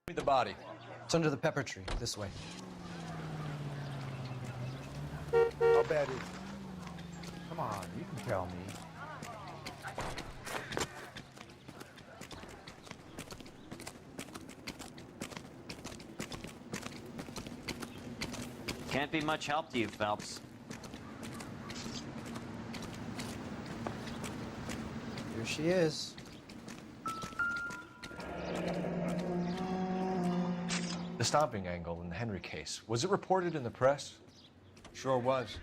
Me the body. It's under the pepper tree, this way. How bad is it? Come on, you can tell me. Can't be much help to you, Phelps. Here she is. The stomping angle in the Henry case, was it reported in the press? Sure was.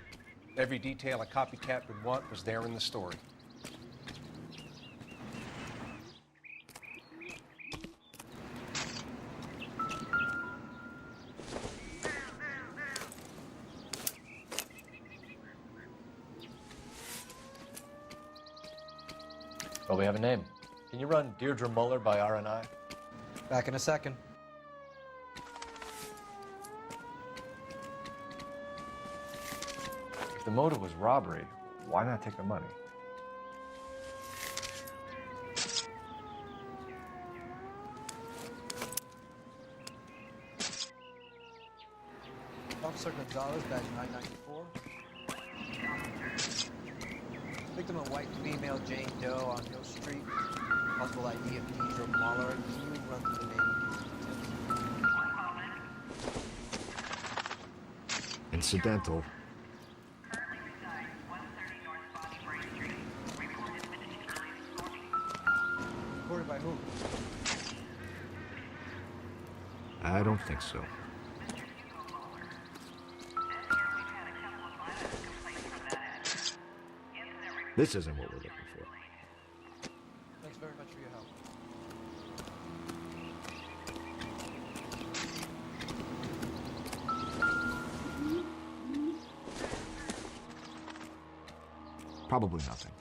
Every detail a copycat would want was there in the story. Well, we have a name. Can you run Deirdre Muller by RNI? Back in a second. If the motive was robbery, why not take the money? Officer Gonzalez, badge 994. Victim a white female, Jane Doe on Hill Street. Possible ID of Deidre Muller. Can you run through the name and details? Incidental. Reported by whom? I don't think so. This isn't what we're looking for. Thanks very much for your help. Probably nothing.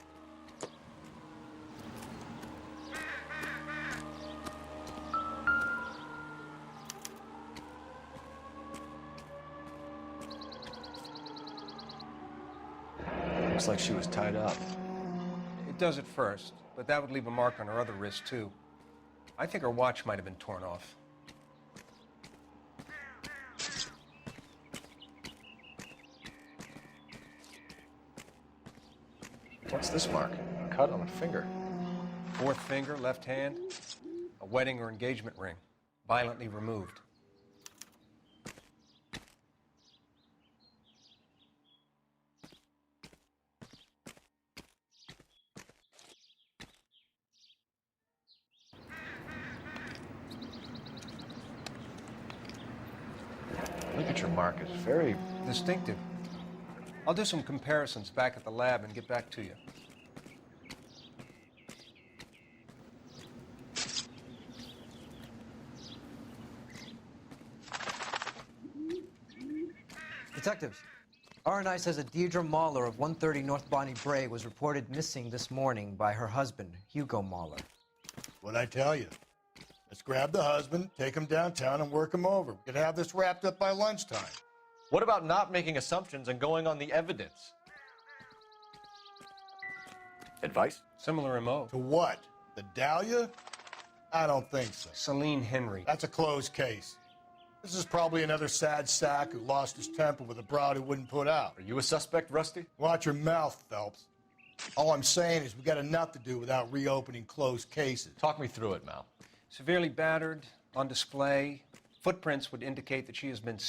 Looks like she was tied up. It does at first, but that would leave a mark on her other wrist, too. I think her watch might have been torn off. What's this mark? A cut on the finger. Fourth finger, left hand, a wedding or engagement ring, violently removed. Look at your mark. It's very... Distinctive. I'll do some comparisons back at the lab and get back to you. Detectives, RNI says that Deirdre Muller of 130 North Bonnie Bray was reported missing this morning by her husband, Hugo Muller. What'd I tell you? Let's grab the husband, take him downtown, and work him over. We could have this wrapped up by lunchtime. What about not making assumptions and going on the evidence? Advice? Similar MO. To what? The Dahlia? I don't think so. Celine Henry. That's a closed case. This is probably another sad sack who lost his temper with a broad who wouldn't put out. Are you a suspect, Rusty? Watch your mouth, Phelps. All I'm saying is we got enough to do without reopening closed cases. Talk me through it, Mal. Severely battered, on display. Footprints would indicate that she has been...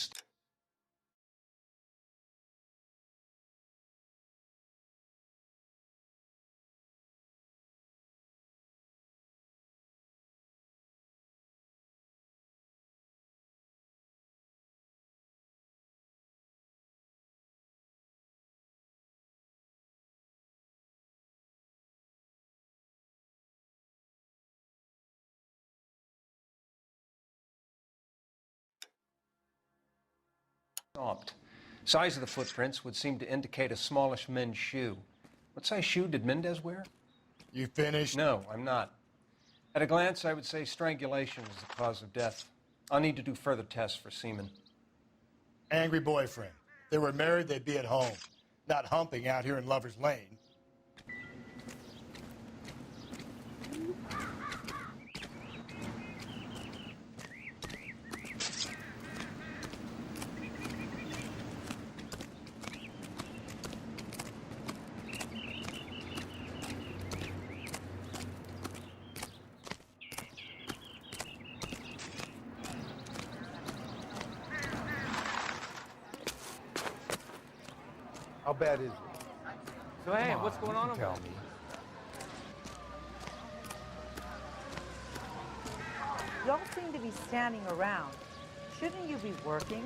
stomped. Size of the footprints would seem to indicate a smallish men's shoe. What size shoe did Mendez wear? You finished? No, I'm not. At a glance, I would say strangulation is the cause of death. I'll need to do further tests for semen. Angry boyfriend. If they were married, they'd be at home, not humping out here in Lover's Lane. How bad is it? So hey, Come on, what's going you on can over tell there? me. Y'all seem to be standing around. Shouldn't you be working?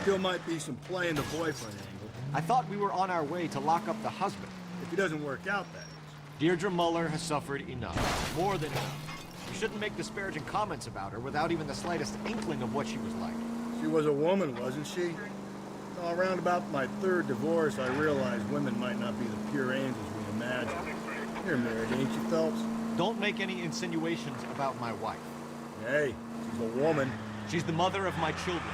Still might be some playing the boyfriend angle. I thought we were on our way to lock up the husband. If he doesn't work out, that is. Deirdre Muller has suffered enough. More than enough. You shouldn't make disparaging comments about her without even the slightest inkling of what she was like. She was a woman, wasn't she? Well, around about my third divorce, I realized women might not be the pure angels we imagine. You're married, ain't you, Phelps? Don't make any insinuations about my wife. Hey, she's a woman. She's the mother of my children.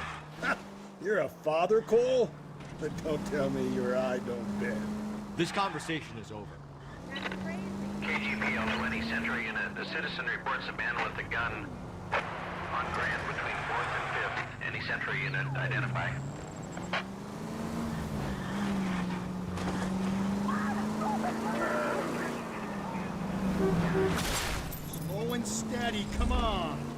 You're a father, Cole? But don't tell me your eye don't bend. This conversation is over. KGP on 20 Century Unit. The citizen reports a man with a gun on Grand between 4th and 5th. Any Century Unit identify. Slow and steady, come on!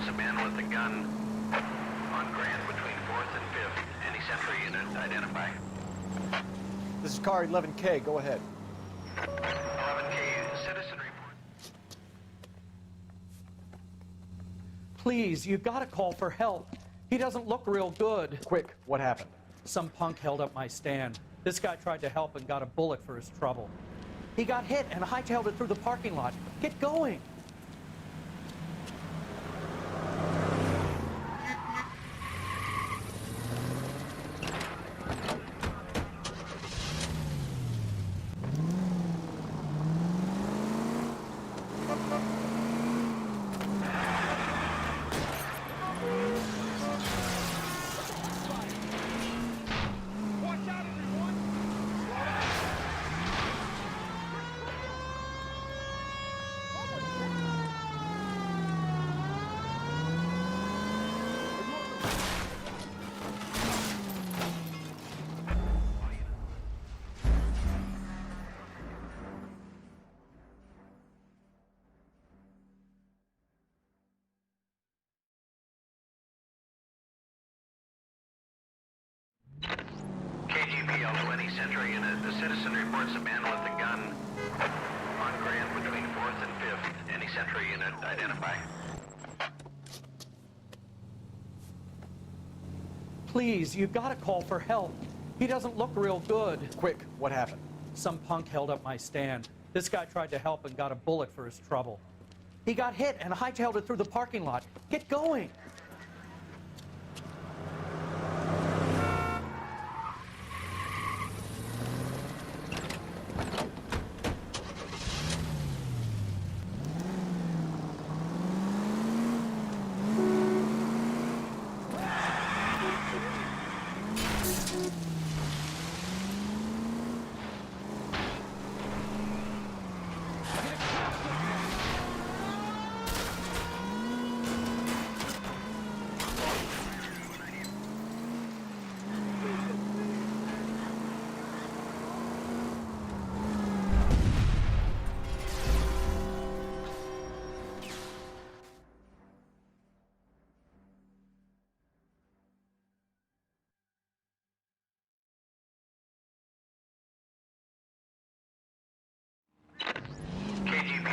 A man with a gun on Grand between 4th and 5th. Any Century Unit identify. This is car 11K. Go ahead. 11K, citizen report. Please, you gotta call for help. He doesn't look real good. Quick, what happened? Some punk held up my stand. This guy tried to help and got a bullet for his trouble. He got hit and hightailed it through the parking lot. Get going. KGP on 20 Century Unit. The citizen reports a man with a gun on Grand between 4th and 5th. Any Century Unit identify. Please, you gotta call for help. He doesn't look real good. Quick, what happened? Some punk held up my stand. This guy tried to help and got a bullet for his trouble. He got hit and hightailed it through the parking lot. Get going.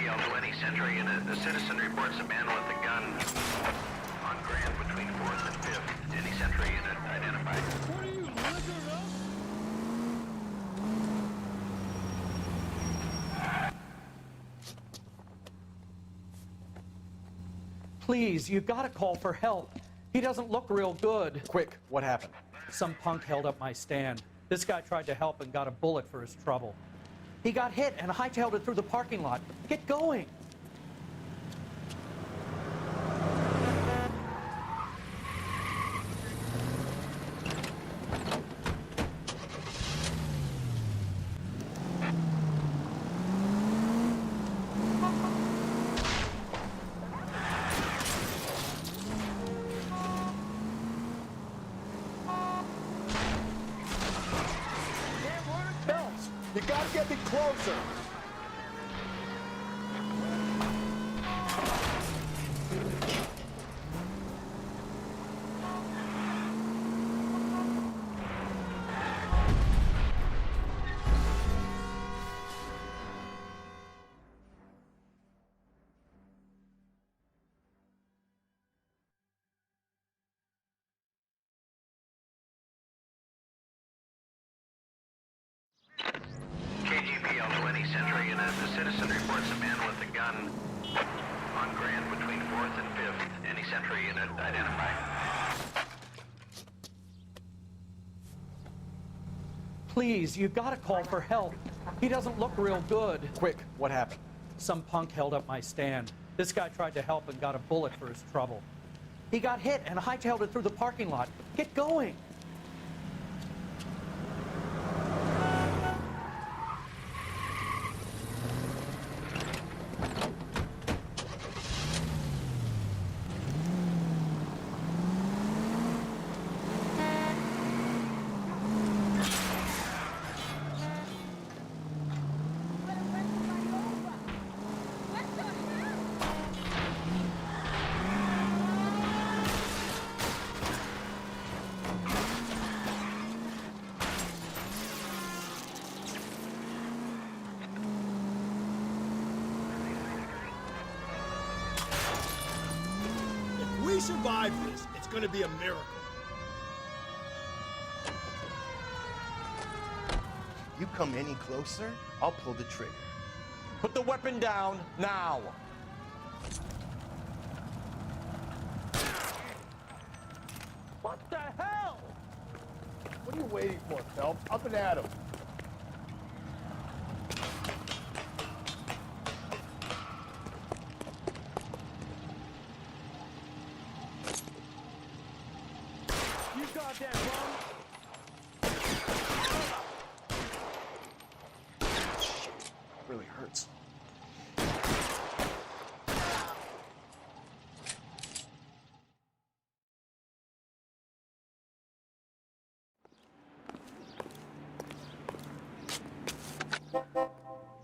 KGPL to any sentry unit. The citizen reports a man with a gun on Grand between 4th and 5th. Any sentry unit identified. What are you, liquored up? Please, you gotta call for help. He doesn't look real good. Quick, what happened? Some punk held up my stand. This guy tried to help and got a bullet for his trouble. He got hit and hightailed it through the parking lot. Get going! You gotta get me closer. KGPL to any sentry unit. The citizen reports a man with a gun on Grand between 4th and 5th. Any sentry unit identified. Please, you gotta call for help. He doesn't look real good. Quick, what happened? Some punk held up my stand. This guy tried to help and got a bullet for his trouble. He got hit and hightailed it through the parking lot. Get going! If we survive this, it's gonna be a miracle. You come any closer, I'll pull the trigger. Put the weapon down, now! What the hell? What are you waiting for, Phelps? Up and at him. You goddamn wrong. Really hurts.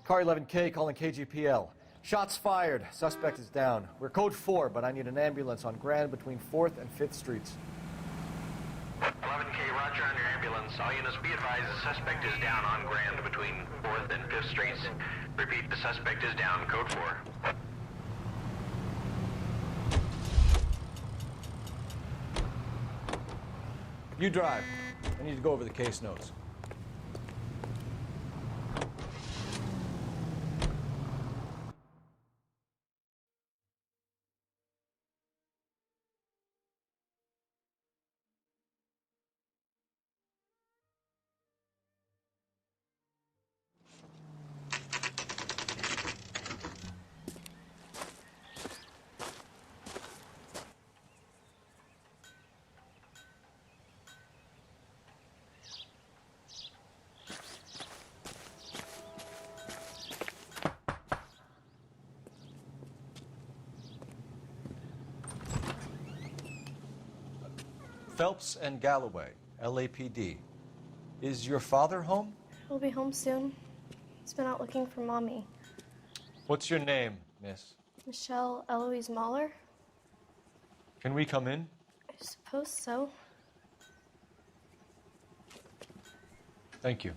Car 11K calling KGPL. Shots fired. Suspect is down. We're code 4, but I need an ambulance on Grand between 4th and 5th Streets. 11K, roger on your ambulance. All units be advised the suspect is down on Grand between 4th and 5th Streets. Repeat, the suspect is down, code 4. You drive. I need to go over the case notes. Phelps and Galloway, LAPD. Is your father home? He'll be home soon. He's been out looking for Mommy. What's your name, miss? Michelle Eloise Mahler? Can we come in? I suppose so. Thank you.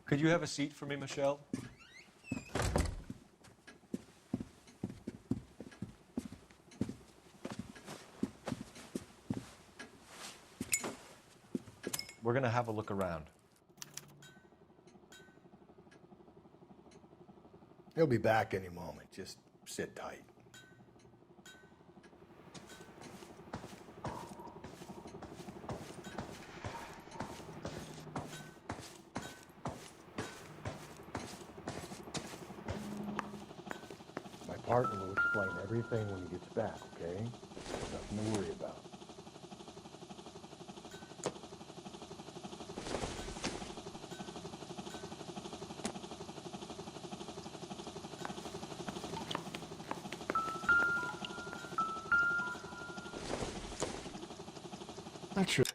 Could you have a seat for me, Michelle? We're gonna have a look around. He'll be back any moment. Just sit tight. My partner will explain everything when he gets back, okay? Nothing to worry about. Not sure.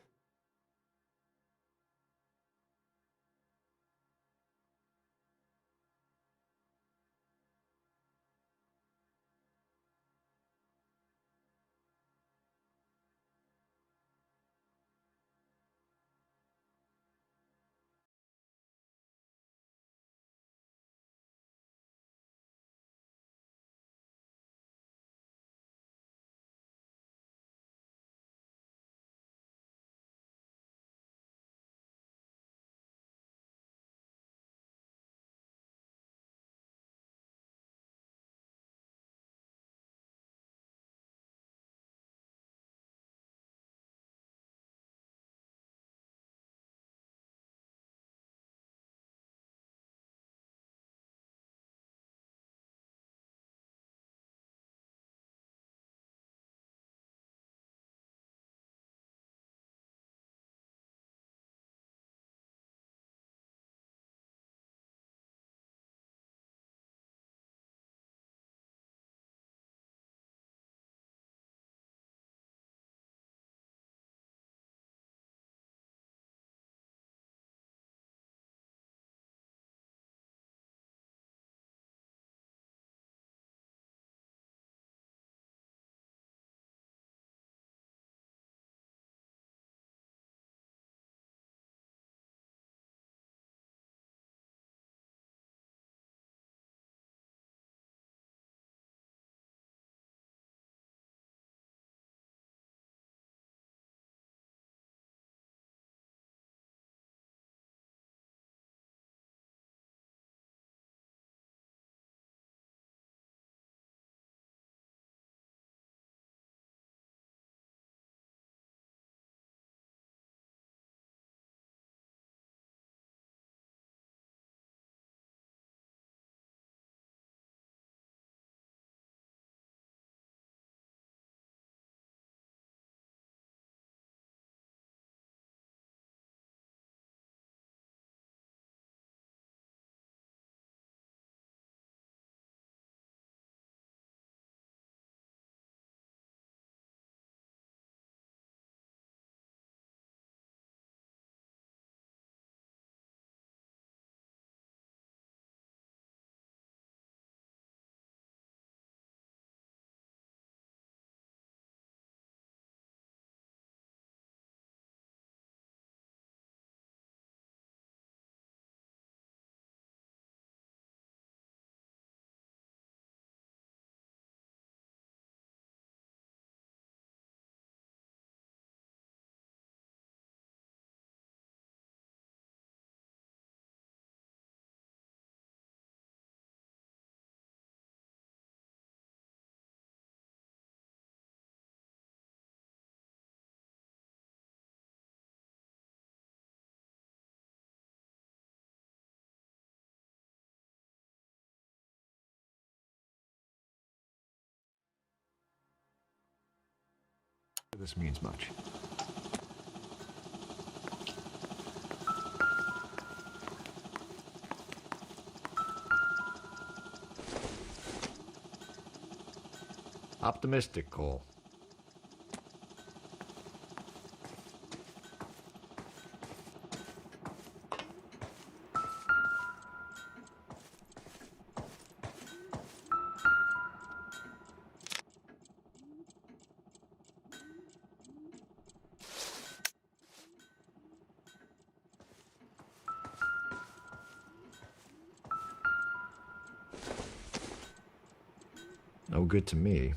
This means much. Optimistic, Cole. No good to me.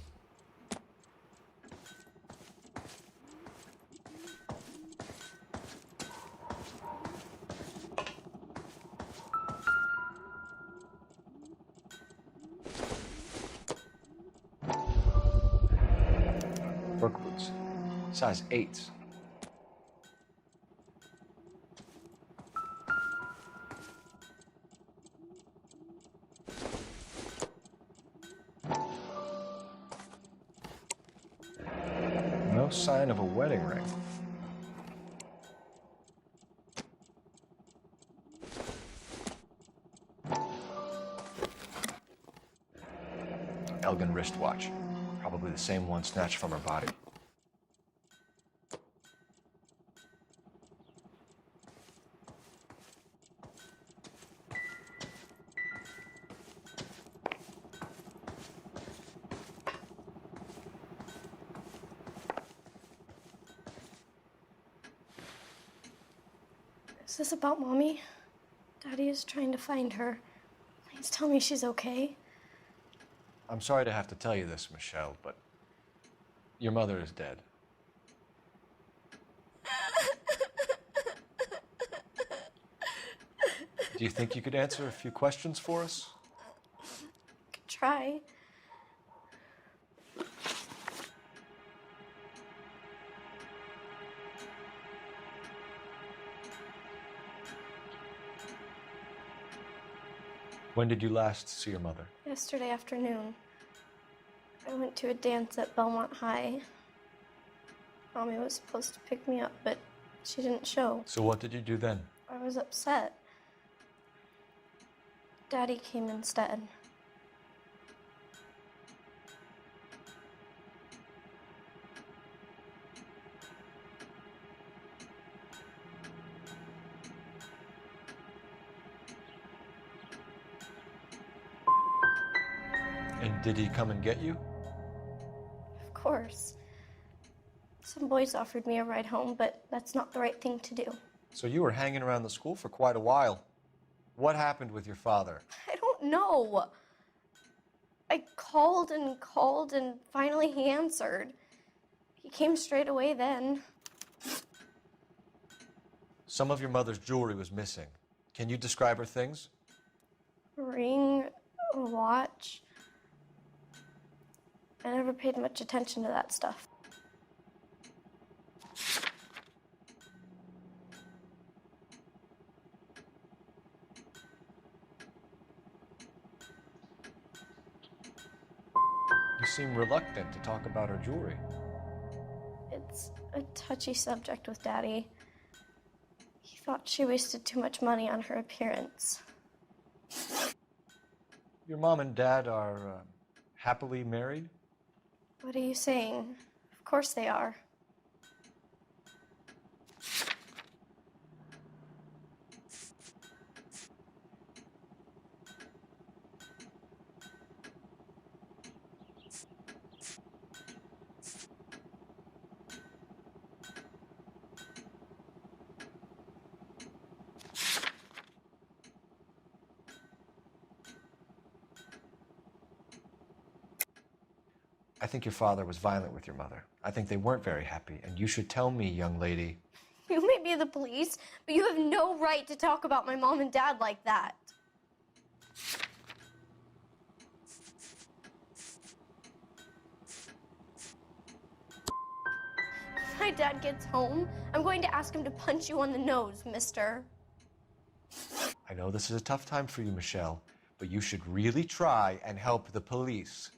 Size 8s. No sign of a wedding ring. Elgin wristwatch. Probably the same one snatched from her body. Is this about Mommy? Daddy is trying to find her. Please tell me she's okay. I'm sorry to have to tell you this, Michelle, but your mother is dead. Do you think you could answer a few questions for us? Could try. When did you last see your mother? Yesterday afternoon, I went to a dance at Belmont High. Mommy was supposed to pick me up, but she didn't show. So what did you do then? I was upset. Daddy came instead. And did he come and get you? Of course. Some boys offered me a ride home, but that's not the right thing to do. So you were hanging around the school for quite a while. What happened with your father? I don't know. I called and finally he answered. He came straight away then. Some of your mother's jewelry was missing. Can you describe her things? A ring, a watch. I never paid much attention to that stuff. You seem reluctant to talk about her jewelry. It's a touchy subject with Daddy. He thought she wasted too much money on her appearance. Your mom and dad are happily married? What are you saying? Of course they are. I think your father was violent with your mother. I think they weren't very happy, and you should tell me, young lady. You may be the police, but you have no right to talk about my mom and dad like that. When my dad gets home, I'm going to ask him to punch you on the nose, mister. I know this is a tough time for you, Michelle, but you should really try and help the police.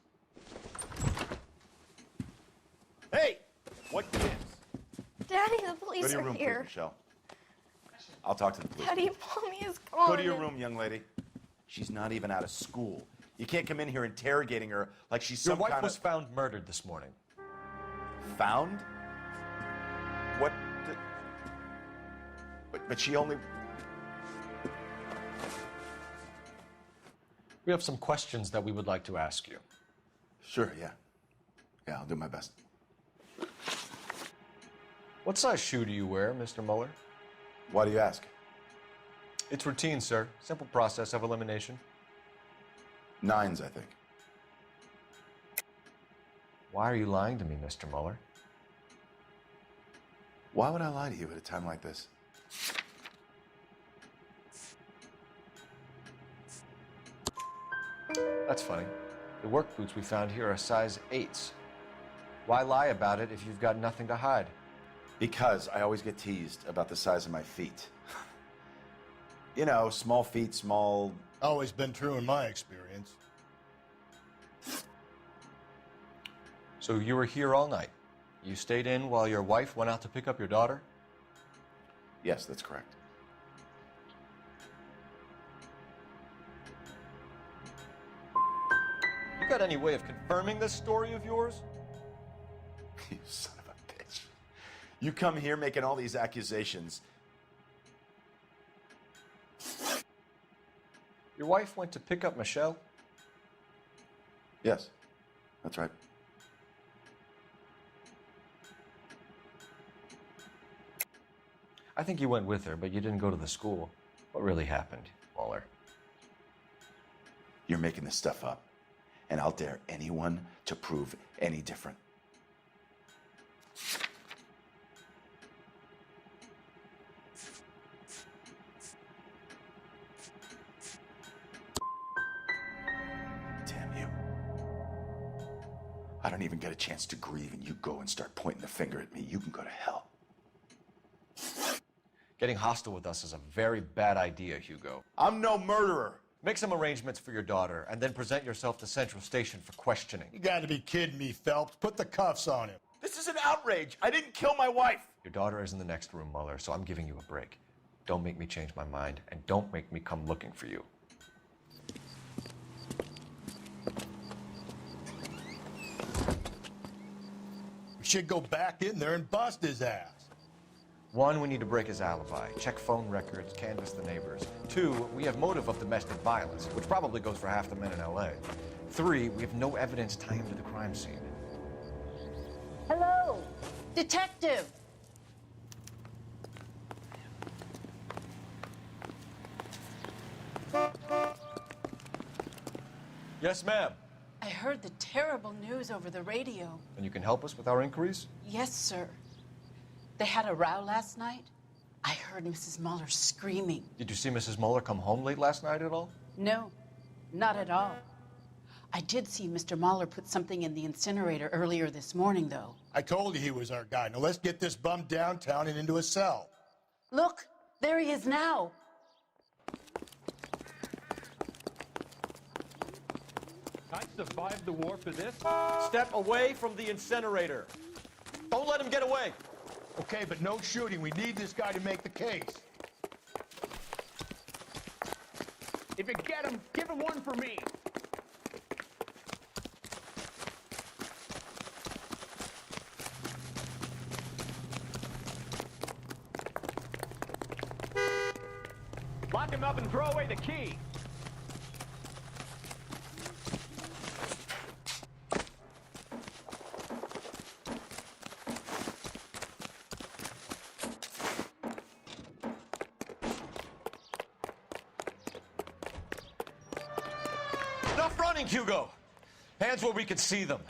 Hey! What gives? Daddy, the police Go to your are room, here. please, Michelle. I'll talk to the police. Daddy, Mommy is gone. Go to your room, young lady. She's not even out of school. You can't come in here interrogating her like she's Your some wife kind was of... found murdered this morning. Found? What? But she only... We have some questions that we would like to ask you. Sure, yeah. Yeah, I'll do my best. What size shoe do you wear, Mr. Mueller? Why do you ask? It's routine, sir. Simple process of elimination. 9s, I think. Why are you lying to me, Mr. Mueller? Why would I lie to you at a time like this? That's funny. The work boots we found here are size 8s. Why lie about it if you've got nothing to hide? Because I always get teased about the size of my feet. You know, small feet, small... Always been true in my experience. So you were here all night. You stayed in while your wife went out to pick up your daughter? Yes, that's correct. You got any way of confirming this story of yours? You son of a bitch. You come here making all these accusations. Your wife went to pick up Michelle? Yes, that's right. I think you went with her, but you didn't go to the school. What really happened, Waller? You're making this stuff up, and I'll dare anyone to prove any different. Damn you. I don't even get a chance to grieve, and you go and start pointing the finger at me. You can go to hell. Getting hostile with us is a very bad idea, Hugo. I'm no murderer. Make some arrangements for your daughter, and then present yourself to Central Station for questioning. You gotta be kidding me, Phelps. Put the cuffs on him. This is an outrage. I didn't kill my wife. Your daughter is in the next room, Mueller, so I'm giving you a break. Don't make me change my mind, and don't make me come looking for you. We should go back in there and bust his ass. 1, we need to break his alibi, check phone records, canvass the neighbors. 2, we have motive of domestic violence, which probably goes for half the men in LA. 3, we have no evidence tying him to the crime scene. Hello, detective. Yes, ma'am. I heard the terrible news over the radio. And you can help us with our inquiries? Yes, sir. They had a row last night. I heard Mrs. Mueller screaming. Did you see Mrs. Mueller come home late last night at all? No, not at all. I did see Mr. Mueller put something in the incinerator earlier this morning, though. I told you he was our guy. Now let's get this bum downtown and into a cell. Look, there he is now. I survived the war for this. Step away from the incinerator. Don't let him get away. Okay, but no shooting. We need this guy to make the case. If you get him, give him one for me. Lock him up and throw away the key. Enough running, Hugo. Hands where we can see them.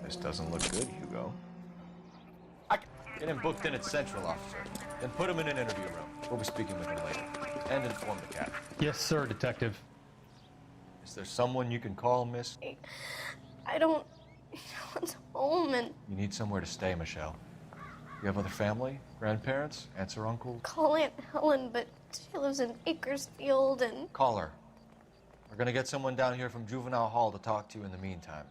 This doesn't look good, Hugo. Get him booked in at Central, officer. Then put him in an interview room. We'll be speaking with him later. And inform the captain. Yes, sir, detective. Is there someone you can call, miss? I don't... No one's home, and... You need somewhere to stay, Michelle. You have other family? Grandparents? Aunts or uncles? Call Aunt Helen, but she lives in Bakersfield, and... Call her. We're gonna get someone down here from Juvenile Hall to talk to you in the meantime.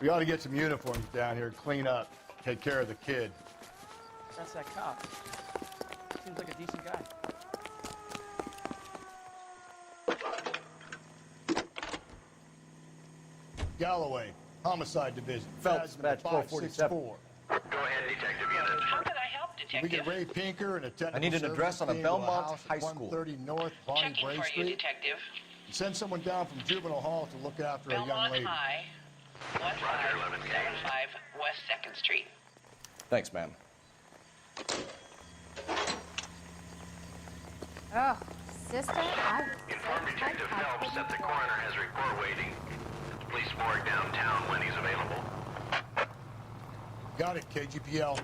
We ought to get some uniforms down here, clean up, take care of the kid. That's that cop. Seems like a decent guy. Galloway, Homicide Division. Phelps, badge 564. Go ahead, detective unit. How can I help, detective? We get Ray Pinker and a technical I need an address on a service team to Belmont house High at School. 130 North Bonnie Checking Bray for you, Street. detective. Send someone down from Juvenile Hall to look after a young Belmont lady. High, 1575 West 2nd Street. Thanks, ma'am. Oh, sister, I Inform Detective Phelps that the coroner has a report waiting at the police morgue downtown when he's available. Got it, KGPL.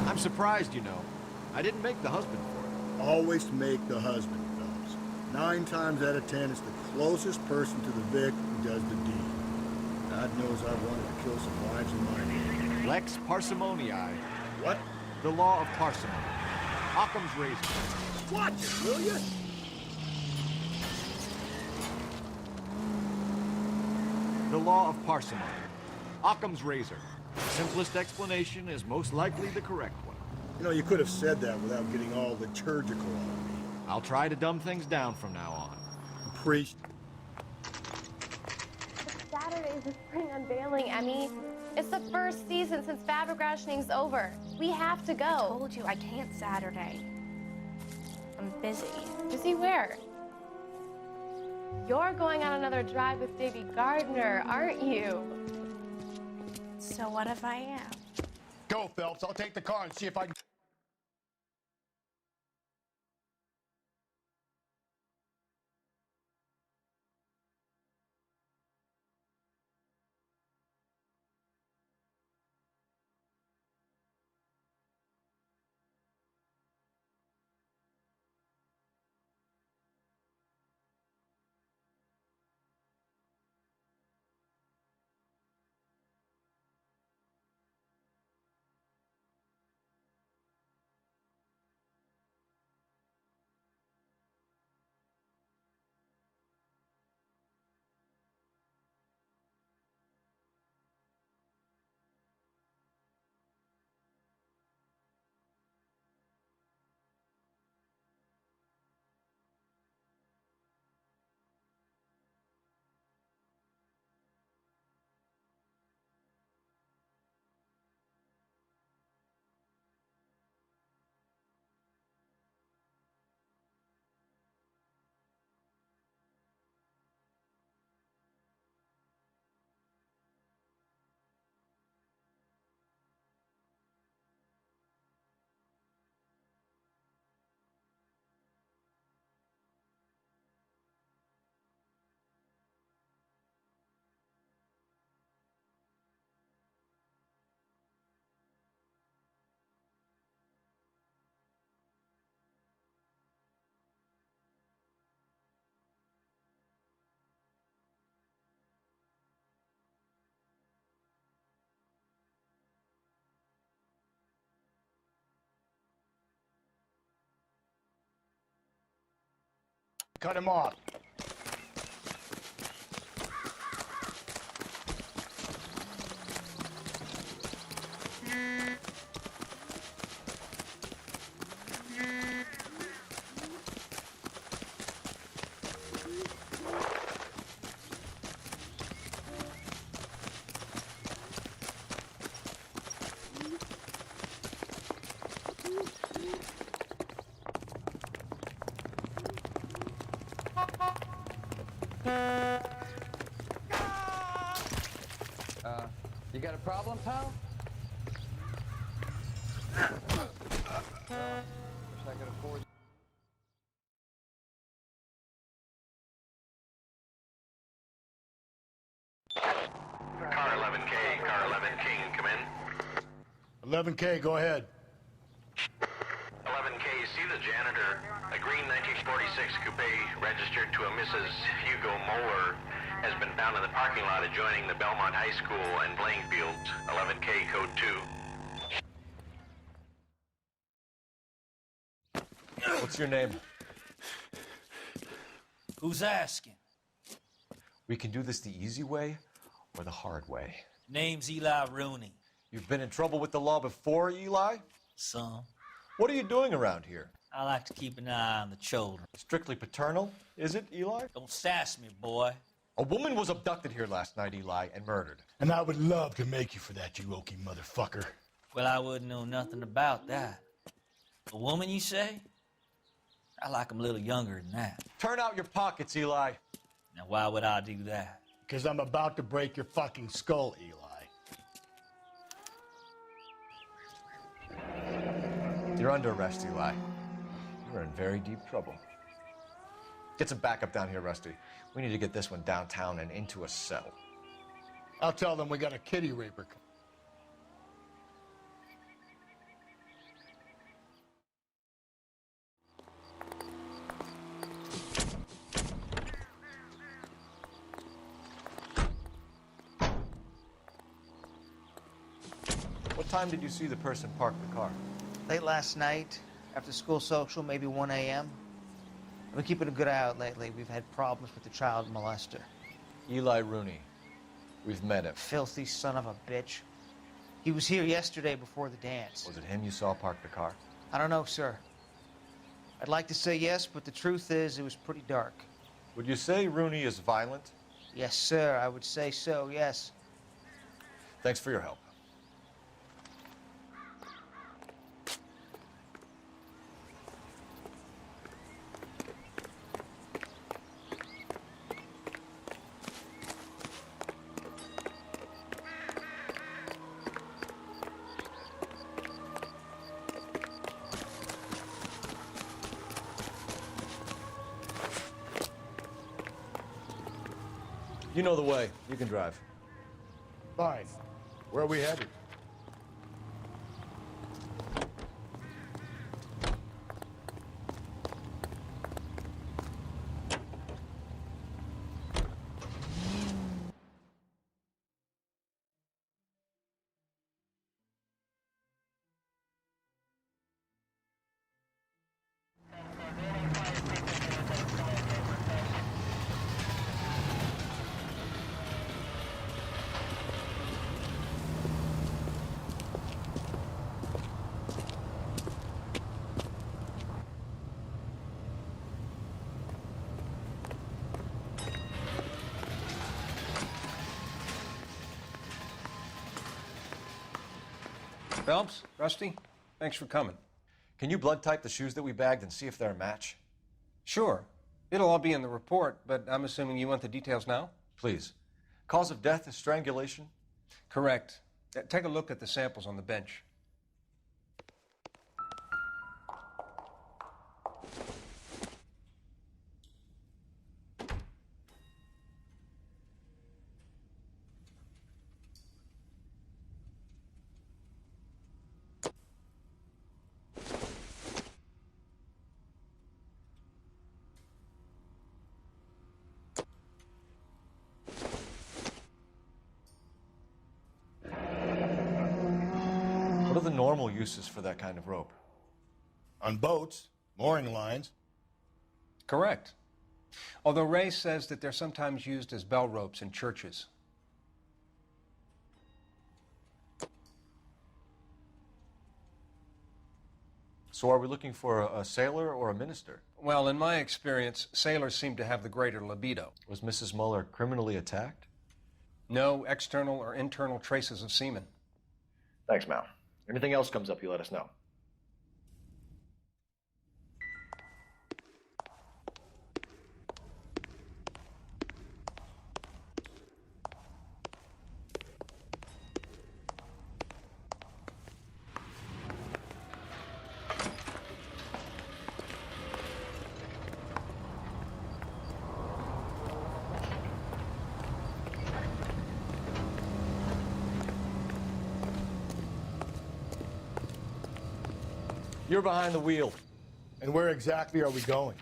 I'm surprised, you know. I didn't make the husband for it. Always make the husband, fellas. 9 times out of 10, it's the closest person to the Vic who does the deed. God knows I wanted to kill some wives in my day. Lex parsimoniae. What? The law of parsimony. Occam's razor. Watch it, will you? The law of parsimony. Occam's razor. The simplest explanation is most likely the correct one. You know, you could have said that without getting all liturgical on me. I'll try to dumb things down from now on. Priest. Saturday is the spring unveiling, Emmy. It's the first season since fabric rationing's over. We have to go. I told you I can't Saturday. I'm busy. Busy where? You're going on another drive with Davy Gardner, aren't you? So what if I am? Go, Phelps. I'll take the car and see if I can... Cut him off. You got a problem, pal? Wish I could afford. Car 11K, car 11 King, come in. 11K, go ahead. 11K, see the janitor. A green 1946 coupe registered to a Mrs. Hugo Moeller has been found in the parking lot adjoining the Belmont High School and playing fields. 11K, code 2. What's your name? Who's asking? We can do this the easy way or the hard way. Name's Eli Rooney. You've been in trouble with the law before, Eli? Some. What are you doing around here? I like to keep an eye on the children. Strictly paternal, is it, Eli? Don't sass me, boy. A woman was abducted here last night, Eli, and murdered. And I would love to make you for that, you oaky motherfucker. Well, I wouldn't know nothing about that. A woman, you say? I like 'em a little younger than that. Turn out your pockets, Eli. Now, why would I do that? Because I'm about to break your fucking skull, Eli. You're under arrest, Eli. You're in very deep trouble. Get some backup down here, Rusty. We need to get this one downtown and into a cell. I'll tell them we got a kitty raper. What time did you see the person park the car? Late last night, after school social, maybe 1 a.m. I've been keeping a good eye out lately. We've had problems with the child molester. Eli Rooney. We've met him. Filthy son of a bitch. He was here yesterday before the dance. Was it him you saw park the car? I don't know, sir. I'd like to say yes, but the truth is it was pretty dark. Would you say Rooney is violent? Yes, sir. I would say so, yes. Thanks for your help. You know the way. You can drive. Fine. Where are we headed? Phelps, Rusty, thanks for coming. Can you blood type the shoes that we bagged and see if they're a match? Sure. It'll all be in the report, but I'm assuming you want the details now? Please. Cause of death is strangulation? Correct. Take a look at the samples on the bench. What are the normal uses for that kind of rope? On boats, mooring lines. Correct. Although Ray says that they're sometimes used as bell ropes in churches. So are we looking for a sailor or a minister? Well, in my experience, sailors seem to have the greater libido. Was Mrs. Muller criminally attacked? No external or internal traces of semen. Thanks, Mal. Anything else comes up, you let us know. You're behind the wheel. And where exactly are we going?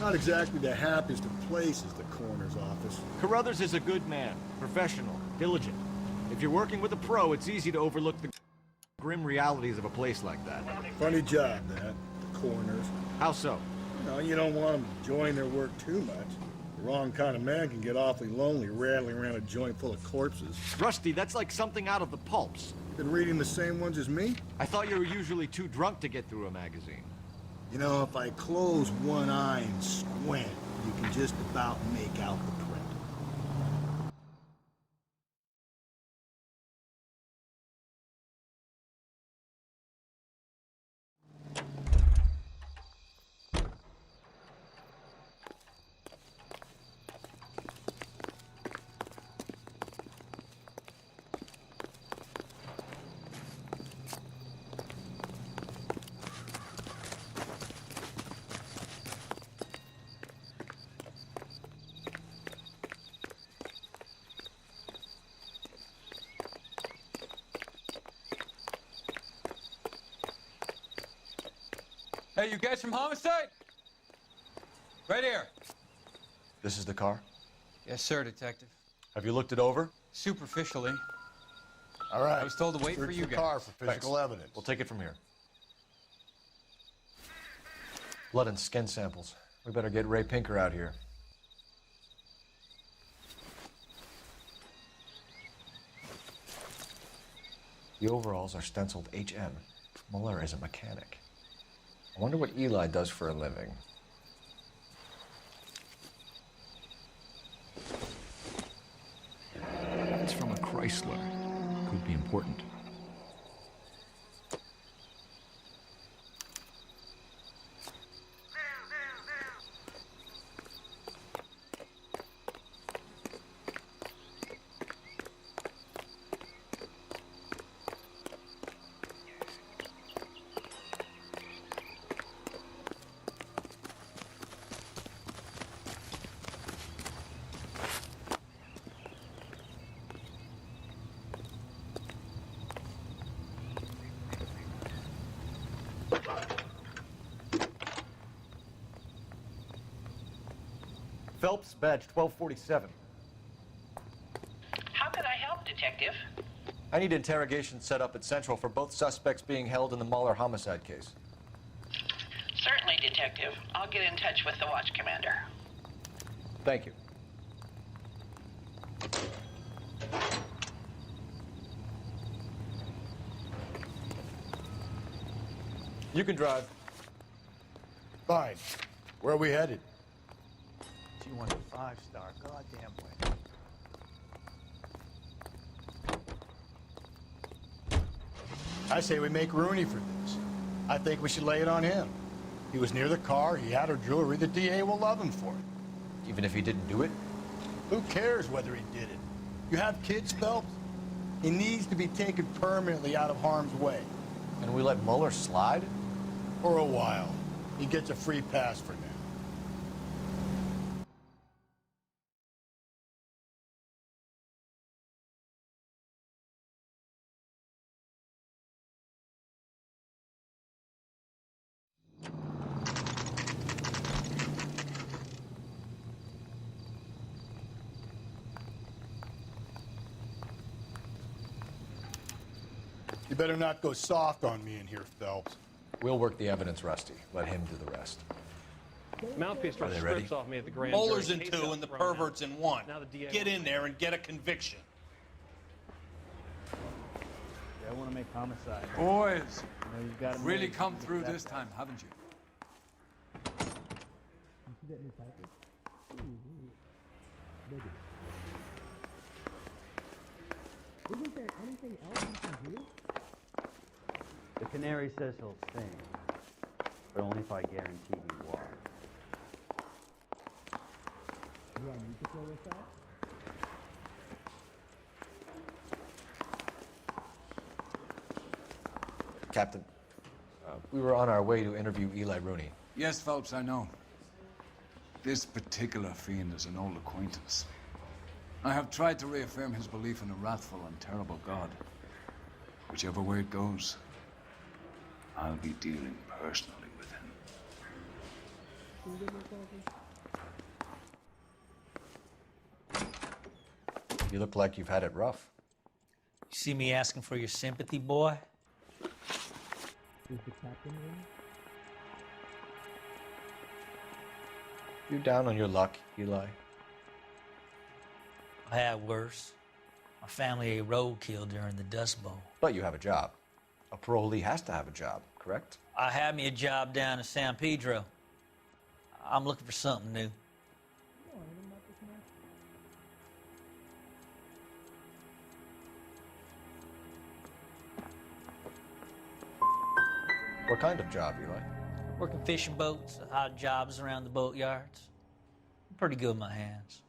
Not exactly the happiest of places, the coroner's office. Carruthers is a good man, professional, diligent. If you're working with a pro, it's easy to overlook the grim realities of a place like that. Funny job, that. The coroner's. How so? No, you don't want them to join their work too much. The wrong kind of man can get awfully lonely rattling around a joint full of corpses. Rusty, that's like something out of the pulps. You been reading the same ones as me? I thought you were usually too drunk to get through a magazine. You know, if I close one eye and squint, you can just about make out the print. Hey, you guys from Homicide? Right here. This is the car? Yes, sir, Detective. Have you looked it over? Superficially. All right. I was told to wait Search for you the guys. car for physical Thanks. evidence. We'll take it from here. Blood and skin samples. We better get Ray Pinker out here. The overalls are stenciled HM. Muller is a mechanic. I wonder what Eli does for a living. It's from a Chrysler. Could be important. Phelps, badge 1247. How can I help, Detective? I need interrogation set up at Central for both suspects being held in the Muller homicide case. Certainly, Detective. I'll get in touch with the watch commander. Thank you. You can drive. Fine. Where are we headed? You want a 5-star, goddamn way. I say we make Rooney for this. I think we should lay it on him. He was near the car, he had her jewelry, the DA will love him for it. Even if he didn't do it? Who cares whether he did it? You have kids, Phelps? He needs to be taken permanently out of harm's way. And we let Muller slide? For a while. He gets a free pass for now. You better not go soft on me in here, Phelps. We'll work the evidence, Rusty. Let him do the rest. Mouthpiece Are they ready? strips off me at the grand Molars jury. in 2 and the perverts in 1. Now the DA Get in there and get a conviction. Yeah, I want to make homicide. Boys, you've got really come through this time, haven't you? Isn't there anything else you can do? The canary says he'll sing, but only if I guarantee he will. Do I need to go with that? Captain, we were on our way to interview Eli Rooney. Yes, Phelps, I know. This particular fiend is an old acquaintance. I have tried to reaffirm his belief in a wrathful and terrible God. Whichever way it goes, I'll be dealing personally with him. You look like you've had it rough. You see me asking for your sympathy, boy? Is the captain in? You down on your luck, Eli? I've had worse. My family ate roadkill during the Dust Bowl. But you have a job. A parolee has to have a job, correct? I had me a job down in San Pedro. I'm looking for something new. What kind of job, Eli? Working fishing boats, odd jobs around the boatyards. I'm pretty good with my hands.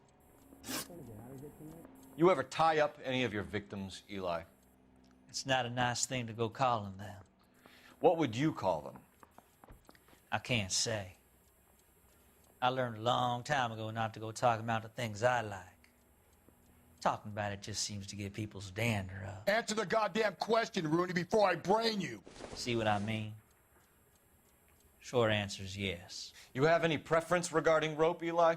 You ever tie up any of your victims, Eli? It's not a nice thing to go calling them. What would you call them? I can't say. I learned a long time ago not to go talking about the things I like. Talking about it just seems to get people's dander up. Answer the goddamn question, Rooney, before I brain you. See what I mean? Short answer is yes. You have any preference regarding rope, Eli?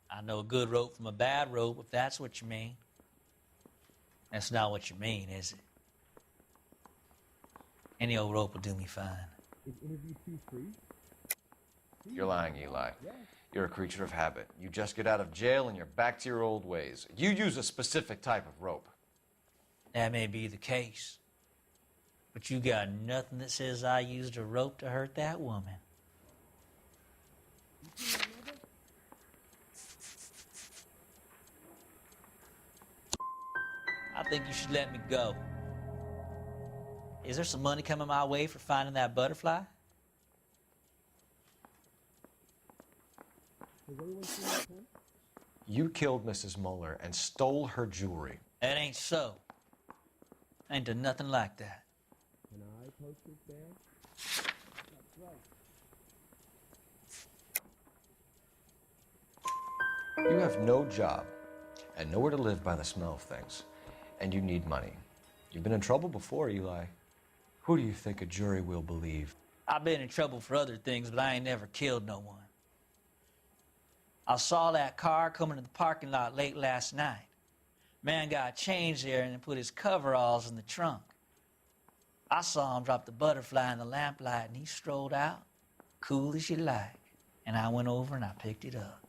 I know a good rope from a bad rope, if that's what you mean. That's not what you mean, is it? Any old rope will do me fine. Is interview 2 free? You're lying, Eli. You're a creature of habit. You just get out of jail and you're back to your old ways. You use a specific type of rope. That may be the case. But you got nothing that says I used a rope to hurt that woman. I think you should let me go. Is there some money coming my way for finding that butterfly? You killed Mrs. Muller and stole her jewelry. That ain't so. I ain't done nothing like that. Can I post this bag? That's right. You have no job and nowhere to live by the smell of things, and you need money. You've been in trouble before, Eli. Who do you think a jury will believe? I've been in trouble for other things, but I ain't never killed no one. I saw that car coming to the parking lot late last night. Man got changed there and then put his coveralls in the trunk. I saw him drop the butterfly in the lamplight and he strolled out, cool as you like. And I went over and I picked it up.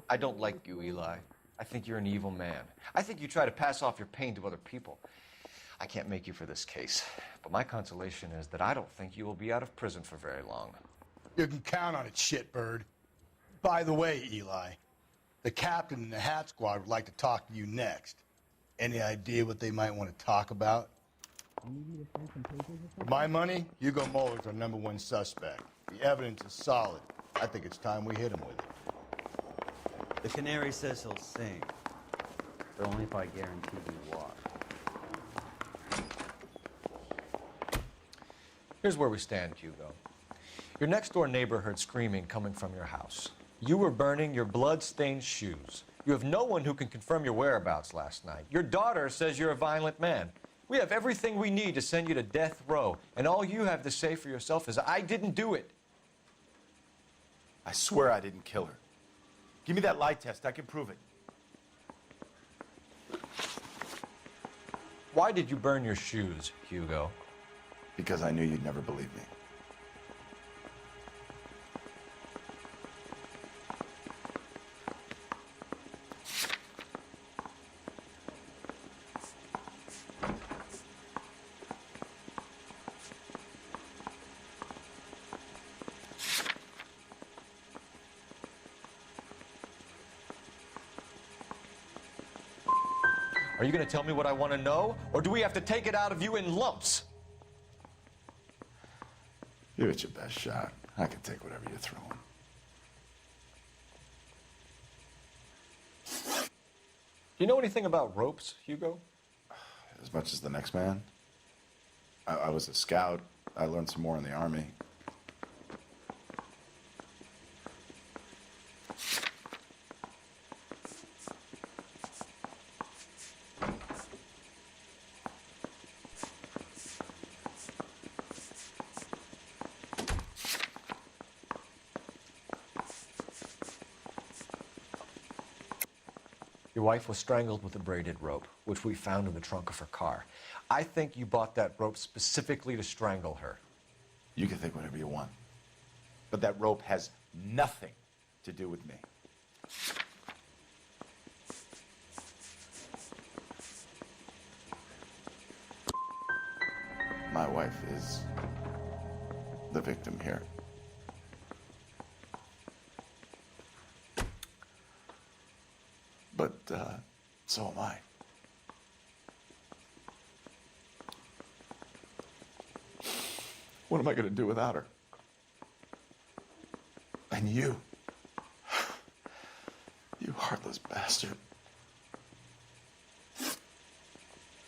I don't like you, Eli. I think you're an evil man. I think you try to pass off your pain to other people. I can't make you for this case, but my consolation is that I don't think you will be out of prison for very long. You can count on it, shitbird. By the way, Eli, the captain and the hat squad would like to talk to you next. Any idea what they might want to talk about? For my money, Hugo Muller's our #1 suspect. The evidence is solid. I think it's time we hit him with it. The canary says he'll sing, but only if I guarantee you water. Here's where we stand, Hugo. Your next-door neighbor heard screaming coming from your house. You were burning your blood-stained shoes. You have no one who can confirm your whereabouts last night. Your daughter says you're a violent man. We have everything we need to send you to death row, and all you have to say for yourself is, I didn't do it. I swear I didn't kill her. Give me that lie test. I can prove it. Why did you burn your shoes, Hugo? Because I knew you'd never believe me. Are you going to tell me what I want to know, or do we have to take it out of you in lumps? Give it your best shot. I can take whatever you're throwing. Do you know anything about ropes, Hugo? As much as the next man. I was a scout. I learned some more in the Army. Your wife was strangled with a braided rope, which we found in the trunk of her car. I think you bought that rope specifically to strangle her. You can think whatever you want. But that rope has nothing to do with me. wife is the victim here. But, so am I. What am I going to do without her? And you. You heartless bastard.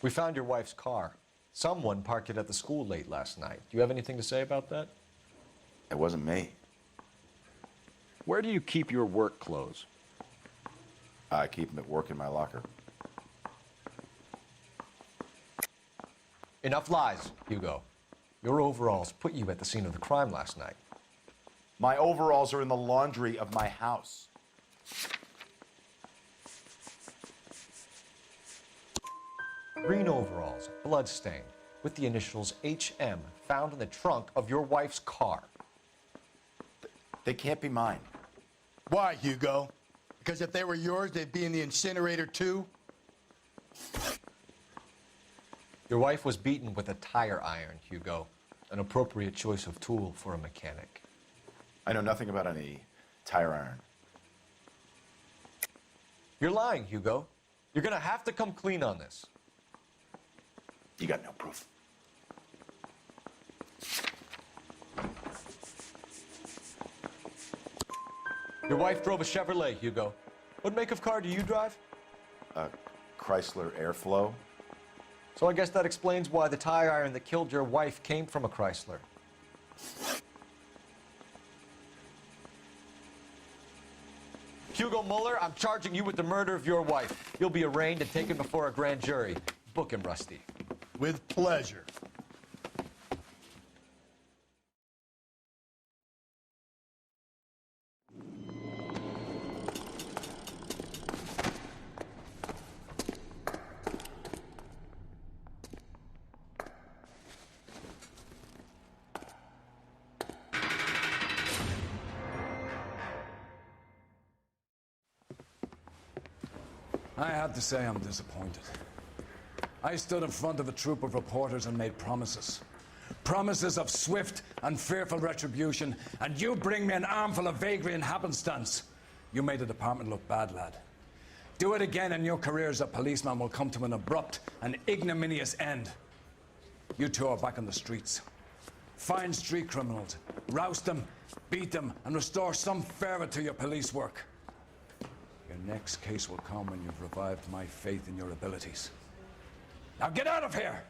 We found your wife's car. Someone parked it at the school late last night. Do you have anything to say about that? It wasn't me. Where do you keep your work clothes? I keep them at work in my locker. Enough lies, Hugo. Your overalls put you at the scene of the crime last night. My overalls are in the laundry of my house. Green overalls, bloodstained, with the initials HM found in the trunk of your wife's car. They can't be mine. Why, Hugo? Because if they were yours, they'd be in the incinerator too? Your wife was beaten with a tire iron, Hugo. An appropriate choice of tool for a mechanic. I know nothing about any tire iron. You're lying, Hugo. You're gonna have to come clean on this. You got no proof. Your wife drove a Chevrolet, Hugo. What make of car do you drive? A Chrysler Airflow. So I guess that explains why the tire iron that killed your wife came from a Chrysler. Hugo Mueller, I'm charging you with the murder of your wife. You'll be arraigned and taken before a grand jury. Book him, Rusty. With pleasure. I have to say I'm disappointed. I stood in front of a troop of reporters and made promises. Promises of swift and fearful retribution, and you bring me an armful of vagary and happenstance. You made the department look bad, lad. Do it again and your career as a policeman will come to an abrupt and ignominious end. You two are back on the streets. Find street criminals, roust them, beat them, and restore some fervor to your police work. Your next case will come when you've revived my faith in your abilities. Now get out of here!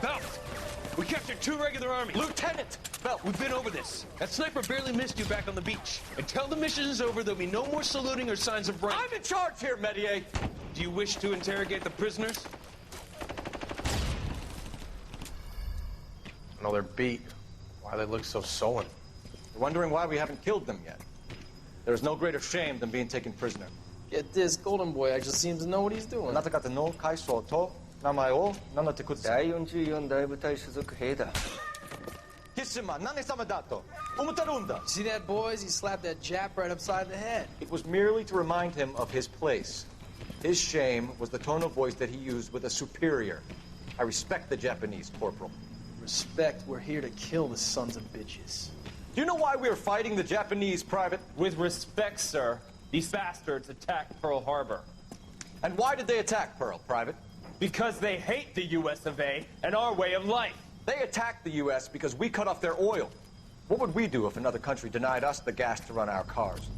Belt! We captured 2 regular army. Lieutenant! Belt, we've been over this. That sniper barely missed you back on the beach. Until the mission is over, there'll be no more saluting or signs of rank. I'm in charge here, Medier! Do you wish to interrogate the prisoners? No, they're beat. Why they look so sullen? You're wondering why we haven't killed them yet. There's no greater shame than being taken prisoner. Get this, Golden Boy actually seems to know what he's doing. あなた方の階層と名前を名乗ってください。第44大部隊所属兵だ。キスマ何様だと思ってるんだ。 See that, boys? He slapped that Jap right upside the head. It was merely to remind him of his place. His shame was the tone of voice that he used with a superior. I respect the Japanese, Corporal. Respect, we're here to kill the sons of bitches. Do you know why we are fighting the Japanese, Private? With respect, sir, these bastards attacked Pearl Harbor. And why did they attack Pearl, Private? Because they hate the US of A and our way of life. They attacked the U.S. because we cut off their oil. What would we do if another country denied us the gas to run our cars?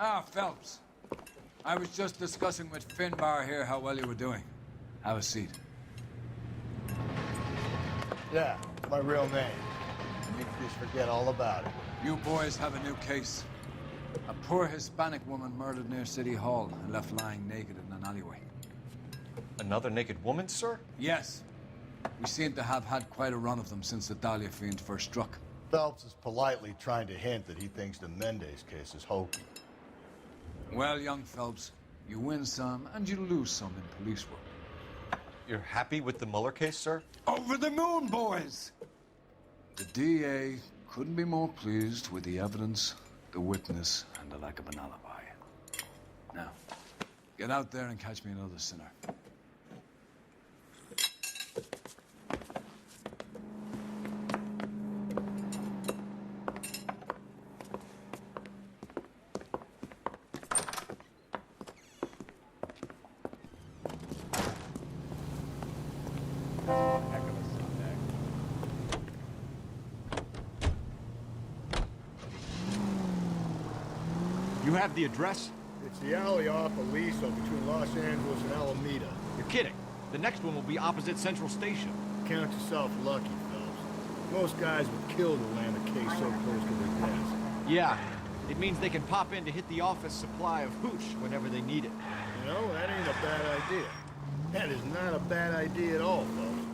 Ah, Phelps. I was just discussing with Finbar here how well you were doing. Have a seat. Yeah, it's my real name. You need to just forget all about it. You boys have a new case. A poor Hispanic woman murdered near City Hall and left lying naked in an alleyway. Another naked woman, sir? Yes. We seem to have had quite a run of them since the Dahlia fiend first struck. Phelps is politely trying to hint that he thinks the Mendez case is hokey. Well, young Phelps, you win some and you lose some in police work. You're happy with the Mueller case, sir? Over the moon, boys! The DA couldn't be more pleased with the evidence, the witness, and the lack of an alibi. Now, get out there and catch me another sinner. You have the address? It's the alley off Aliso between Los Angeles and Alameda. You're kidding. The next one will be opposite Central Station. Count yourself lucky, Phelps. Most guys would kill to land a case so close to their desk. Yeah. It means they can pop in to hit the office supply of hooch whenever they need it. You know, that ain't a bad idea. That is not a bad idea at all, Phelps.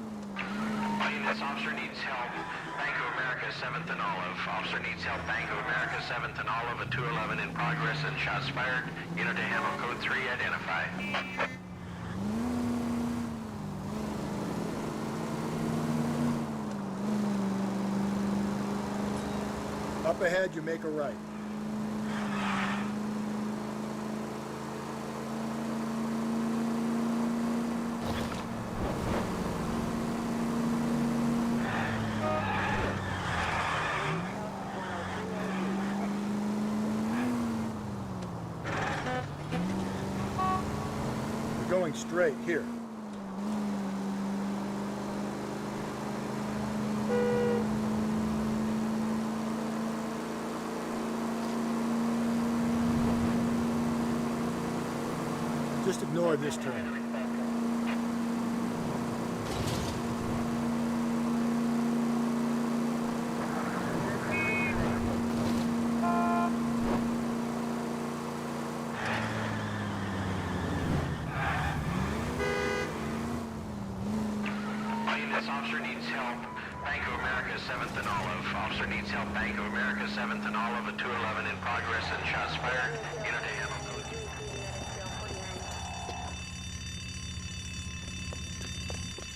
All units, officer needs help. Bank of America, 7th and Olive. Officer needs help. Bank of America, 7th and Olive, at 211 in progress and shots fired. Unit to handle code 3, identify. Up ahead, you make a right. You're going straight here. Just ignore this turn. Officer needs help. Bank of America, 7th and Olive. Officer needs help. Bank of America, 7th and Olive, at 211 in progress and shots fired. Unit to handle.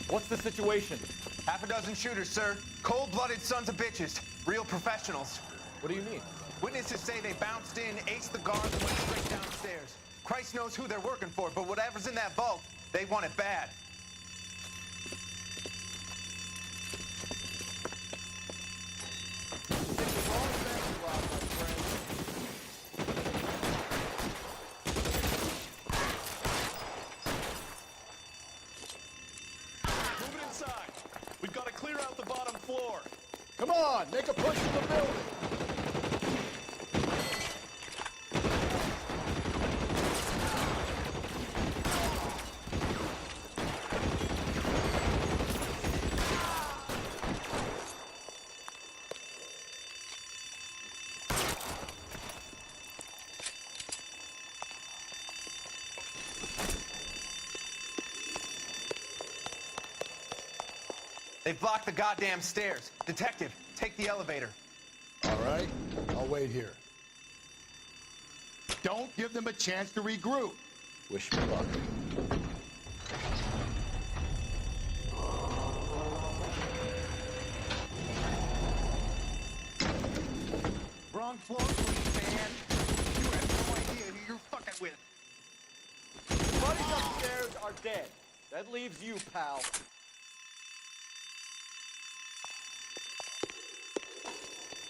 What's the situation? Half a dozen shooters, sir. Cold-blooded sons of bitches. Real professionals. What do you mean? Witnesses say they bounced in, aced the guards, and went straight downstairs. Christ knows who they're working for, but whatever's in that vault, they want it bad. Come on, make a push to the building. They've blocked the goddamn stairs. Detective, take the elevator. All right, I'll wait here. Don't give them a chance to regroup. Wish me luck. Wrong floor, please, man. You have no idea who you're fucking with. The buddies upstairs are dead. That leaves you, pal.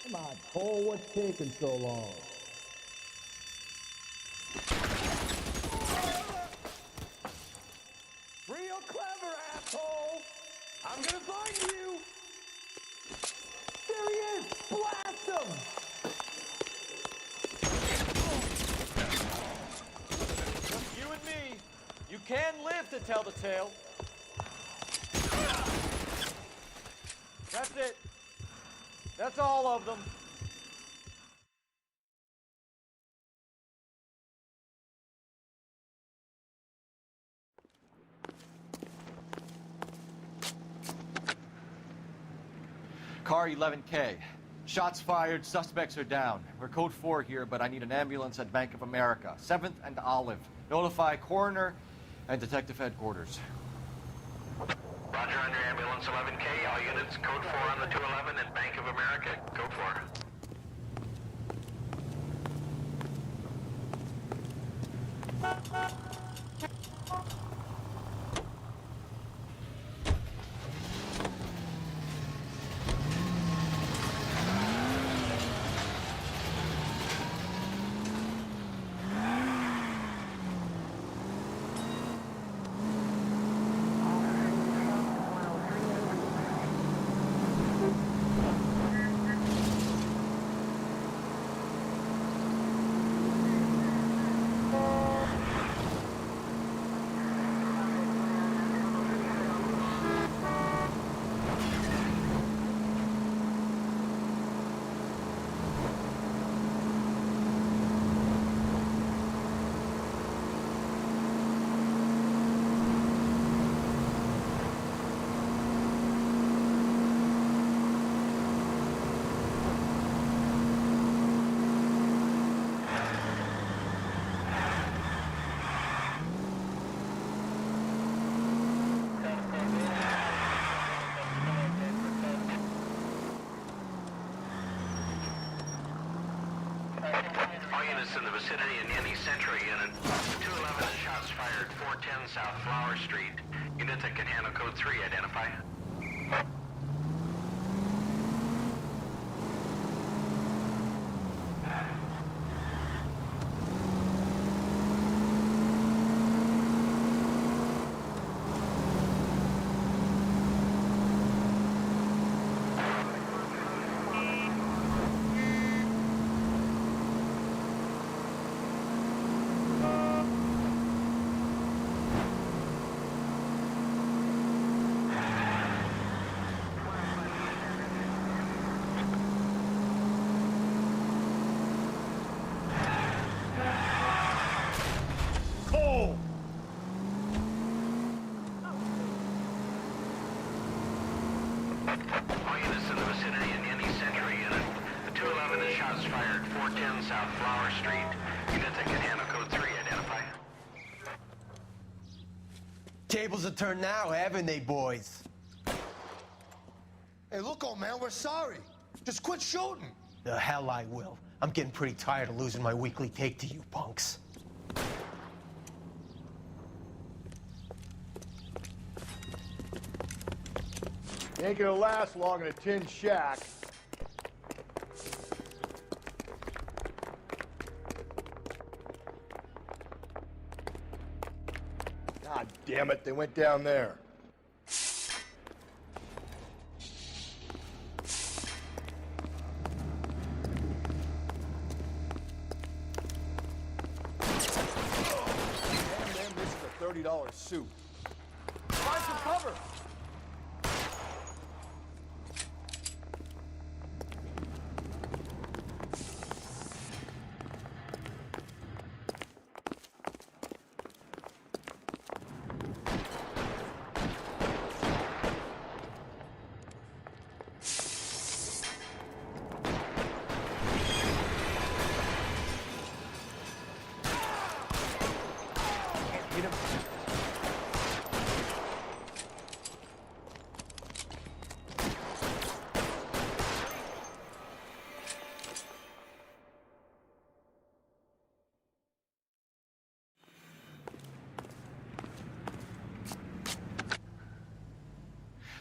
Come on, Cole, what's taking so long? Real clever, asshole! I'm gonna find you! There he is! Blast him! You can live to tell the tale. That's it. That's all of them. Car 11K. Shots fired, suspects are down. We're code 4 here, but I need an ambulance at Bank of America. 7th and Olive. Notify coroner and detective headquarters. Roger on your ambulance 11K. All units, code 4 on the 211 and Bank of America. Code 4. In the vicinity in any Central unit. 211 shots fired, 410 South Flower Street. Unit that can handle code 3, identify. Tables have turned now, haven't they, boys? Hey, look, old man, we're sorry. Just quit shooting. The hell I will. I'm getting pretty tired of losing my weekly take to you punks. You ain't gonna last long in a tin shack. God damn it, they went down there. Damn them, this is a $30 suit. Find some cover.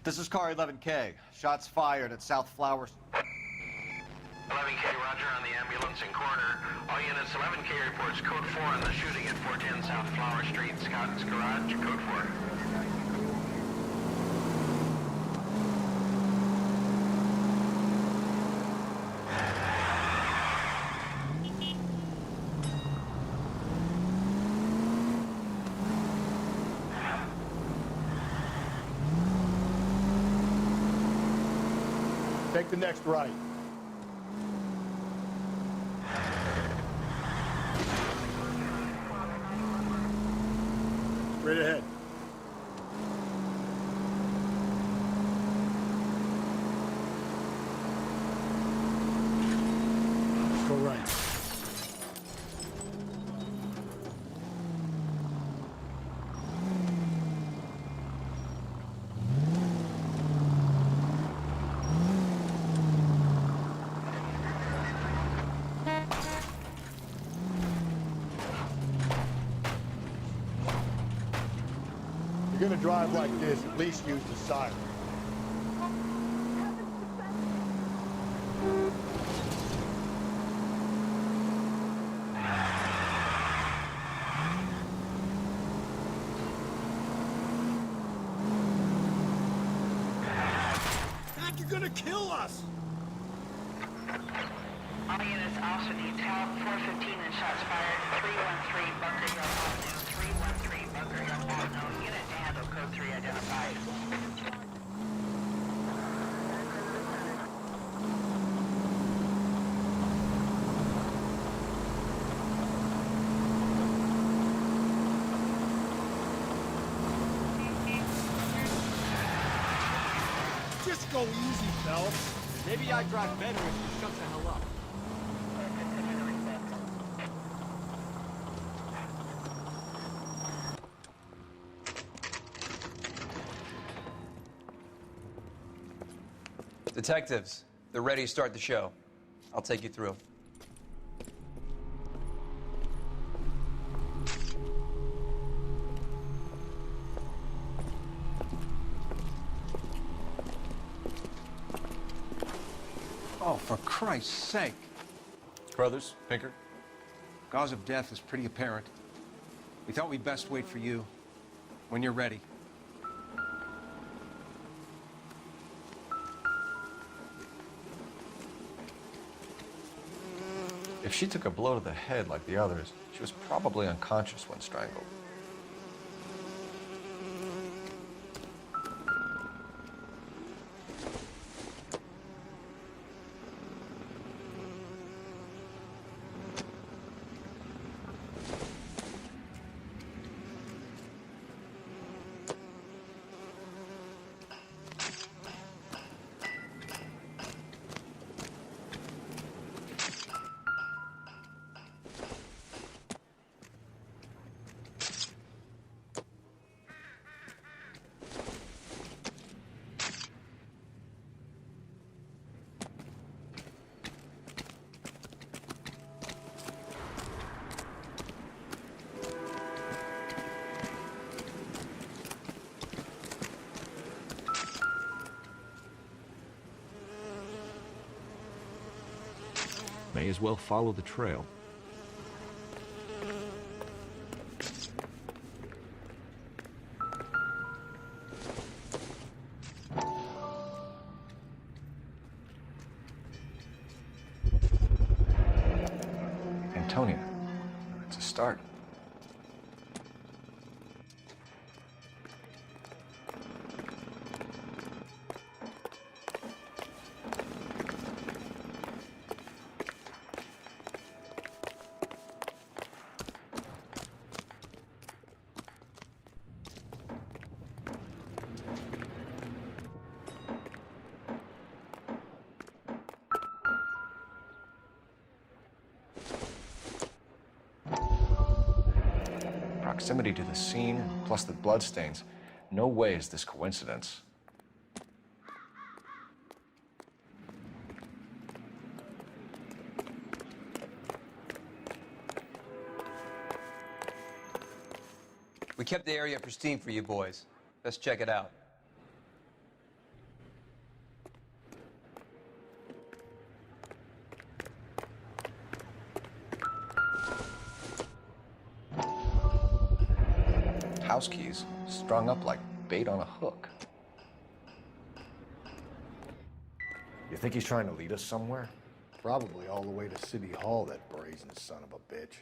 This is car 11K. Shots fired at South Flowers. 11K, roger on the ambulance and coroner. All units, 11K reports code 4 on the shooting at 410 South Flower Street, Scott's Garage, code 4. Take the next right. Straight ahead. Go right. If you're gonna drive like this, at least use the siren. You're gonna kill us! All units, Officer Detail, 415 and shots fired, 313 Bunker Hill Avenue, 313 Bunker Hill Avenue. Unit to handle code 3 identified. Just go easy, Phelps. Maybe I drive better if you shut the hell up. Detectives, they're ready to start the show. I'll take you through. Oh, for Christ's sake. Brothers, Pinker? Cause of death is pretty apparent. We thought we'd best wait for you. When you're ready. If she took a blow to the head like the others, she was probably unconscious when strangled. May as well follow the trail. Antonia, it's a start. Proximity to the scene, plus the bloodstains. No way is this coincidence. We kept the area pristine for you boys. Let's check it out. House keys strung up like bait on a hook. You think he's trying to lead us somewhere? Probably all the way to City Hall, that brazen son of a bitch.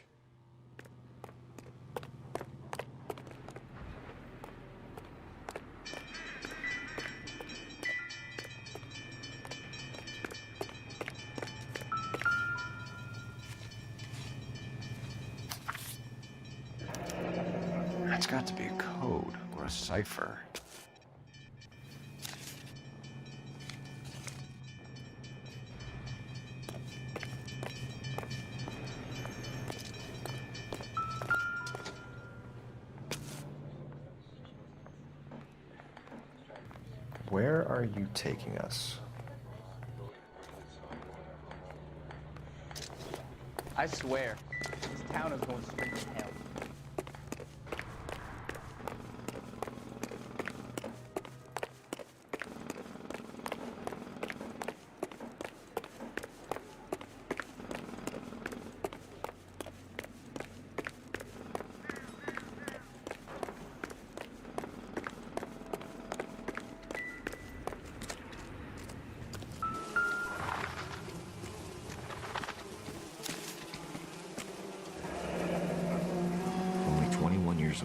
cipher. Where are you taking us? I swear, this town is going straight to hell.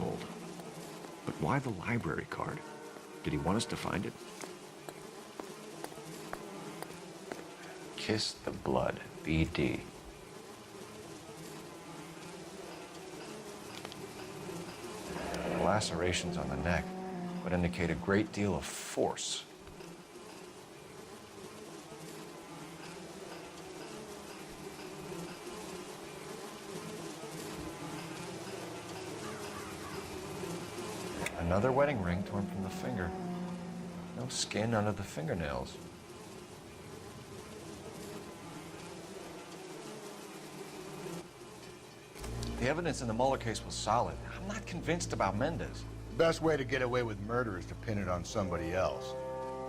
Old. But why the library card? Did he want us to find it? Kiss the blood, BD. The lacerations on the neck would indicate a great deal of force. Another wedding ring torn from the finger. No skin under the fingernails. The evidence in the Mueller case was solid. I'm not convinced about Mendez. The best way to get away with murder is to pin it on somebody else.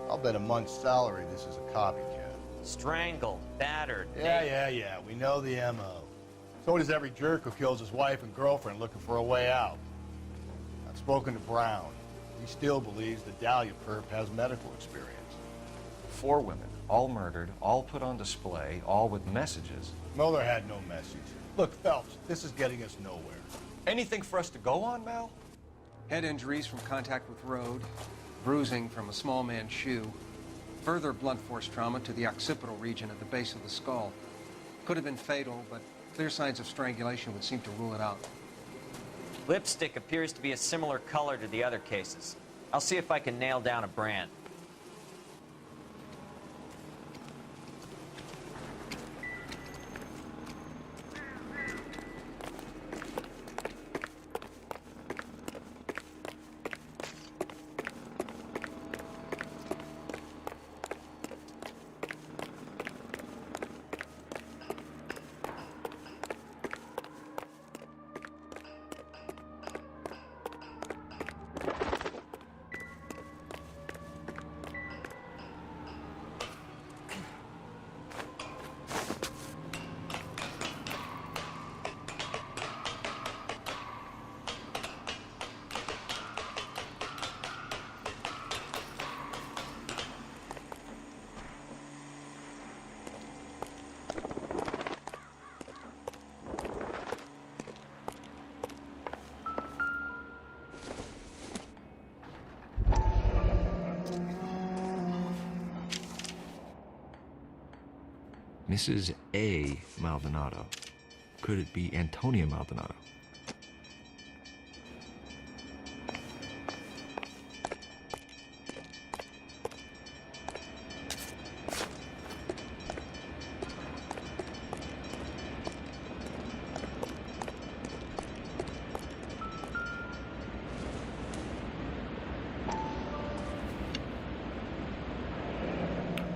I'll bet a month's salary this is a copycat. Strangled, battered. Yeah. We know the M.O. So does every jerk who kills his wife and girlfriend looking for a way out. I've spoken to Brown. He still believes the Dahlia perp has medical experience. 4 women, all murdered, all put on display, all with messages. Mueller had no message. Look, Phelps, this is getting us nowhere. Anything for us to go on, Mal? Head injuries from contact with road, bruising from a small man's shoe, further blunt force trauma to the occipital region at the base of the skull. Could have been fatal, but clear signs of strangulation would seem to rule it out. Lipstick appears to be a similar color to the other cases. I'll see if I can nail down a brand. Mrs. A. Maldonado. Could it be Antonia Maldonado?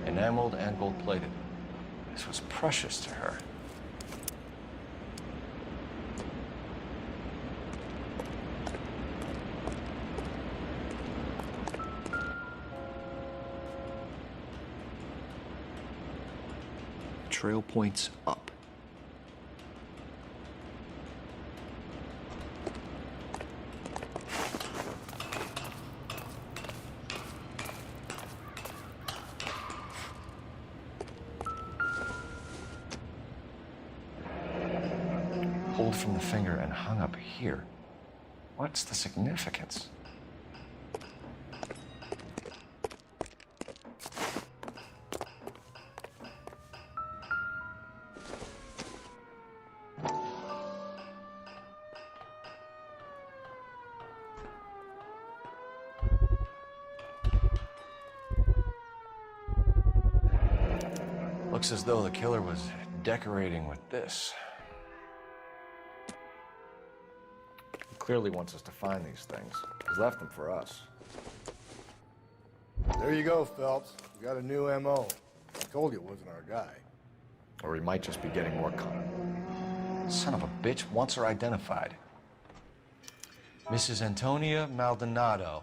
Enameled and gold-plated. This was precious to her. Trail points up. Pulled from the finger and hung up here. What's the significance? Looks as though the killer was decorating with this. He clearly wants us to find these things. He's left them for us. There you go, Phelps. We got a new MO. I told you it wasn't our guy. Or he might just be getting more caught. Son of a bitch wants her identified. Mrs. Antonia Maldonado,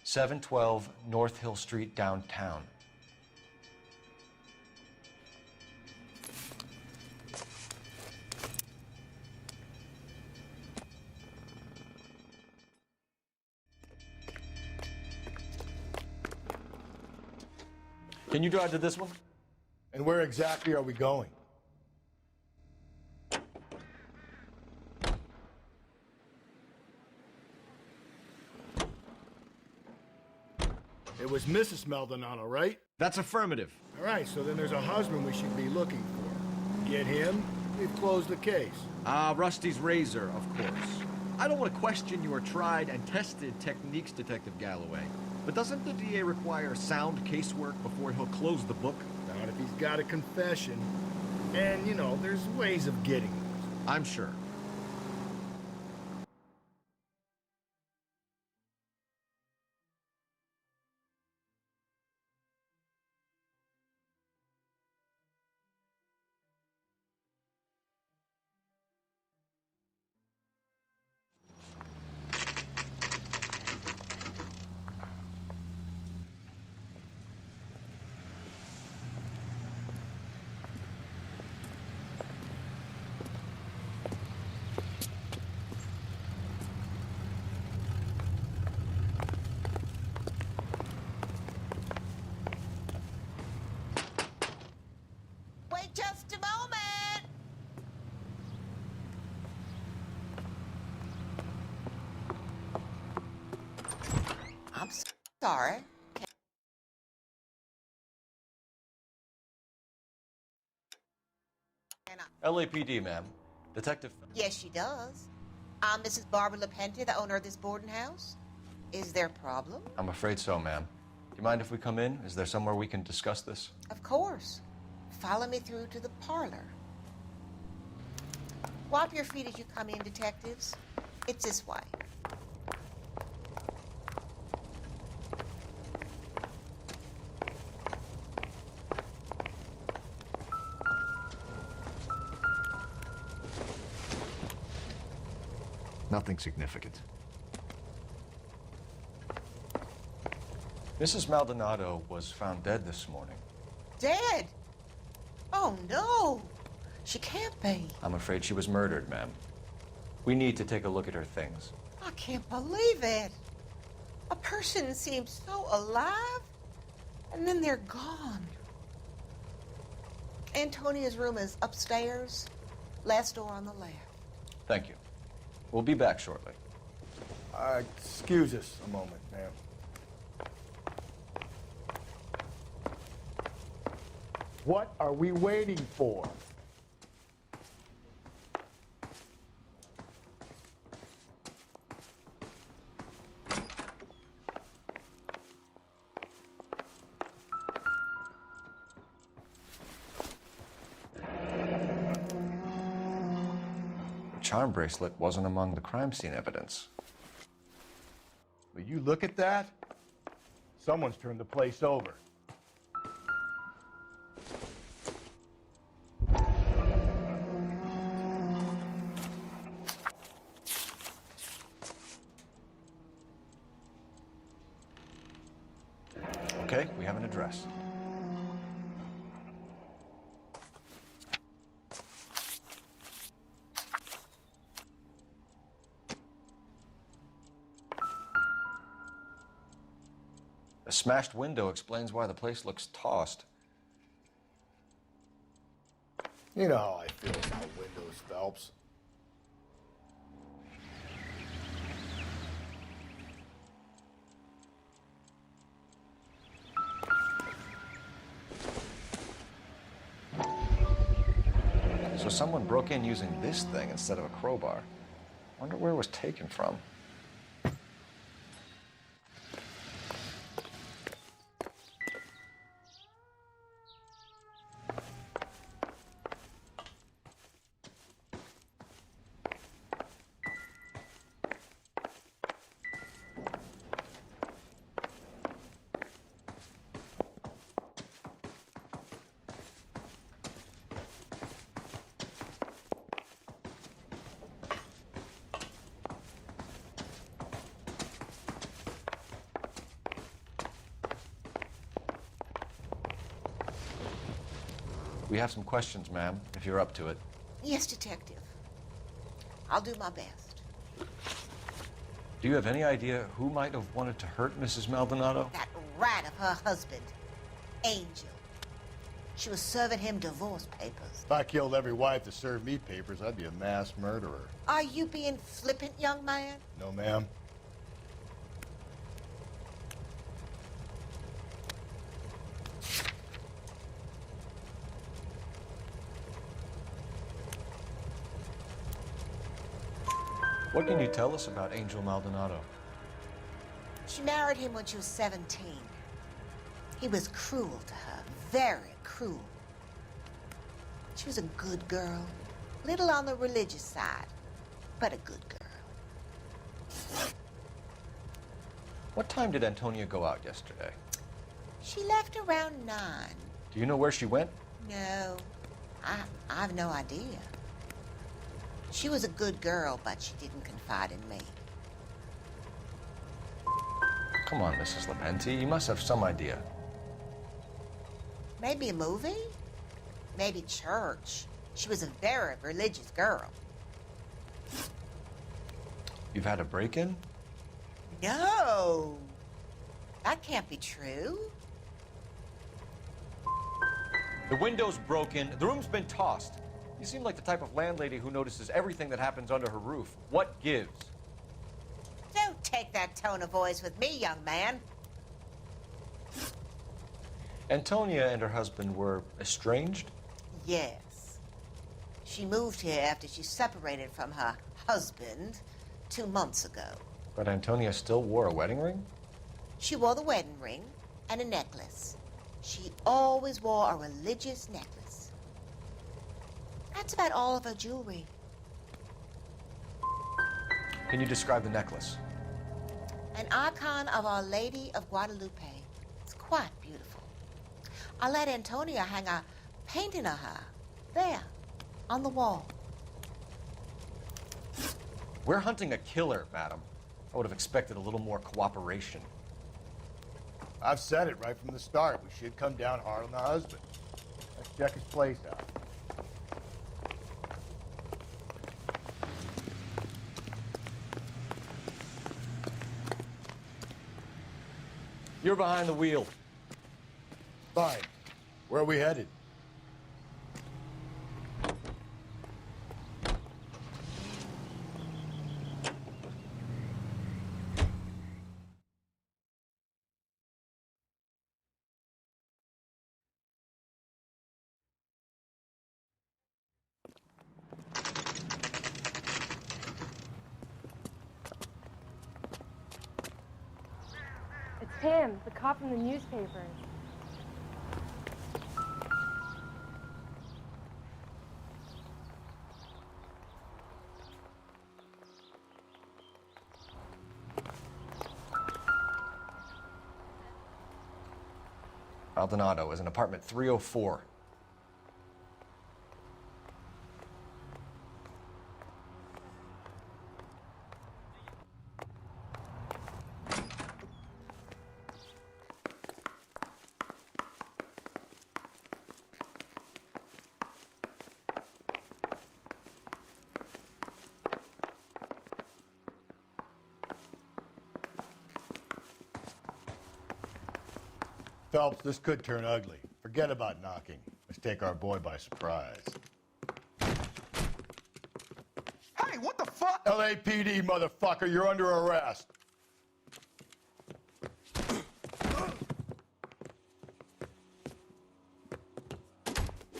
712 North Hill Street, downtown. Can you drive to this one? And where exactly are we going? It was Mrs. Maldonado, right? That's affirmative. All right, so then there's a husband we should be looking for. Get him, we've closed the case. Rusty's razor, of course. I don't want to question your tried and tested techniques, Detective Galloway. But doesn't the DA require sound casework before he'll close the book? Not if he's got a confession. And, you know, there's ways of getting those. I'm sure. Just a moment. I'm sorry. LAPD, ma'am. Detective. Yes, she does. I'm Mrs. Barbara LaPente, the owner of this boarding house. Is there a problem? I'm afraid so, ma'am. Do you mind if we come in? Is there somewhere we can discuss this? Of course. Follow me through to the parlor. Wipe your feet as you come in, detectives. It's this way. Nothing significant. Mrs. Maldonado was found dead this morning. Dead? Oh, no. She can't be. I'm afraid she was murdered, ma'am. We need to take a look at her things. I can't believe it. A person seems so alive, and then they're gone. Antonia's room is upstairs, last door on the left. Thank you. We'll be back shortly. Excuse us a moment, ma'am. What are we waiting for? The charm bracelet wasn't among the crime scene evidence. Will you look at that? Someone's turned the place over. Okay, we have an address. A smashed window explains why the place looks tossed. You know how I feel about windows, Phelps. So someone broke in using this thing instead of a crowbar. Wonder where it was taken from. We have some questions, ma'am, if you're up to it. Yes, Detective. I'll do my best. Do you have any idea who might have wanted to hurt Mrs. Maldonado? That rat of her husband, Angel. She was serving him divorce papers. If I killed every wife to serve me papers, I'd be a mass murderer. Are you being flippant, young man? No, ma'am. What can you tell us about Angel Maldonado? She married him when she was 17. He was cruel to her, very cruel. She was a good girl, little on the religious side, but a good girl. What time did Antonia go out yesterday? She left around 9. Do you know where she went? No, I've no idea. She was a good girl, but she didn't confide in me. Come on, Mrs. Lepenti, you must have some idea. Maybe a movie? Maybe church. She was a very religious girl. You've had a break-in? No, that can't be true. The window's broken, the room's been tossed. You seem like the type of landlady who notices everything that happens under her roof. What gives? Don't take that tone of voice with me, young man. Antonia and her husband were estranged? Yes. She moved here after she separated from her husband 2 months ago. But Antonia still wore a wedding ring? She wore the wedding ring and a necklace. She always wore a religious necklace. That's about all of her jewelry. Can you describe the necklace? An icon of Our Lady of Guadalupe. It's quite beautiful. I let Antonia hang a painting of her there on the wall. We're hunting a killer, madam. I would have expected a little more cooperation. I've said it right from the start. We should come down hard on the husband. Let's check his place out. You're behind the wheel. Fine. Where are we headed? It's him, the cop from the newspapers. Maldonado is in apartment 304. Phelps, this could turn ugly. Forget about knocking. Let's take our boy by surprise. Hey, what the fuck? LAPD, motherfucker, you're under arrest.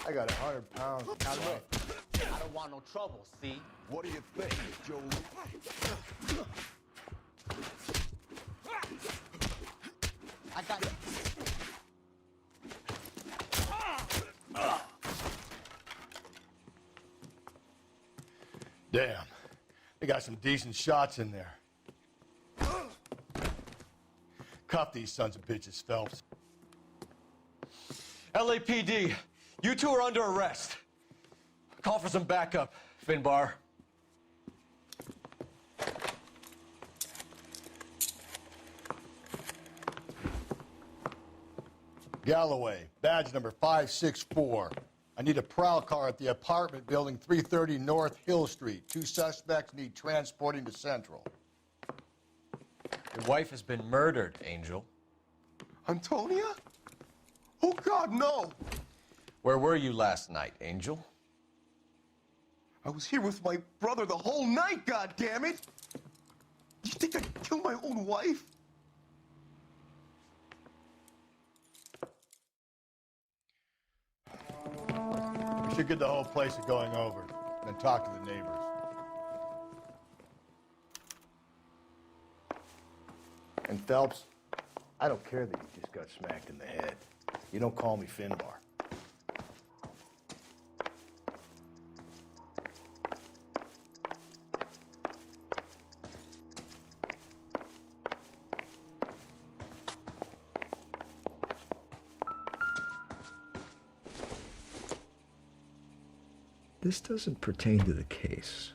I got 100 pounds. Now look, I don't want no trouble, see? What do you think, Joe? I got it. Damn. They got some decent shots in there. Cuff these sons of bitches, Phelps. LAPD, you two are under arrest. Call for some backup, Finbar. Galloway, badge number 564. I need a prowl car at the apartment building 330 North Hill Street. 2 suspects need transporting to Central. Your wife has been murdered, Angel. Antonia? Oh, God, no! Where were you last night, Angel? I was here with my brother the whole night, goddammit! You think I'd kill my own wife? We should get the whole place going over, then talk to the neighbors. And Phelps, I don't care that you just got smacked in the head. You don't call me Finbar. This doesn't pertain to the case.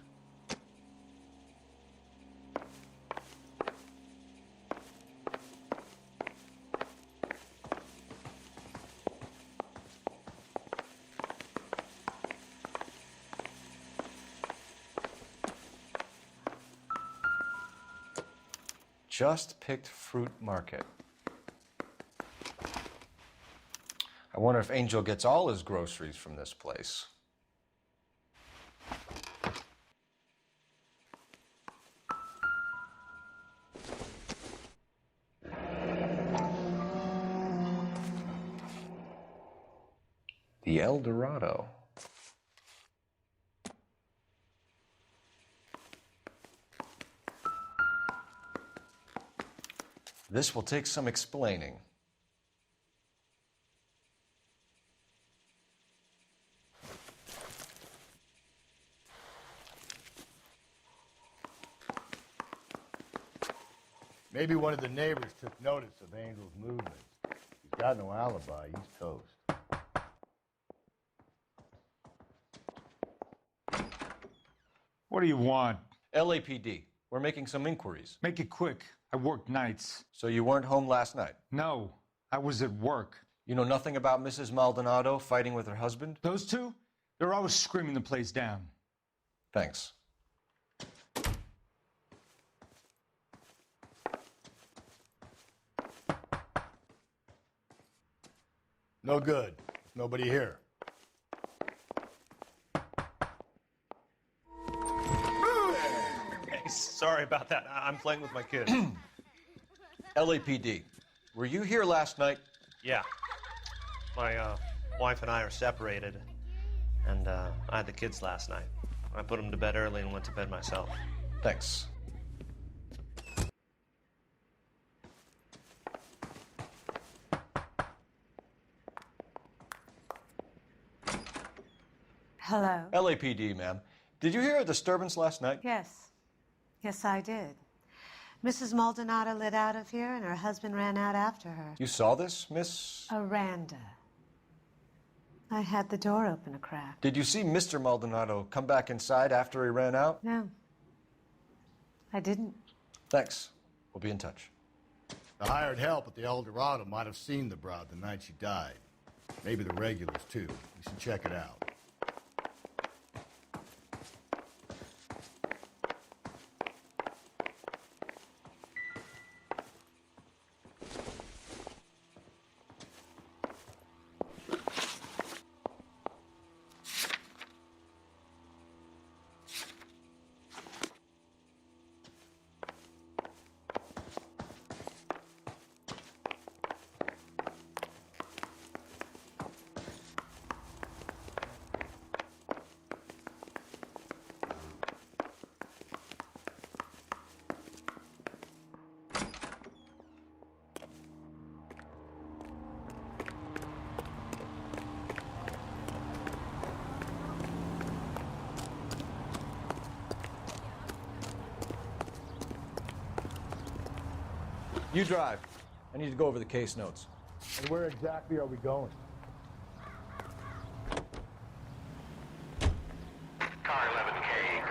Just picked fruit market. I wonder if Angel gets all his groceries from this place. The El Dorado. This will take some explaining. Maybe one of the neighbors took notice of Angel's movements. He's got no alibi. He's toast. What do you want? LAPD. We're making some inquiries. Make it quick. I work nights. So you weren't home last night? No, I was at work. You know nothing about Mrs. Maldonado fighting with her husband? Those two? They're always screaming the place down. Thanks. No good. There's nobody here. Sorry about that. I'm playing with my kid. LAPD. Were you here last night? Yeah. My wife and I are separated, and I had the kids last night. I put them to bed early and went to bed myself. Thanks. Hello? LAPD, ma'am. Did you hear a disturbance last night? Yes. Yes, I did. Mrs. Maldonado lit out of here, and her husband ran out after her. You saw this, Miss? Aranda. I had the door open a crack. Did you see Mr. Maldonado come back inside after he ran out? No. I didn't. Thanks. We'll be in touch. The hired help at the El Dorado might have seen the broad the night she died. Maybe the regulars, too. We should check it out. You drive. I need to go over the case notes. And where exactly are we going? Car 11K,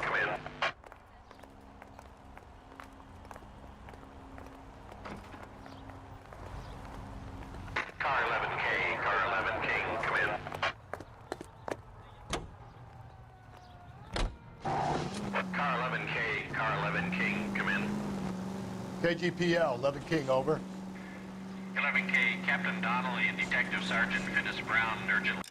come in. Car 11K, come in. KGPL, 11 King, over. 11K, Captain Donnelly and Detective Sergeant Finis Brown urgently.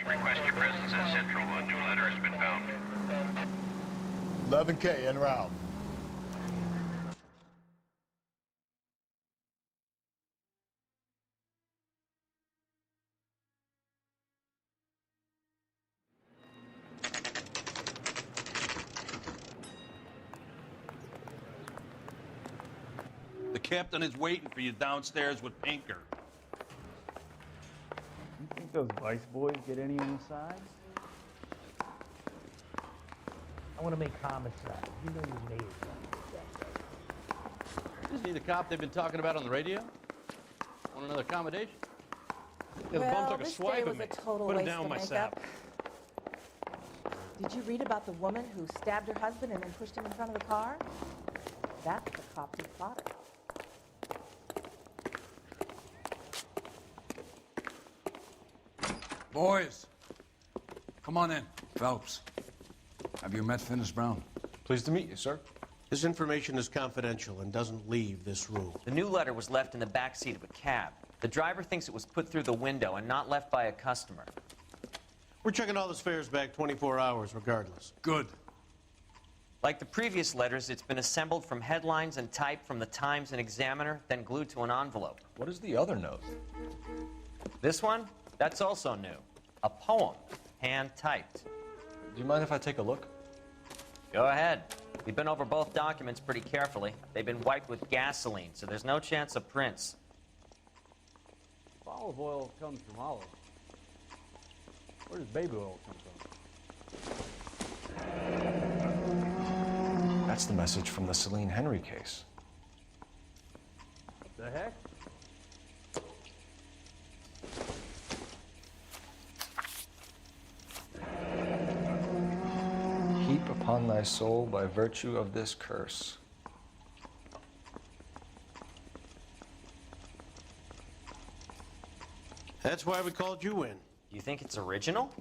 Request your presence at Central. A new letter has been found. 11K, en route. The captain is waiting for you downstairs with Pinker. You think those Vice boys get any on the side? I want to make homicide. You know you made it. Isn't he the cop they've been talking about on the radio? Want another accommodation? Yeah, the bum took a swipe at me. Put him down with my sap. Did you read about the woman who stabbed her husband and then pushed him in front of the car? That's the cop who fought her. Boys, come on in. Phelps, have you met Finis Brown? Pleased to meet you, sir. This information is confidential and doesn't leave this room. The new letter was left in the back seat of a cab. The driver thinks it was put through the window and not left by a customer. We're checking all the spares back 24 hours regardless. Good. Like the previous letters, it's been assembled from headlines and typed from the Times and Examiner, then glued to an envelope. What is the other note? This one? That's also new. A poem, hand-typed. Do you mind if I take a look? Go ahead. We've been over both documents pretty carefully. They've been wiped with gasoline, so there's no chance of prints. If olive oil comes from olive, where does baby oil come from? That's the message from the Celine Henry case. The heck? Heap upon thy soul by virtue of this curse. That's why we called you in. You think it's original?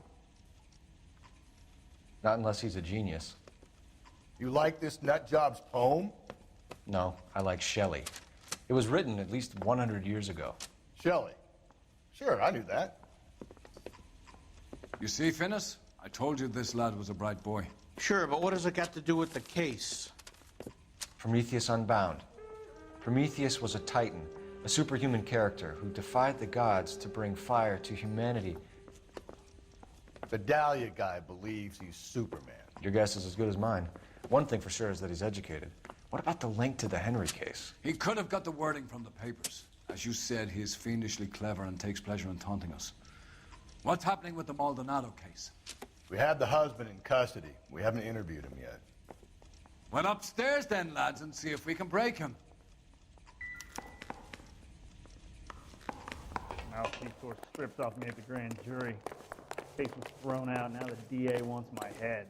Not unless he's a genius. You like this nutjob's poem? No, I like Shelley. It was written at least 100 years ago. Shelley? Sure, I knew that. You see, Finis? I told you this lad was a bright boy. Sure, but what has it got to do with the case? Prometheus Unbound. Prometheus was a titan, a superhuman character who defied the gods to bring fire to humanity. The Dahlia guy believes he's Superman. Your guess is as good as mine. One thing for sure is that he's educated. What about the link to the Henry case? He could have got the wording from the papers. As you said, he is fiendishly clever and takes pleasure in taunting us. What's happening with the Maldonado case? We have the husband in custody. We haven't interviewed him yet. Well, upstairs then, lads, and see if we can break him. Mouthpiece sort of stripped off me at the grand jury. Case was thrown out. Now the DA wants my head.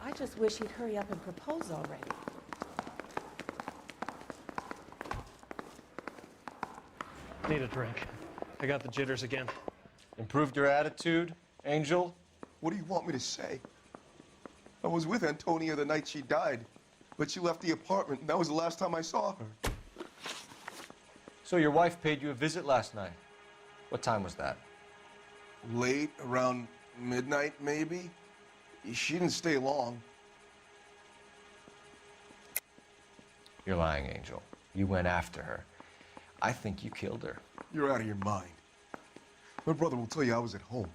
I just wish he'd hurry up and propose already. Need a drink. I got the jitters again. Improved your attitude, Angel? What do you want me to say? I was with Antonia the night she died, but she left the apartment, and that was the last time I saw her. So your wife paid you a visit last night. What time was that? Late, around midnight, maybe. She didn't stay long. You're lying, Angel. You went after her. I think you killed her. You're out of your mind. My brother will tell you I was at home.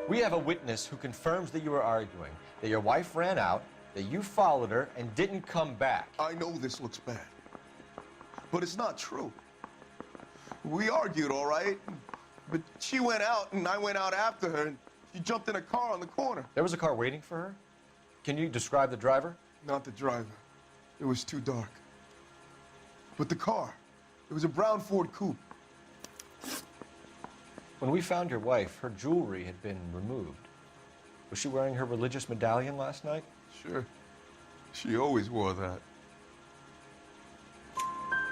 We have a witness who confirms that you were arguing, that your wife ran out, that you followed her and didn't come back. I know this looks bad, but it's not true. We argued, all right, but she went out and I went out after her and she jumped in a car on the corner. There was a car waiting for her? Can you describe the driver? Not the driver. It was too dark. But the car, it was a brown Ford coupe. When we found your wife, her jewelry had been removed. Was she wearing her religious medallion last night? Sure. She always wore that.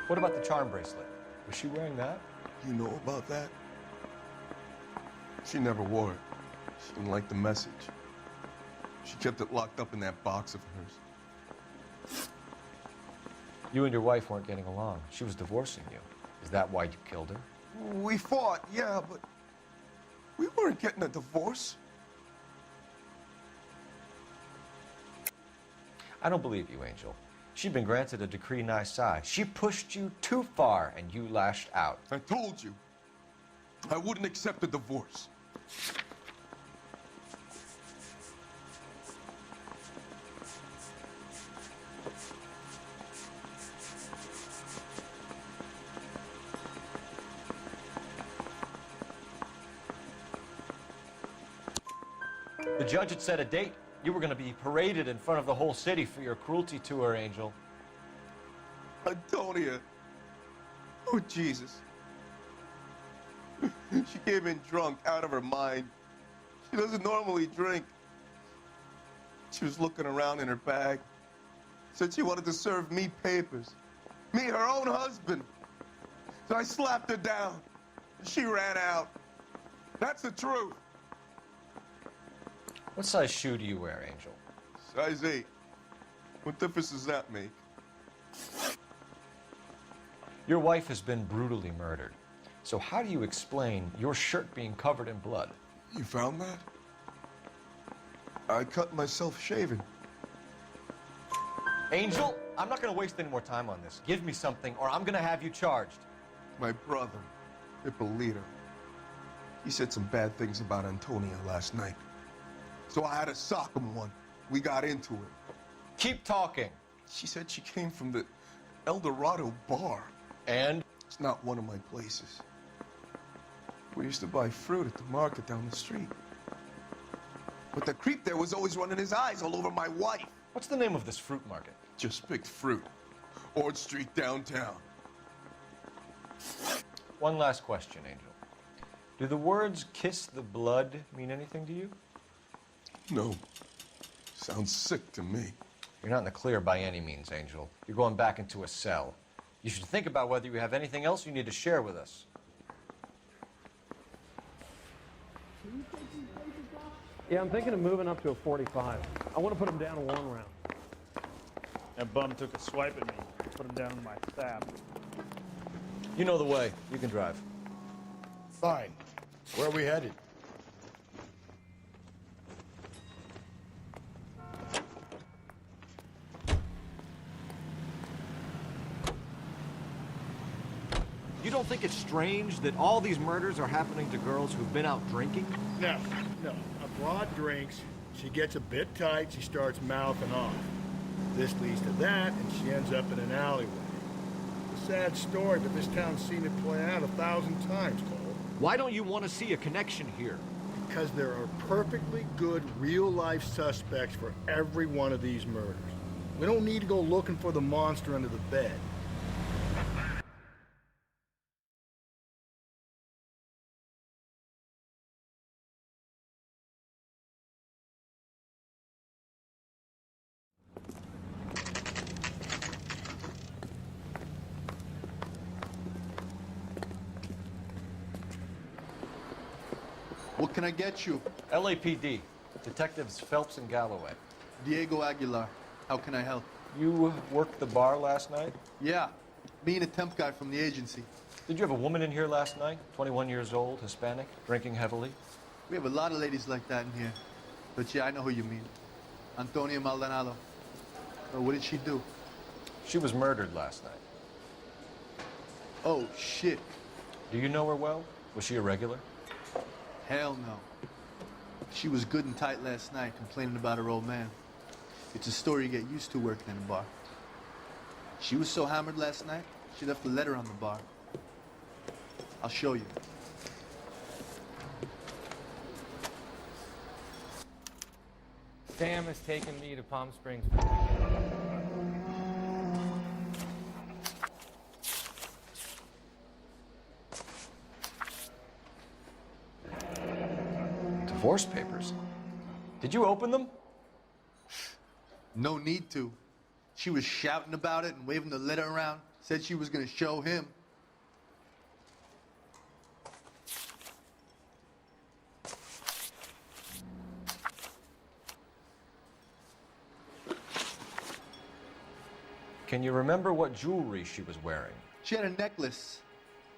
What about the charm bracelet? Was she wearing that? You know about that? She never wore it. She didn't like the message. She kept it locked up in that box of hers. You and your wife weren't getting along. She was divorcing you. Is that why you killed her? We fought, yeah, but we weren't getting a divorce. I don't believe you, Angel. She'd been granted a decree nisi. She pushed you too far, and you lashed out. I told you, I wouldn't accept a divorce. The judge had set a date. You were going to be paraded in front of the whole city for your cruelty to her, Angel. Antonia. Oh, Jesus. She came in drunk, out of her mind. She doesn't normally drink. She was looking around in her bag. Said she wanted to serve me papers. Me, her own husband. So I slapped her down. She ran out. That's the truth. What size shoe do you wear, Angel? Size 8. What difference does that make? Your wife has been brutally murdered. So how do you explain your shirt being covered in blood? You found that? I cut myself shaving. Angel, I'm not going to waste any more time on this. Give me something or I'm going to have you charged. My brother, Ippolito, he said some bad things about Antonia last night. So I had to sock him one. We got into it. Keep talking. She said she came from the El Dorado bar. And? It's not one of my places. We used to buy fruit at the market down the street. But the creep there was always running his eyes all over my wife. What's the name of this fruit market? Just picked fruit. Ord Street downtown. One last question, Angel. Do the words kiss the blood mean anything to you? No. Sounds sick to me. You're not in the clear by any means, Angel. You're going back into a cell. You should think about whether you have anything else you need to share with us. Yeah, I'm thinking of moving up to a 45. I want to put him down a long round. That bum took a swipe at me. Put him down in my sap. You know the way. You can drive. Fine. Where are we headed? You don't think it's strange that all these murders are happening to girls who've been out drinking? No. A broad drinks, she gets a bit tight, she starts mouthing off. This leads to that, and she ends up in an alleyway. It's a sad story, but this town's seen it play out 1,000 times, Cole. Why don't you want to see a connection here? Because there are perfectly good real-life suspects for every one of these murders. We don't need to go looking for the monster under the bed. What can I get you? LAPD. Detectives Phelps and Galloway. Diego Aguilar. How can I help? You worked the bar last night? Yeah. Me and a temp guy from the agency. Did you have a woman in here last night? 21 years old, Hispanic, drinking heavily? We have a lot of ladies like that in here. But yeah, I know who you mean. Antonia Maldonado. Well, what did she do? She was murdered last night. Oh, shit. Do you know her well? Was she a regular? Hell no. She was good and tight last night, complaining about her old man. It's a story you get used to working in a bar. She was so hammered last night, she left a letter on the bar. I'll show you. Sam has taken me to Palm Springs. Divorce papers? Did you open them? No need to. She was shouting about it and waving the letter around. Said she was going to show him. Can you remember what jewelry she was wearing? She had a necklace.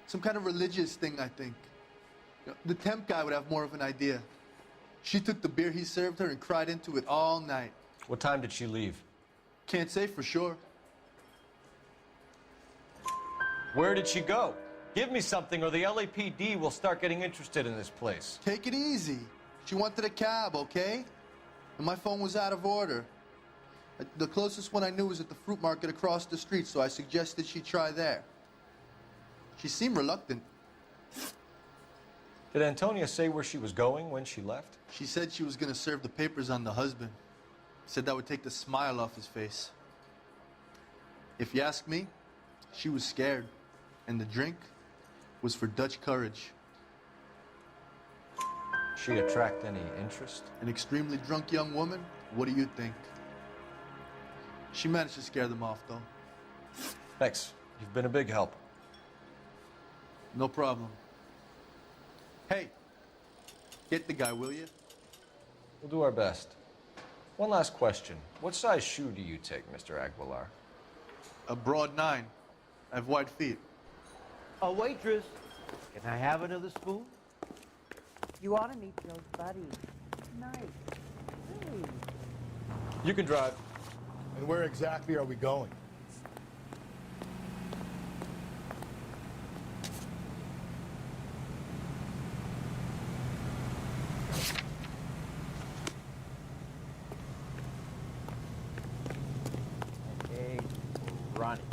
Some kind of religious thing, I think. You know, the temp guy would have more of an idea. She took the beer he served her and cried into it all night. What time did she leave? Can't say for sure. Where did she go? Give me something or the LAPD will start getting interested in this place. Take it easy. She wanted a cab, okay? And my phone was out of order. The closest one I knew was at the fruit market across the street, so I suggested she try there. She seemed reluctant. Did Antonia say where she was going when she left? She said she was going to serve the papers on the husband. Said that would take the smile off his face. If you ask me, she was scared. And the drink was for Dutch courage. She attract any interest? An extremely drunk young woman? What do you think? She managed to scare them off, though. Thanks. You've been a big help. No problem. Hey, get the guy, will you? We'll do our best. One last question. What size shoe do you take, Mr. Aguilar? A broad 9. I have wide feet. A waitress. Can I have another spoon? You ought to meet Joe's buddy. Nice. Really. You can drive. And where exactly are we going? Okay, running.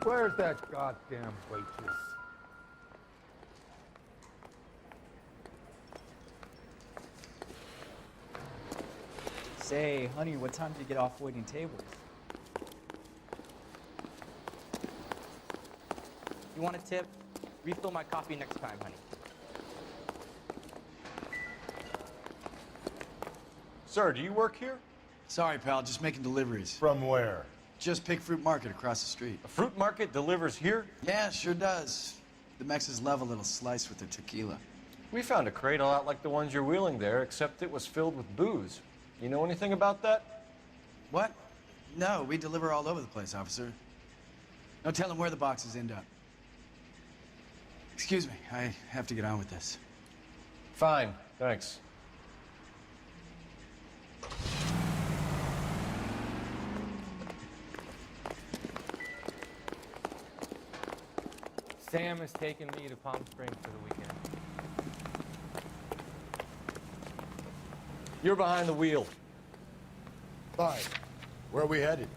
Where's that goddamn waitress? Say, honey, what time do you get off waiting tables? You want a tip? Refill my coffee next time, honey. Sir, do you work here? Sorry, pal, just making deliveries. From where? Just Pick Fruit Market across the street. A fruit market delivers here? Yeah, sure does. The Mexes love a little slice with their tequila. We found a crate a lot like the ones you're wheeling there, except it was filled with booze. You know anything about that? What? No, we deliver all over the place, officer. No telling where the boxes end up. Excuse me, I have to get on with this. Fine, thanks. Sam has taken me to Palm Springs for the weekend. You're behind the wheel. Fine. Where are we headed?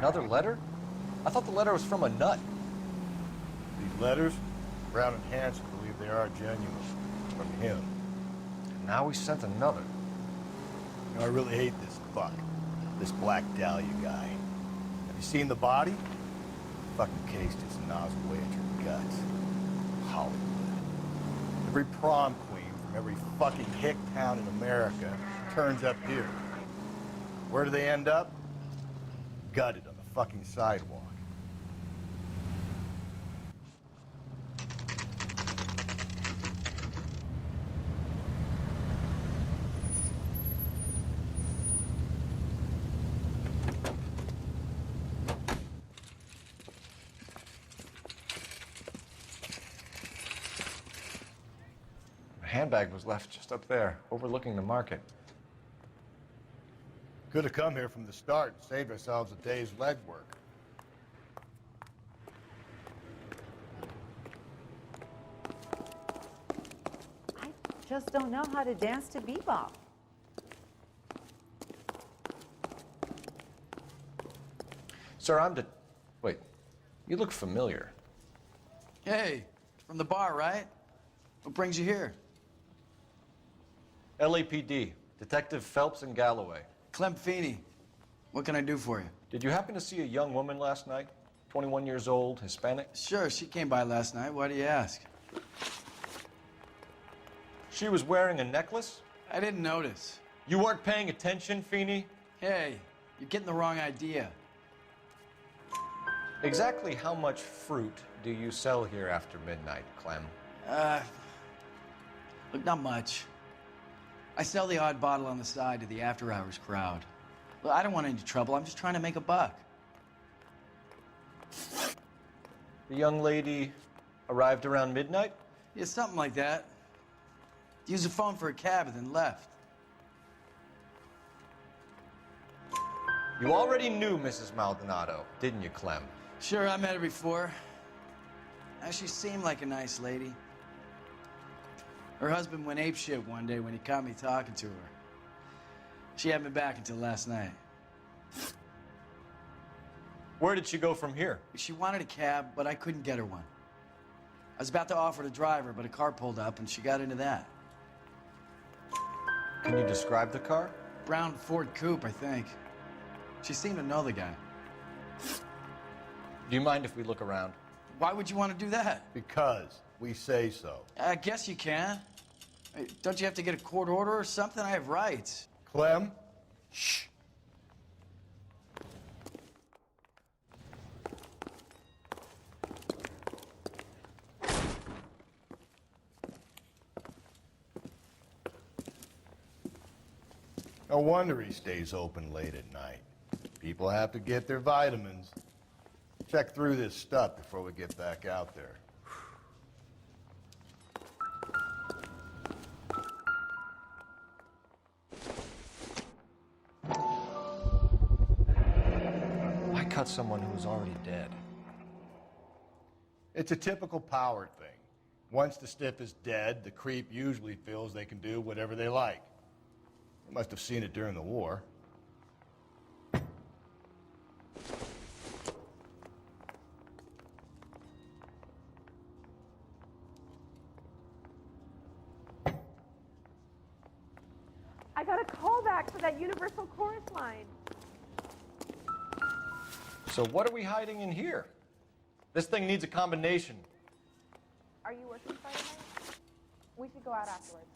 Another letter? I thought the letter was from a nut. These letters, Brown and Hanson believe they are genuine. From him. And now he sent another. You know, I really hate this fuck. This Black Dahlia guy. Have you seen the body? Fucking cased his nozzle way at your guts. Hollywood. Every prom queen from every fucking hick town in America turns up here. Where do they end up? Gutted on the fucking sidewalk. The handbag was left just up there, overlooking the market. Could have come here from the start and saved ourselves a day's legwork. I just don't know how to dance to bebop. Sir, Wait, you look familiar. Hey, from the bar, right? What brings you here? LAPD, Detective Phelps and Galloway. Clem Feeney. What can I do for you? Did you happen to see a young woman last night? 21 years old, Hispanic? Sure, she came by last night. Why do you ask? She was wearing a necklace? I didn't notice. You weren't paying attention, Feeney? Hey, you're getting the wrong idea. Exactly how much fruit do you sell here after midnight, Clem? Look, not much. I sell the odd bottle on the side to the after-hours crowd. Well, I don't want any trouble. I'm just trying to make a buck. The young lady arrived around midnight? Yeah, something like that. Used the phone for a cab and then left. You already knew Mrs. Maldonado, didn't you, Clem? Sure, I met her before. She seemed like a nice lady. Her husband went apeshit one day when he caught me talking to her. She hadn't been back until last night. Where did she go from here? She wanted a cab, but I couldn't get her one. I was about to offer to drive her, but a car pulled up and she got into that. Can you describe the car? Brown Ford Coupe, I think. She seemed to know the guy. Do you mind if we look around? Why would you want to do that? Because we say so. I guess you can. Hey, don't you have to get a court order or something? I have rights. Clem? Shh. No wonder he stays open late at night. People have to get their vitamins. Check through this stuff before we get back out there. Why cut someone who was already dead? It's a typical power thing. Once the stiff is dead, the creep usually feels they can do whatever they like. They must have seen it during the war. I got a call back for that universal chorus line. So what are we hiding in here? This thing needs a combination. Are you working Friday night? We should go out afterwards.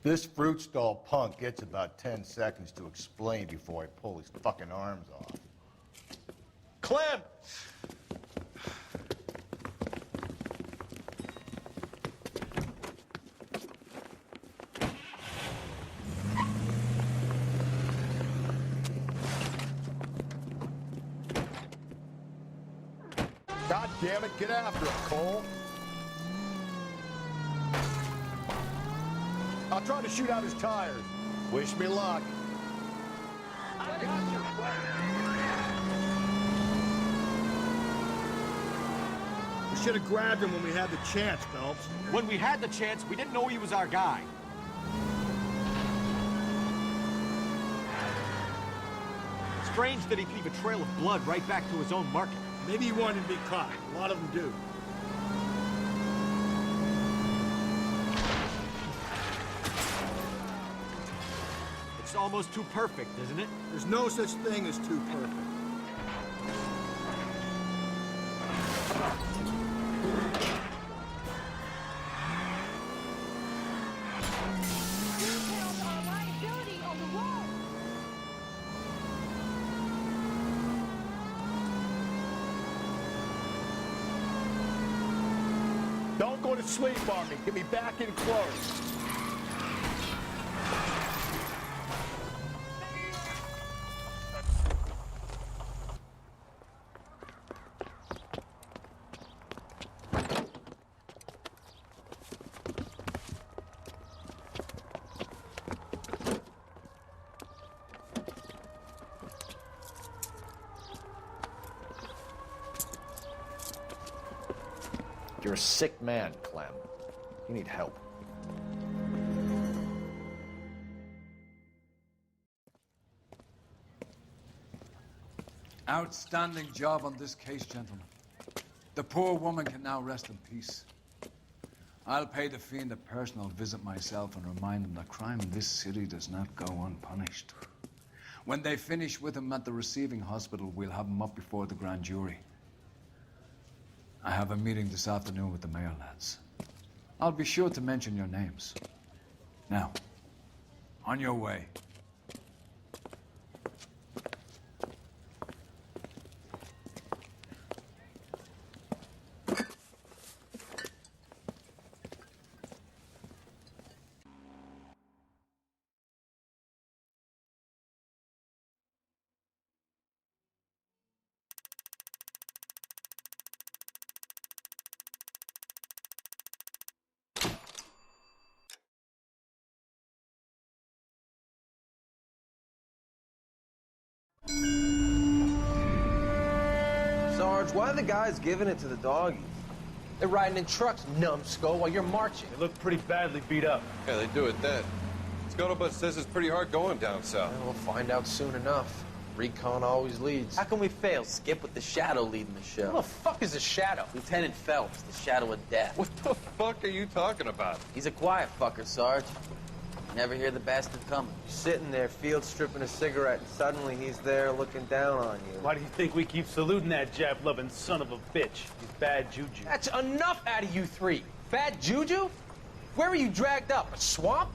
This fruit stall punk gets about 10 seconds to explain before I pull his fucking arms off. Clem! God damn it, get after it, Cole. I'll try to shoot out his tires. Wish me luck. We should have grabbed him when we had the chance, Phelps. When we had the chance, we didn't know he was our guy. Strange that he'd leave a trail of blood right back to his own market. Maybe he wanted to be caught. A lot of them do. It's almost too perfect, isn't it? There's no such thing as too perfect. Don't go to sleep on me. Get me back in close. You're a sick man, Clem. You need help. Outstanding job on this case, gentlemen. The poor woman can now rest in peace. I'll pay the fiend a personal visit myself and remind him that crime in this city does not go unpunished. When they finish with him at the receiving hospital, we'll have him up before the grand jury. I have a meeting this afternoon with the mayor lads. I'll be sure to mention your names. Now, on your way. Sarge, why are the guys giving it to the doggies? They're riding in trucks, numbskull, while you're marching. They look pretty badly beat up. Yeah, they do it then. Scuttlebutt says it's pretty hard going down south. We'll find out soon enough. Recon always leads. How can we fail? Skip with the Shadow leading the show. Who the fuck is the Shadow? Lieutenant Phelps, the Shadow of Death. What the fuck are you talking about? He's a quiet fucker, Sarge. Never hear the bastard coming. Sitting there, field stripping a cigarette, and suddenly he's there looking down on you. Why do you think we keep saluting that Jap-loving son of a bitch? He's bad juju. That's enough out of you three. Bad juju? Where were you dragged up? A swamp?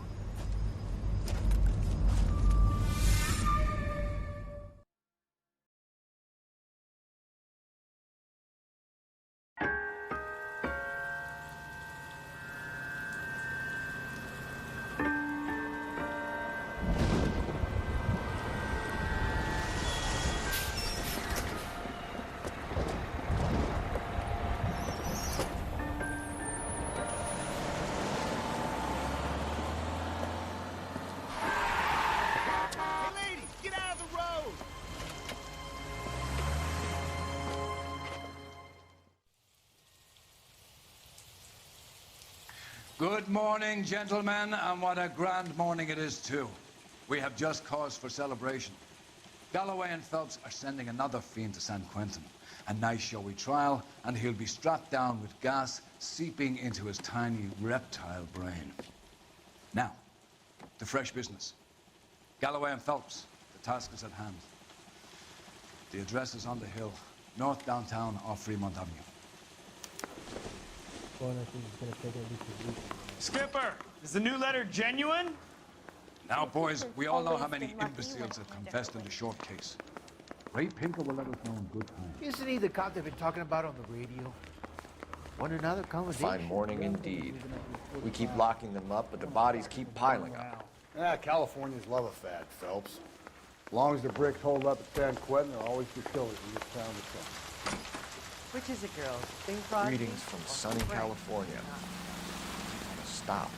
Good morning, gentlemen, and what a grand morning it is, too. We have just cause for celebration. Galloway and Phelps are sending another fiend to San Quentin. A nice showy trial, and he'll be strapped down with gas seeping into his tiny reptile brain. Now, to fresh business. Galloway and Phelps, the task is at hand. The address is on the hill, north downtown off Fremont Avenue. Well, I think it's gonna take at least a week. Skipper, is the new letter genuine? Now, boys, we all know how many imbeciles have confessed in the short case. Ray Pinker will let us know in good time. Isn't he the cop they've been talking about on the radio? Wonder now they're conversation. Fine morning indeed. We keep locking them up, but the bodies keep piling up. Yeah, Californians love a fad, Phelps. As long as the bricks hold up at San Quentin, there'll always be killers in this town to come. Which is it, girls? Bing Crosby? Greetings from sunny California. Stop.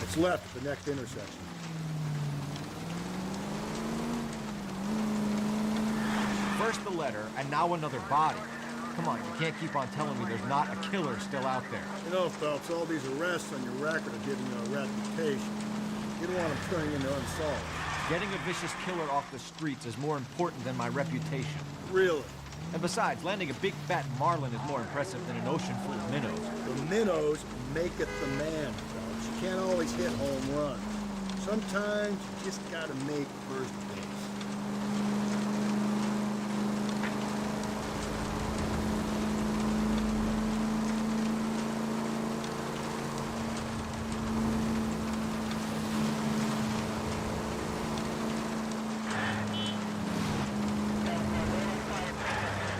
It's left at the next intersection. First the letter, and now another body. Come on, you can't keep on telling me there's not a killer still out there. You know, Phelps, all these arrests on your record are giving you a reputation. You don't want them turning into unsolved. Getting a vicious killer off the streets is more important than my reputation. Really? And besides, landing a big fat marlin is more impressive than an ocean full of minnows. The minnows maketh the man, Phelps. You can't always hit home runs. Sometimes you just gotta make first base.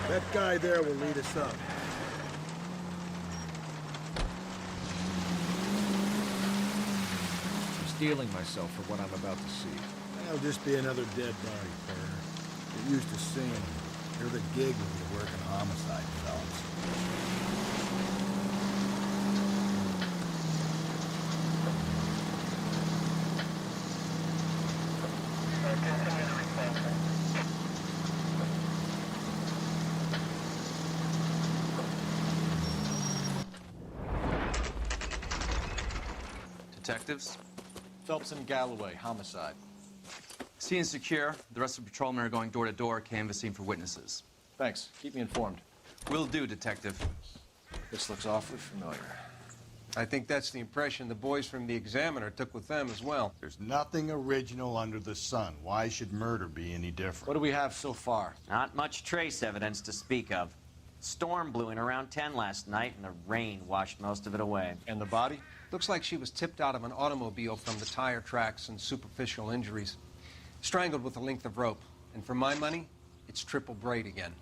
That guy there will lead us up. I'm steeling myself for what I'm about to see. That'll just be another dead body, Carter. Get used to seeing them. You're the gig when you work in homicide, Phelps. Detectives? Phelps and Galloway, homicide. Scene is secure. The rest of the patrolmen are going door to door, canvassing for witnesses. Thanks. Keep me informed. Will do, Detective. This looks awfully familiar. I think that's the impression the boys from the Examiner took with them as well. There's nothing original under the sun. Why should murder be any different? What do we have so far? Not much trace evidence to speak of. Storm blew in around 10 last night, and the rain washed most of it away. And the body? Looks like she was tipped out of an automobile from the tire tracks and superficial injuries. Strangled with a length of rope. And for my money, it's triple braid again.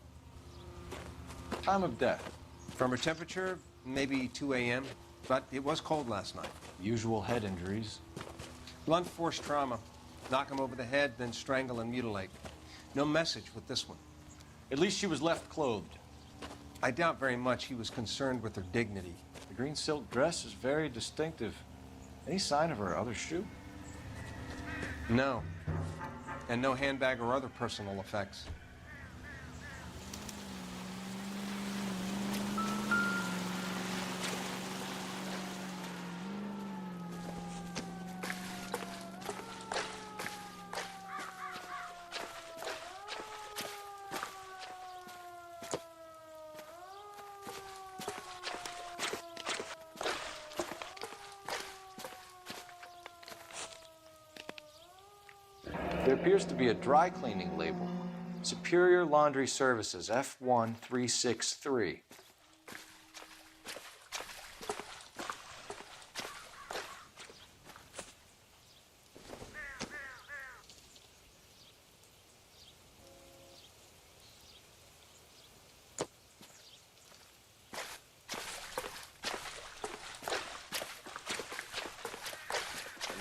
Time of death? From her temperature, maybe 2 a.m., but it was cold last night. Usual head injuries. Blunt force trauma. Knock him over the head, then strangle and mutilate. No message with this one. At least she was left clothed. I doubt very much he was concerned with her dignity. The green silk dress is very distinctive. Any sign of her other shoe? No. And no handbag or other personal effects. There appears to be a dry cleaning label. Superior Laundry Services, F1363.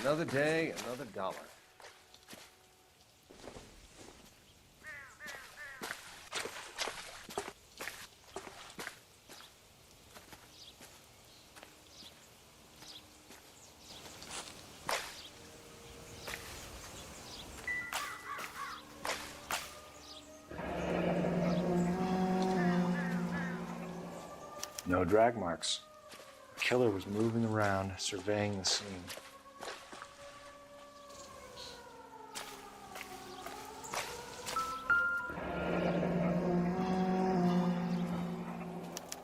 Another day, another dollar. No drag marks. The killer was moving around, surveying the scene.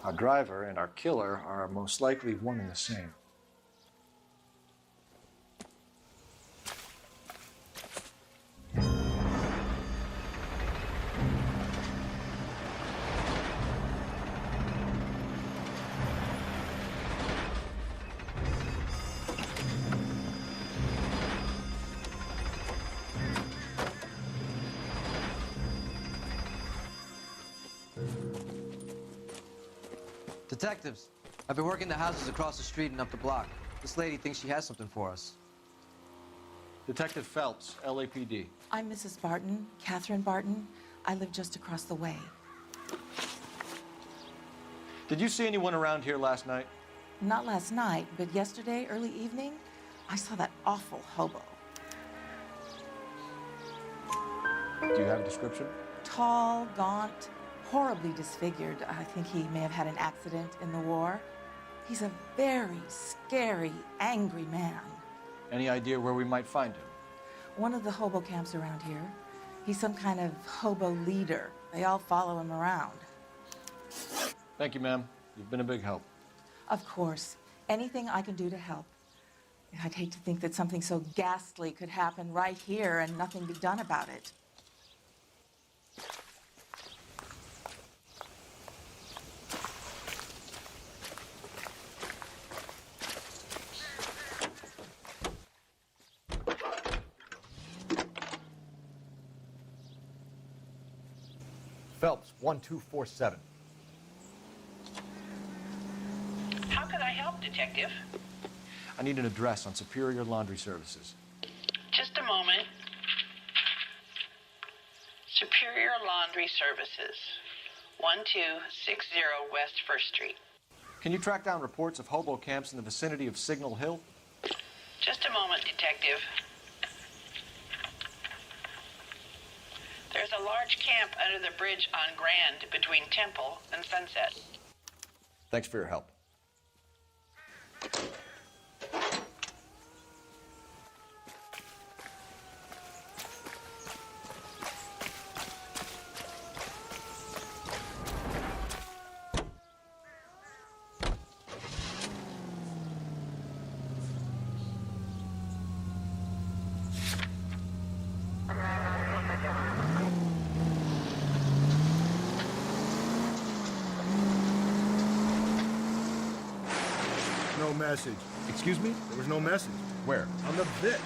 Our driver and our killer are most likely one and the same. Detectives, I've been working the houses across the street and up the block. This lady thinks she has something for us. Detective Phelps, LAPD. I'm Mrs. Barton, Catherine Barton. I live just across the way. Did you see anyone around here last night? Not last night, but yesterday, early evening, I saw that awful hobo. Do you have a description? Tall, gaunt, horribly disfigured. I think he may have had an accident in the war. He's a very scary, angry man. Any idea where we might find him? One of the hobo camps around here. He's some kind of hobo leader. They all follow him around. Thank you, ma'am. You've been a big help. Of course. Anything I can do to help. I'd hate to think that something so ghastly could happen right here and nothing be done about it. Phelps, 1247. How can I help, Detective? I need an address on Superior Laundry Services. Just a moment. Superior Laundry Services, 1260 West 1st Street. Can you track down reports of hobo camps in the vicinity of Signal Hill? Just a moment, Detective. There's a large camp under the bridge on Grand between Temple and Sunset. Thanks for your help. No message. Excuse me? There was no message. Where? On the Vic.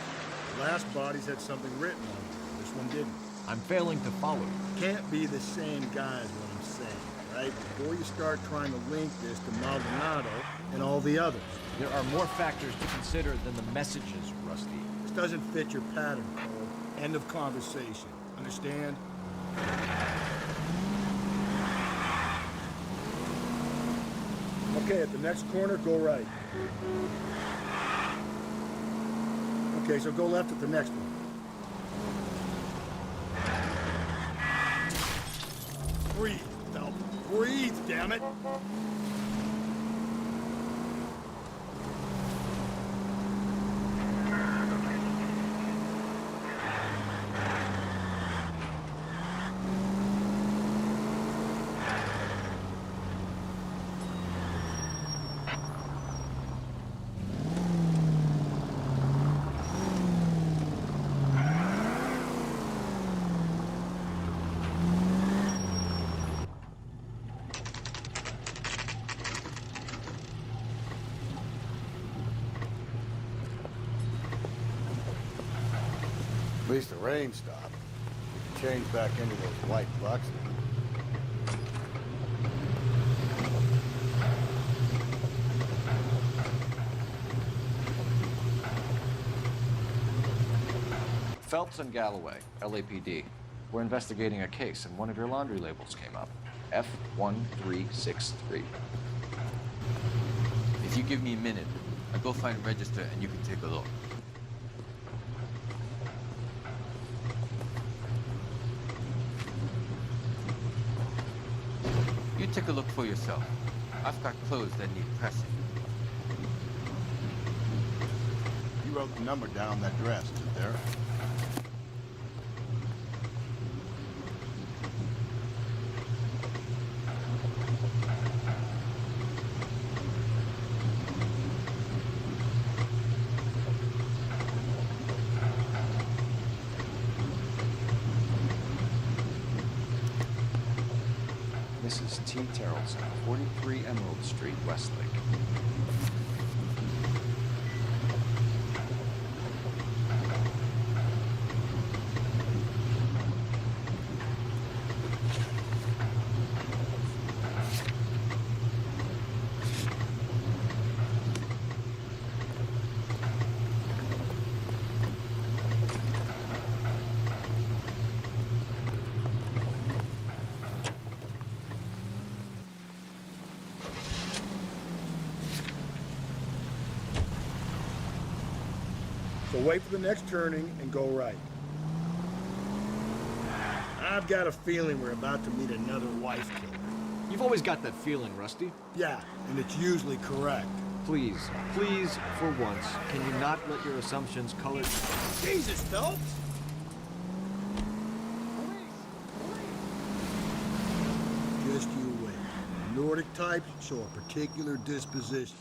The last bodies had something written on them. This one didn't. I'm failing to follow. Can't be the same guy is what I'm saying, right? Before you start trying to link this to Maldonado and all the others. There are more factors to consider than the messages, Rusty. This doesn't fit your pattern, Cole. End of conversation. Understand? Okay, at the next corner, go right. Okay, so go left at the next one. Breathe, Phelps. Breathe, damn it! At least the rain stopped. We can change back into those white bucks now. Phelps and Galloway, LAPD. We're investigating a case, and one of your laundry labels came up. F1363. If you give me a minute, I'll go find a register and you can take a look. You take a look for yourself. I've got clothes that need pressing. You wrote the number down on that dress, isn't there? Mrs. T. Terrellson, 43 Emerald Street, Westlake. So wait for the next turning and go right. I've got a feeling we're about to meet another wife killer. You've always got that feeling, Rusty. Yeah, and it's usually correct. Please, please, for once, can you not let your assumptions color... Jesus, Phelps! Just you wait. Nordic types show a particular disposition.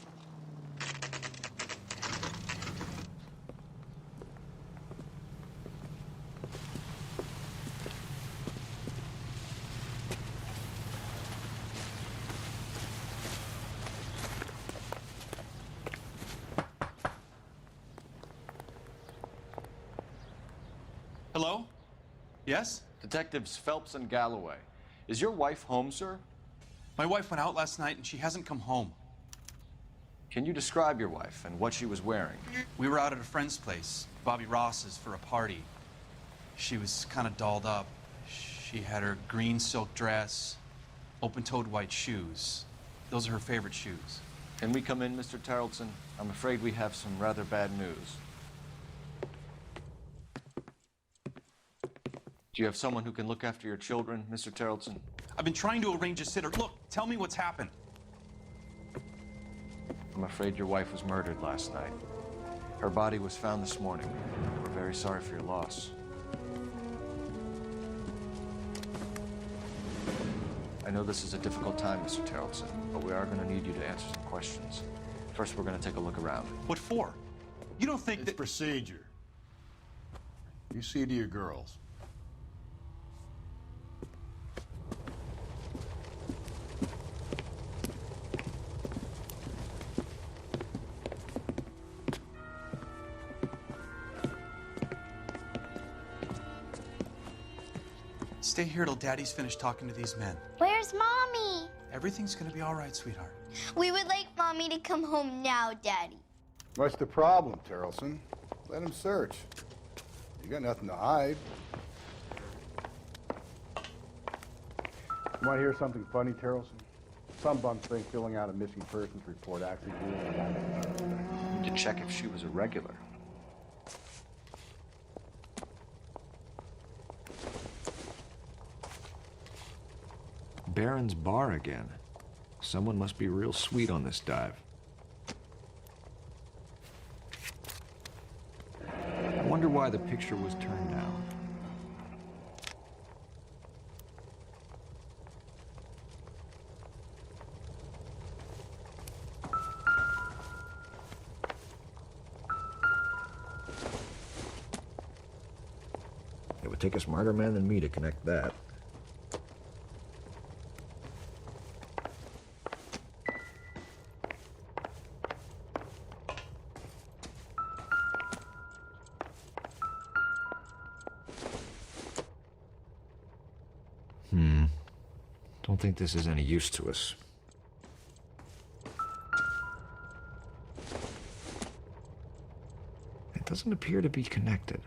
Hello? Yes? Detectives Phelps and Galloway. Is your wife home, sir? My wife went out last night and she hasn't come home. Can you describe your wife and what she was wearing? We were out at a friend's place, Bobby Ross's, for a party. She was kind of dolled up. She had her green silk dress, open-toed white shoes. Those are her favorite shoes. Can we come in, Mr. Tarleton? I'm afraid we have some rather bad news. Do you have someone who can look after your children, Mr. Tarleton? I've been trying to arrange a sitter. Look, tell me what's happened. I'm afraid your wife was murdered last night. Her body was found this morning. We're very sorry for your loss. I know this is a difficult time, Mr. Tarleton, but we are going to need you to answer some questions. First, we're going to take a look around. What for? You don't think It's procedure. You see to your girls. Stay here till Daddy's finished talking to these men. Where's Mommy? Everything's gonna be all right, sweetheart. We would like Mommy to come home now, Daddy. What's the problem, Terrelson? Let him search. You got nothing to hide. You want to hear something funny, Terrelson? Some bums think filling out a missing persons report actually To check if she was a regular. Baron's Bar again. Someone must be real sweet on this dive. I wonder why the picture was turned down. It would take a smarter man than me to connect that. Don't think this is any use to us. It doesn't appear to be connected.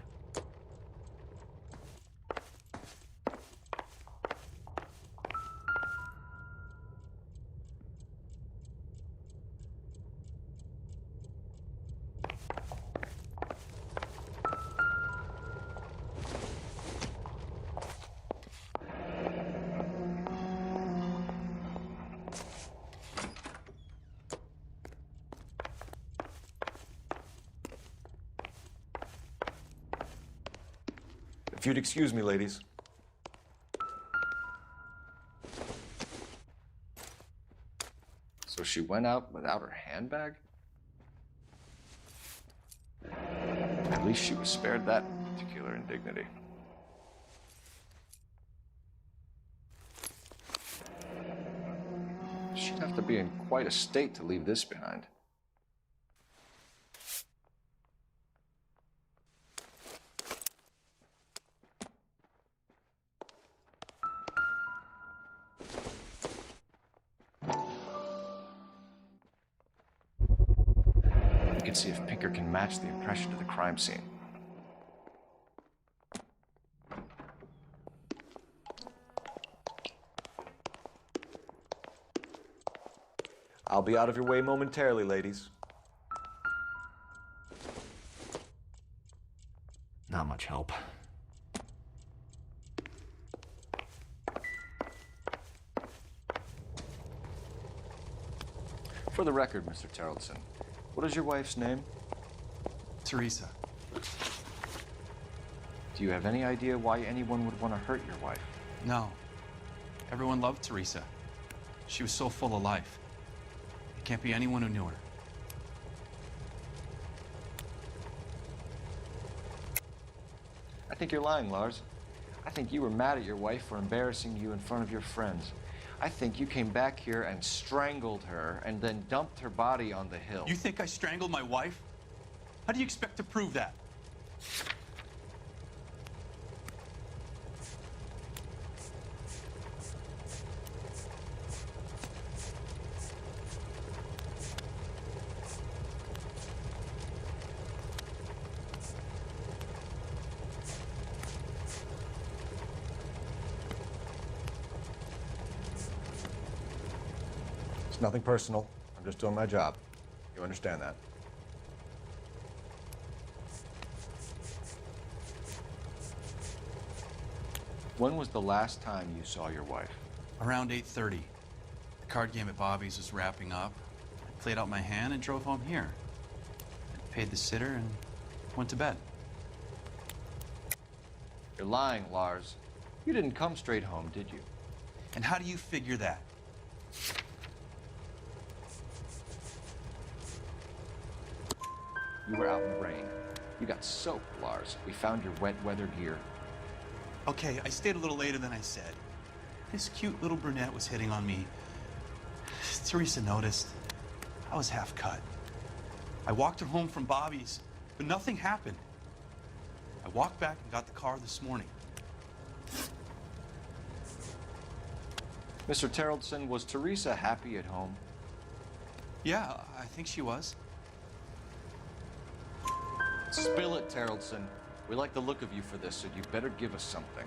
If you'd excuse me, ladies. So she went out without her handbag? At least she was spared that particular indignity. She'd have to be in quite a state to leave this behind. We can see if Pinker can match the impression to the crime scene. I'll be out of your way momentarily, ladies. Not much help. For the record, Mr. Terrelson, what is your wife's name? Teresa. Do you have any idea why anyone would want to hurt your wife? No. Everyone loved Teresa. She was so full of life. It can't be anyone who knew her. I think you're lying, Lars. I think you were mad at your wife for embarrassing you in front of your friends. I think you came back here and strangled her and then dumped her body on the hill. You think I strangled my wife? How do you expect to prove that? It's nothing personal. I'm just doing my job. You understand that? When was the last time you saw your wife? Around 8:30. The card game at Bobby's was wrapping up. I played out my hand and drove home here. I paid the sitter and went to bed. You're lying, Lars. You didn't come straight home, did you? And how do you figure that? You were out in the rain. You got soaked, Lars. We found your wet weather gear. Okay, I stayed a little later than I said. This cute little brunette was hitting on me. Teresa noticed. I was half cut. I walked her home from Bobby's, but nothing happened. I walked back and got the car this morning. Mr. Terrelson, was Teresa happy at home? Yeah, I think she was. Spill it, Terrelson. We like the look of you for this, so you better give us something.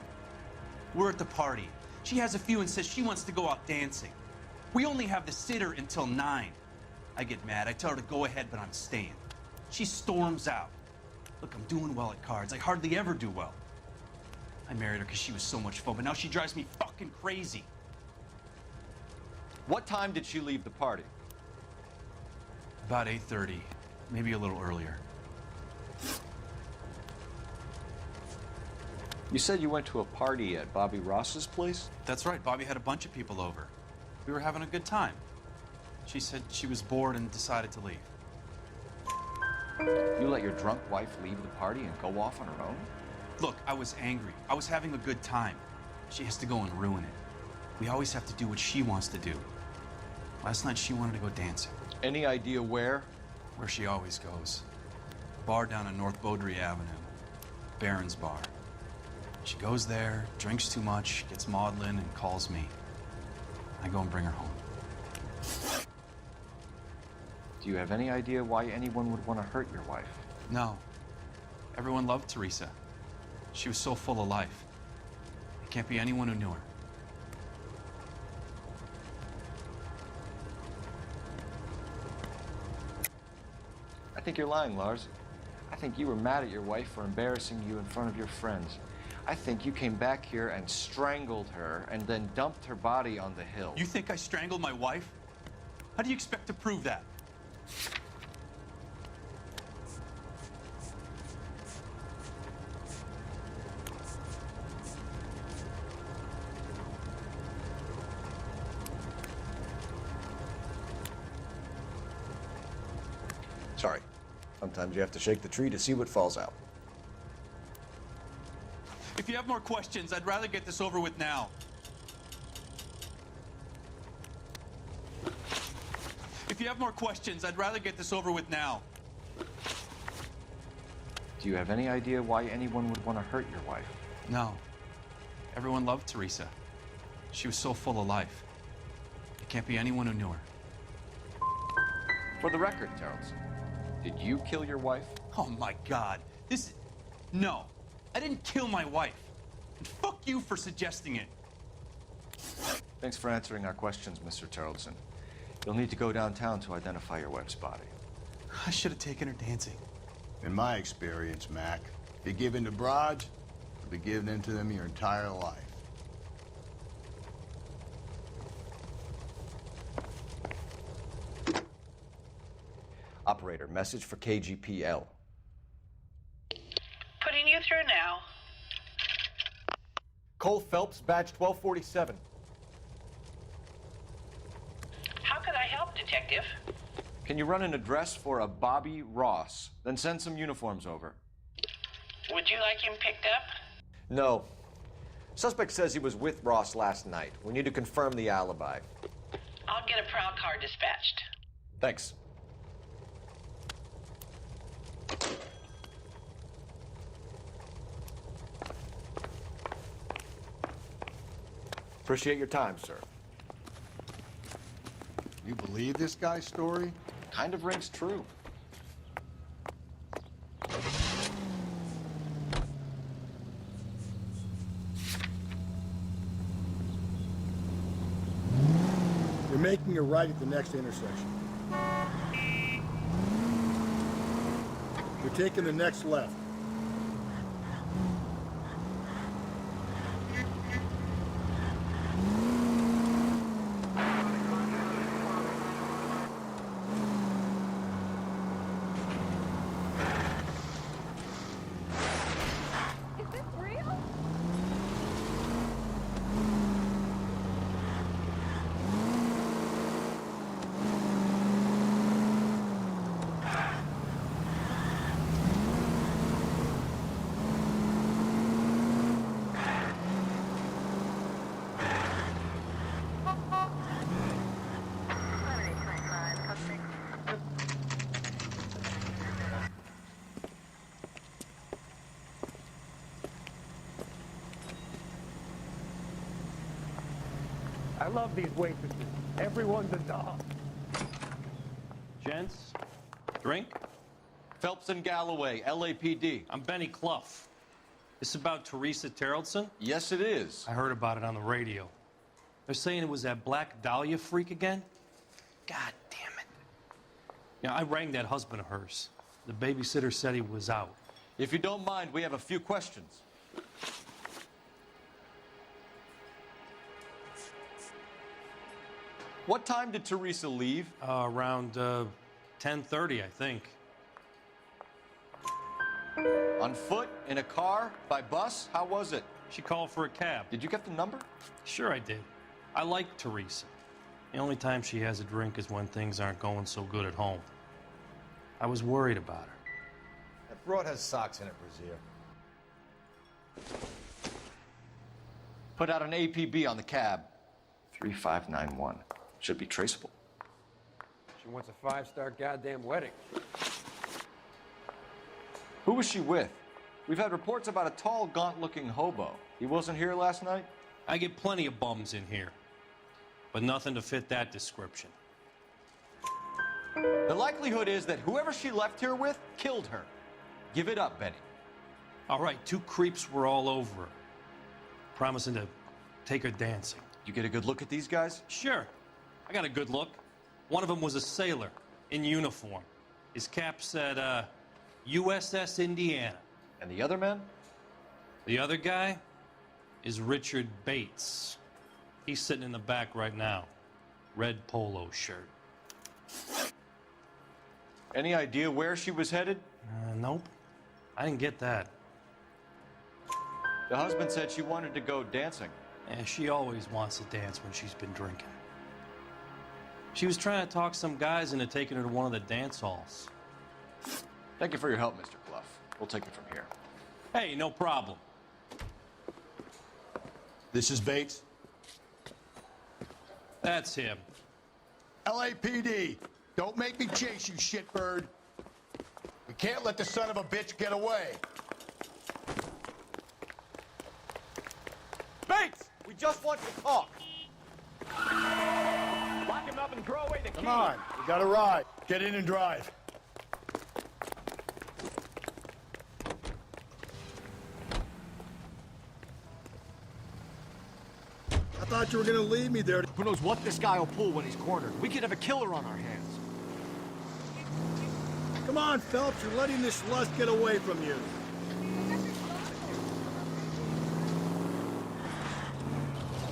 We're at the party. She has a few and says she wants to go out dancing. We only have the sitter until 9. I get mad. I tell her to go ahead, but I'm staying. She storms out. Look, I'm doing well at cards. I hardly ever do well. I married her because she was so much fun, but now she drives me fucking crazy. What time did she leave the party? About 8:30, maybe a little earlier. You said you went to a party at Bobby Ross's place? That's right. Bobby had a bunch of people over. We were having a good time. She said she was bored and decided to leave. You let your drunk wife leave the party and go off on her own? Look, I was angry. I was having a good time. She has to go and ruin it. We always have to do what she wants to do. Last night, she wanted to go dancing. Any idea where? Where she always goes. A bar down on North Beaudry Avenue. Barron's Bar. She goes there, drinks too much, gets maudlin, and calls me. I go and bring her home. Do you have any idea why anyone would want to hurt your wife? No. Everyone loved Teresa. She was so full of life. It can't be anyone who knew her. I think you're lying, Lars. I think you were mad at your wife for embarrassing you in front of your friends. I think you came back here and strangled her and then dumped her body on the hill. You think I strangled my wife? How do you expect to prove that? Sorry. Sometimes you have to shake the tree to see what falls out. If you have more questions, I'd rather get this over with now. If you have more questions, I'd rather get this over with now. Do you have any idea why anyone would want to hurt your wife? No. Everyone loved Teresa. She was so full of life. It can't be anyone who knew her. For the record, Terrelson, did you kill your wife? Oh my God. No. I didn't kill my wife. And fuck you for suggesting it. Thanks for answering our questions, Mr. Terrelson. You'll need to go downtown to identify your wife's body. I should have taken her dancing. In my experience, Mac, if you give in to broads, you'll be giving in to them your entire life. Operator, message for KGPL. Putting you through now. Cole Phelps, badge 1247. How could I help, Detective? Can you run an address for a Bobby Ross? Then send some uniforms over. Would you like him picked up? No. Suspect says he was with Ross last night. We need to confirm the alibi. I'll get a prowl car dispatched. Thanks. Appreciate your time, sir. You believe this guy's story? Kind of rings true. You're making a right at the next intersection. You're taking the next left. I love these waitresses. Everyone's a dog. Gents, drink? Phelps and Galloway, LAPD. I'm Benny Clough. This about Teresa Terrelson? Yes, it is. I heard about it on the radio. They're saying it was that Black Dahlia freak again? God damn it. Yeah, I rang that husband of hers. The babysitter said he was out. If you don't mind, we have a few questions. What time did Teresa leave? Around 10:30, I think. On foot? In a car? By bus? How was it? She called for a cab. Did you get the number? Sure I did. I like Teresa. The only time she has a drink is when things aren't going so good at home. I was worried about her. That broad has socks in it, Brazier. Put out an APB on the cab. 3591. Should be traceable. She wants a 5-star goddamn wedding. Who was she with? We've had reports about a tall, gaunt-looking hobo. He wasn't here last night? I get plenty of bums in here, but nothing to fit that description. The likelihood is that whoever she left here with killed her. Give it up, Benny. All right, 2 creeps were all over her, promising to take her dancing. You get a good look at these guys? Sure. I got a good look. One of them was a sailor in uniform. His cap said, USS Indiana. And the other man? The other guy is Richard Bates. He's sitting in the back right now. Red polo shirt. Any idea where she was headed? Nope. I didn't get that. The husband said she wanted to go dancing. Yeah, she always wants to dance when she's been drinking. She was trying to talk some guys into taking her to one of the dance halls. Thank you for your help, Mr. Clough. We'll take it from here. Hey, no problem. This is Bates. That's him. LAPD, don't make me chase you, shitbird. We can't let the son of a bitch get away. Bates! We just want to talk. Lock him up and throw away the key. Come on, we got a ride. Get in and drive. I thought you were gonna leave me there. Who knows what this guy will pull when he's cornered? We could have a killer on our hands. Come on, Phelps, you're letting this lust get away from you.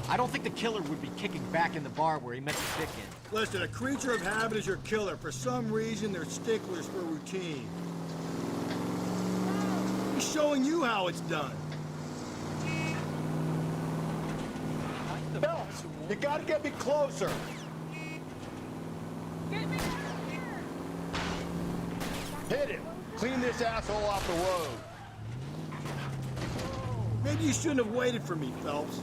I don't think the killer would be kicking back in the bar where he meant to kick in. Listen, a creature of habit is your killer. For some reason, they're sticklers for routine. He's showing you how it's done. Phelps, you gotta get me closer. Get me out of here! Hit him. Clean this asshole off the road. Maybe you shouldn't have waited for me, Phelps.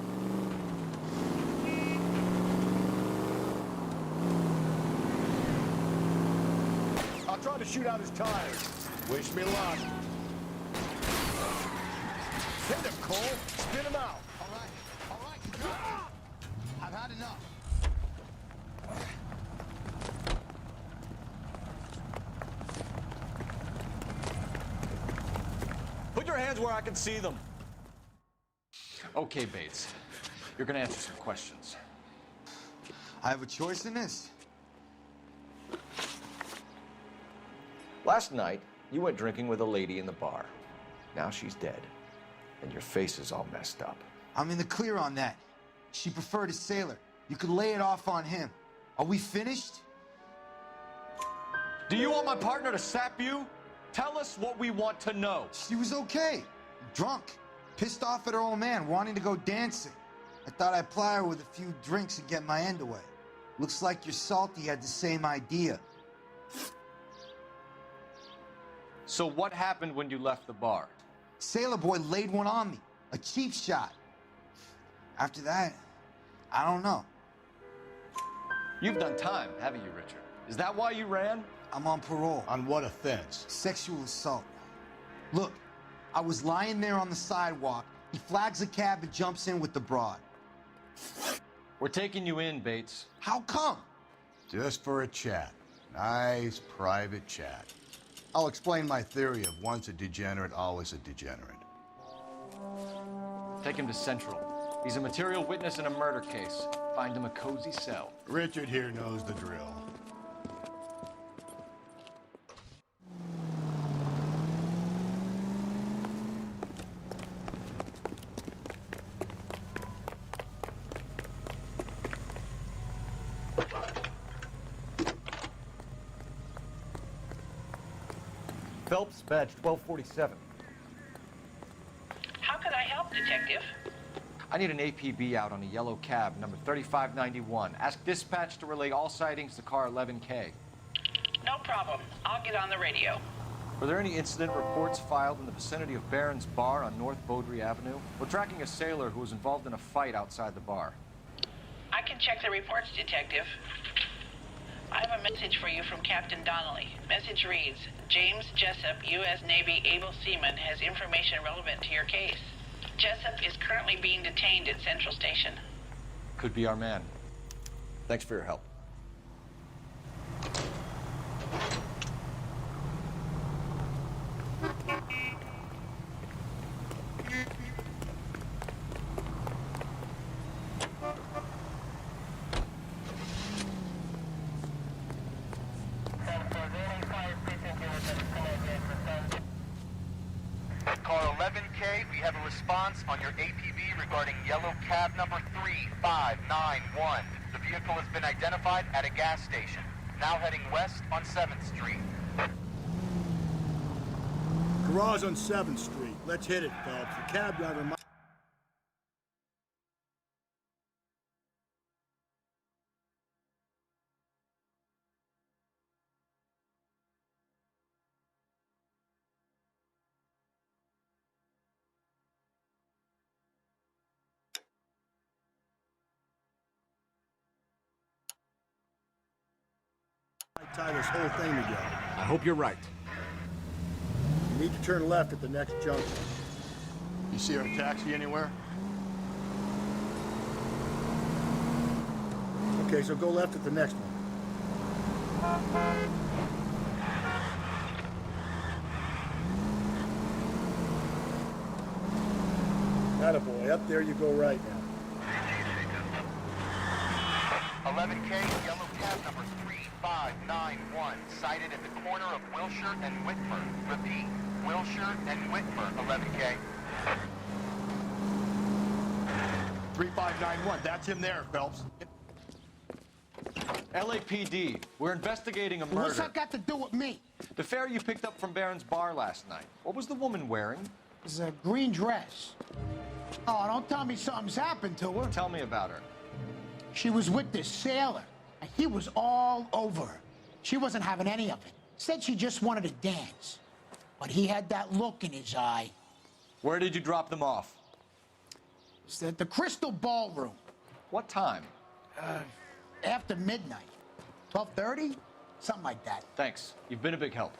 I'll try to shoot out his tires. Wish me luck. Hit him, Cole. Spin him out. All right. I've had enough. Put your hands where I can see them. Okay, Bates. You're gonna answer some questions. I have a choice in this. Last night, you went drinking with a lady in the bar. Now she's dead, and your face is all messed up. I'm in the clear on that. She preferred a sailor. You could lay it off on him. Are we finished? Do you want my partner to sap you? Tell us what we want to know. She was okay. Drunk. Pissed off at her old man, wanting to go dancing. I thought I'd ply her with a few drinks and get my end away. Looks like your Salty had the same idea. So what happened when you left the bar? Sailor boy laid one on me. A cheap shot. After that, I don't know. You've done time, haven't you, Richard? Is that why you ran? I'm on parole. On what offense? Sexual assault. Look, I was lying there on the sidewalk. He flags a cab and jumps in with the broad. We're taking you in, Bates. How come? Just for a chat. Nice private chat. I'll explain my theory of once a degenerate, always a degenerate. Take him to Central. He's a material witness in a murder case. Find him a cozy cell. Richard here knows the drill. Phelps, badge 1247. How could I help, Detective? I need an APB out on a yellow cab, number 3591. Ask dispatch to relay all sightings to car 11K. No problem. I'll get on the radio. Were there any incident reports filed in the vicinity of Barron's Bar on North Beaudry Avenue? We're tracking a sailor who was involved in a fight outside the bar. I can check the reports, Detective. I have a message for you from Captain Donnelly. Message reads, James Jessup, U.S. Navy able seaman, has information relevant to your case. Jessup is currently being detained at Central Station. Could be our man. Thanks for your help. Car 11K, we have a response on your APB regarding yellow cab number 3591. The vehicle has been identified at a gas station. Now heading west on 7th Street. Garage on 7th Street. Let's hit it, Phelps. The cab driver might... tie this whole thing together. I hope you're right. You need to turn left at the next junction. You see her taxi anywhere? Okay, so go left at the next one. Attaboy, up there you go right now. 11K, yellow cab number 3591, sighted at the corner of Wilshire and Whitmer. Repeat, Wilshire and Whitmer, 11K. 3591, that's him there, Phelps. LAPD, we're investigating a murder. What's that got to do with me? The fare you picked up from Barron's bar last night. What was the woman wearing? It's a green dress. Oh, don't tell me something's happened to her. Tell me about her. She was with this sailor, and he was all over her. She wasn't having any of it. Said she just wanted to dance. But he had that look in his eye. Where did you drop them off? It's at the Crystal Ballroom. What time? After midnight. 12:30? Something like that. Thanks. You've been a big help.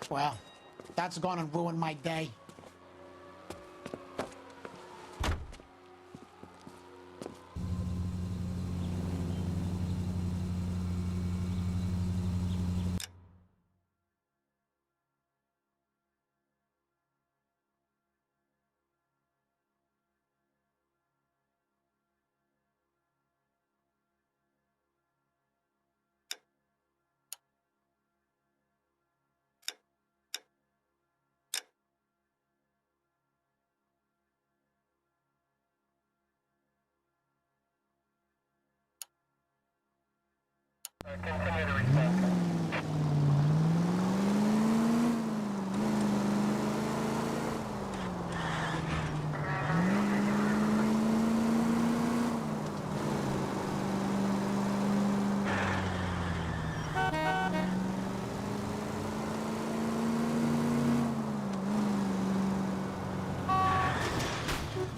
Well, that's gonna ruin my day. Continue to respond.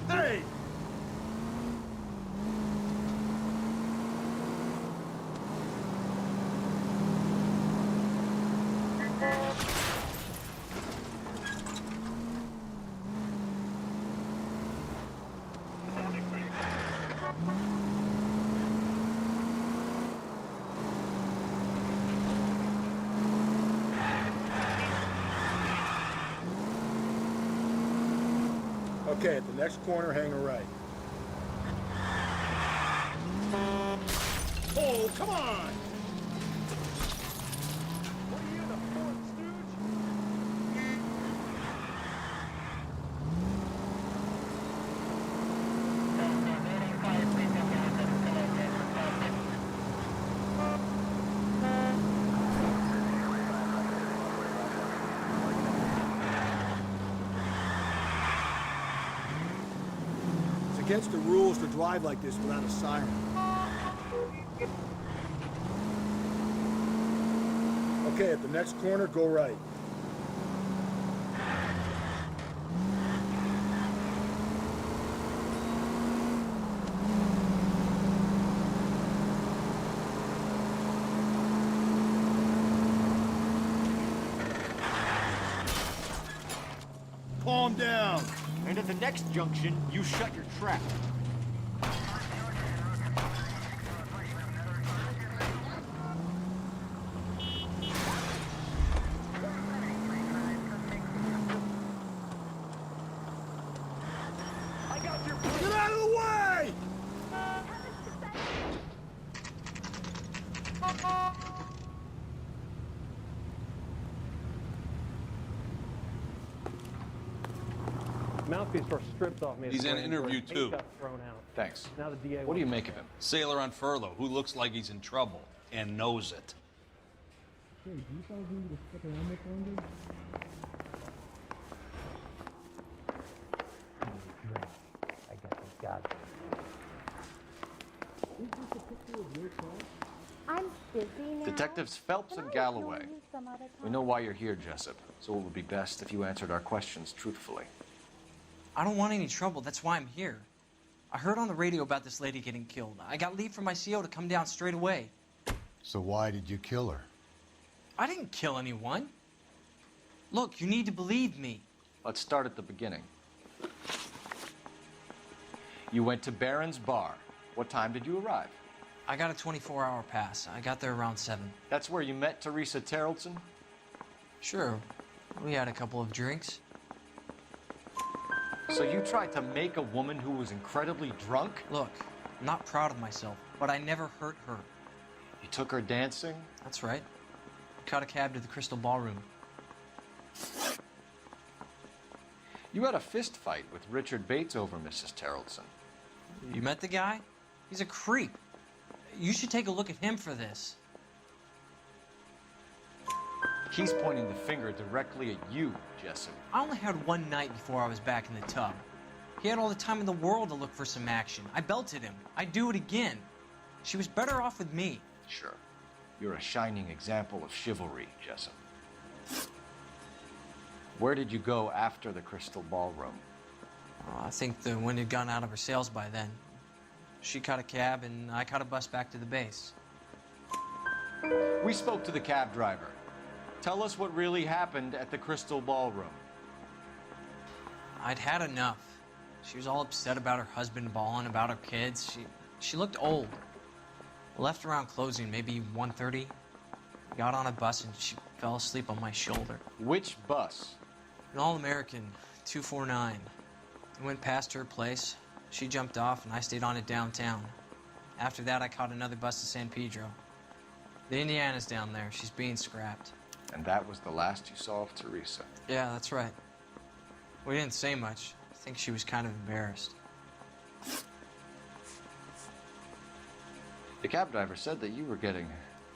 Hey! Okay, at the next corner, hang a right. Oh, come on! Against the rules to drive like this without a siren. Okay, at the next corner, go right. Calm down. And at the next junction, you shut your trap. Get out of the way! Mouthpiece were stripped off me. He's in an interview, too. Got thrown out. Thanks. Now the DA. What do you make of him? Sailor on furlough who looks like he's in trouble and knows it. I guess I got it. I'm busy now. Detectives Phelps and Galloway. We know why you're here, Jessup, so it would be best if you answered our questions truthfully. I don't want any trouble. That's why I'm here. I heard on the radio about this lady getting killed. I got leave from my CO to come down straight away. So why did you kill her? I didn't kill anyone. Look, you need to believe me. Let's start at the beginning. You went to Barron's Bar. What time did you arrive? I got a 24-hour pass. I got there around 7. That's where you met Teresa Terrelson? Sure. We had a couple of drinks. So you tried to make a woman who was incredibly drunk? Look, I'm not proud of myself, but I never hurt her. You took her dancing? That's right. Caught a cab to the Crystal Ballroom. You had a fist fight with Richard Bates over Mrs. Terrelson. You met the guy? He's a creep. You should take a look at him for this. He's pointing the finger directly at you, Jessup. I only had one night before I was back in the tub. He had all the time in the world to look for some action. I belted him. I'd do it again. She was better off with me. Sure. You're a shining example of chivalry, Jessup. Where did you go after the Crystal Ballroom? I think the wind had gone out of her sails by then. She caught a cab, and I caught a bus back to the base. We spoke to the cab driver. Tell us what really happened at the Crystal Ballroom. I'd had enough. She was all upset about her husband bawling about her kids. She looked old. Left around closing, maybe 1:30. Got on a bus, and she fell asleep on my shoulder. Which bus? An All-American, 249. I went past her place. She jumped off, and I stayed on it downtown. After that, I caught another bus to San Pedro. The Indiana's down there. She's being scrapped. And that was the last you saw of Teresa? Yeah, that's right. We didn't say much. I think she was kind of embarrassed. The cab driver said that you were getting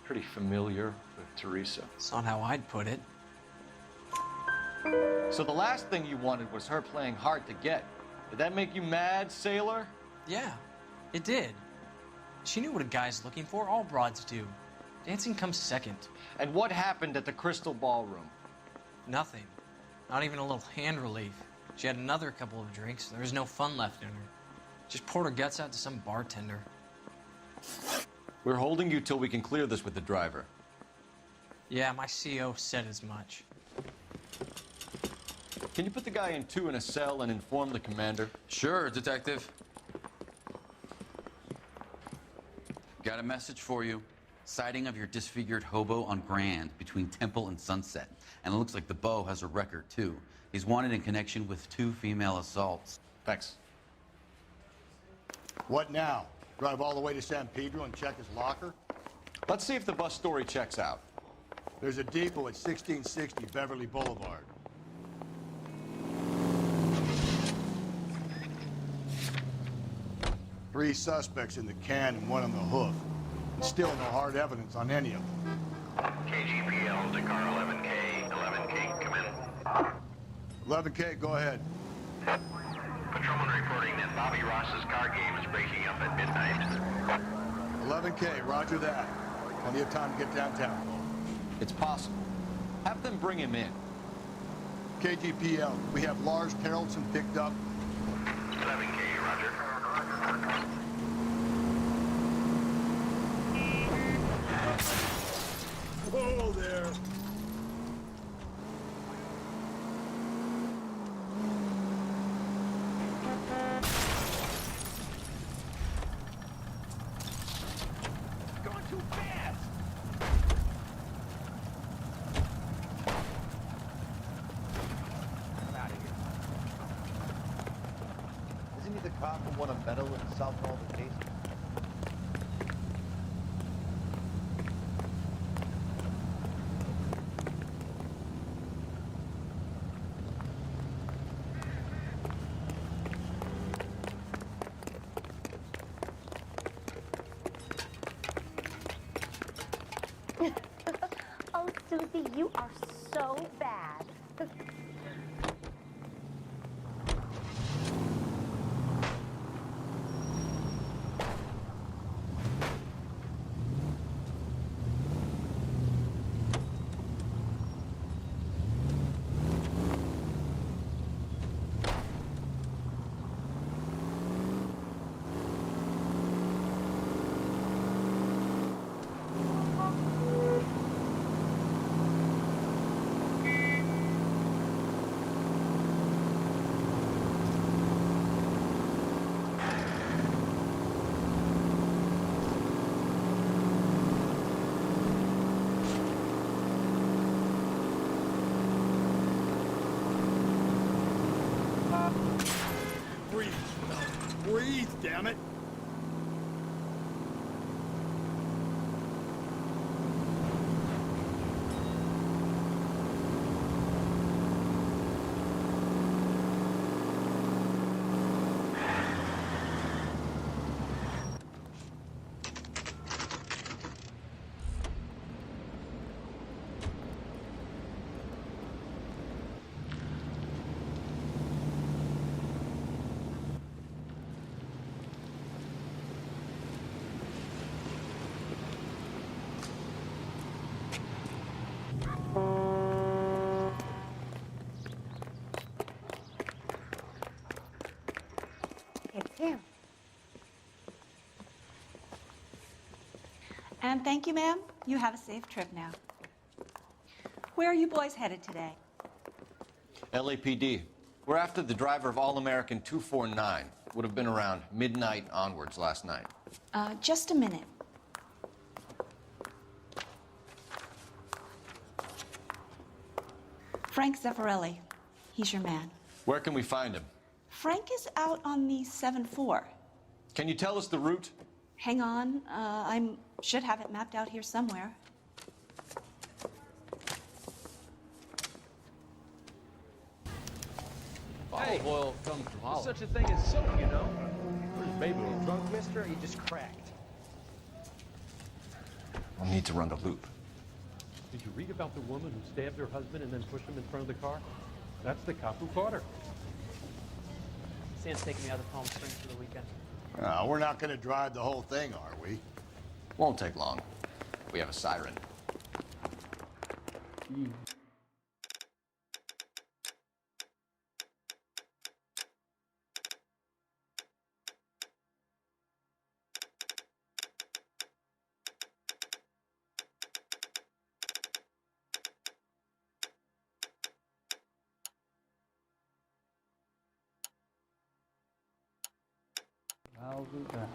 pretty familiar with Teresa. It's not how I'd put it. So the last thing you wanted was her playing hard to get. Did that make you mad, sailor? Yeah, it did. She knew what a guy's looking for. All broads do. Dancing comes second. And what happened at the Crystal Ballroom? Nothing. Not even a little hand relief. She had another couple of drinks. There was no fun left in her. Just poured her guts out to some bartender. We're holding you till we can clear this with the driver. Yeah, my CO said as much. Can you put the guy in 2 in a cell and inform the commander? Sure, Detective. Got a message for you. Sighting of your disfigured hobo on Grand between Temple and Sunset. And it looks like the beau has a record, too. He's wanted in connection with 2 female assaults. Thanks. What now? Drive all the way to San Pedro and check his locker? Let's see if the bus story checks out. There's a depot at 1660 Beverly Boulevard. Three suspects in the can and one on the hoof. And still no hard evidence on any of them. KGPL to car 11K. 11K, come in. 11K, go ahead. Patrolman reporting that Bobby Ross's car game is breaking up at midnight. 11K, roger that. Plenty of time to get downtown. It's possible. Have them bring him in. KGPL, we have Lars Terrelson picked up. 11K, roger. Whoa there. Going too fast. I'm out of here. Isn't he the cop who won a medal in the South Malden case? Oh, Susie, you are so bad. Breathe. Breathe, damn it. It's him. And thank you, ma'am. You have a safe trip now. Where are you boys headed today? LAPD. We're after the driver of All-American 249. Would have been around midnight onwards last night. Just a minute. Frank Zeffirelli. He's your man. Where can we find him? Frank is out on the 7-4. Can you tell us the route? Hang on. I should have it mapped out here somewhere. Olive oil comes from There's olive. such a thing as soap, you know. Where's baby? You drunk, mister? Or you just cracked? I'll need to run the loop. Did you read about the woman who stabbed her husband and then pushed him in front of the car? That's the cop who caught her. Sam's taking me out of Palm Springs for the weekend. We're not going to drive the whole thing, are we? Won't take long. We have a siren. I'll do that.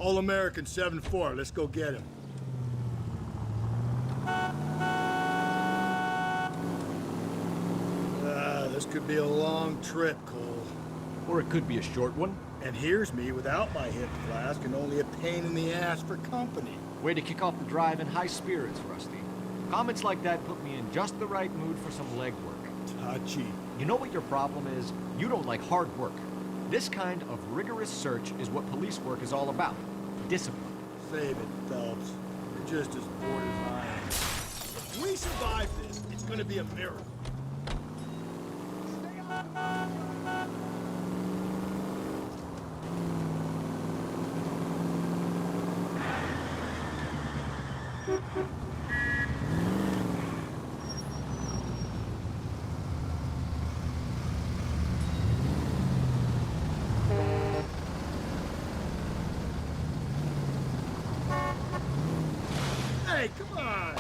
All-American 7-4. Let's go get him. This could be a long trip, Cole. Or it could be a short one. And here's me without my hip flask and only a pain in the ass for company. Way to kick off the drive in high spirits, Rusty. Comments like that put me in just the right mood for some legwork. Touchy. You know what your problem is? You don't like hard work. This kind of rigorous search is what police work is all about. Discipline. Save it, Phelps. You're just as bored as I am. If we survive this, it's gonna be a miracle. Hey, come on!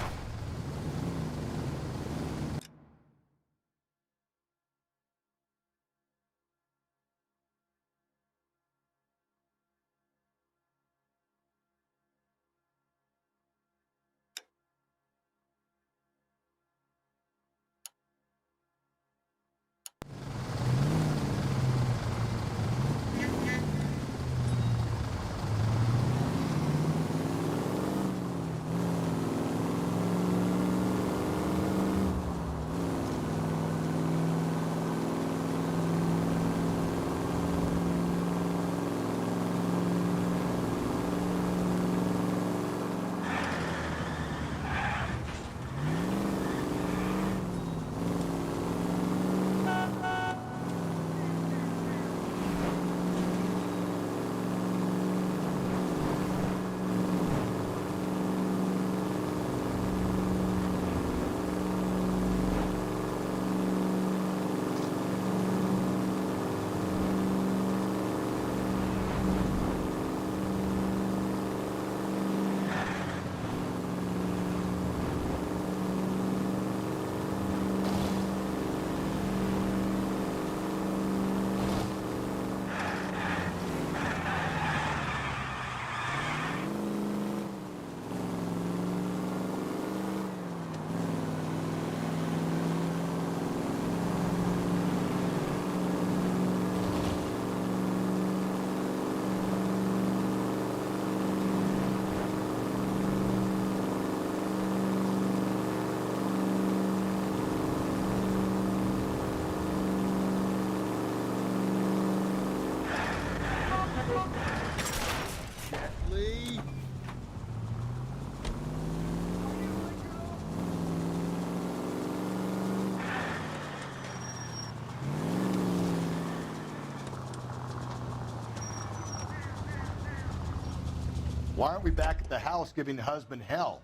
Why aren't we back at the house giving the husband hell?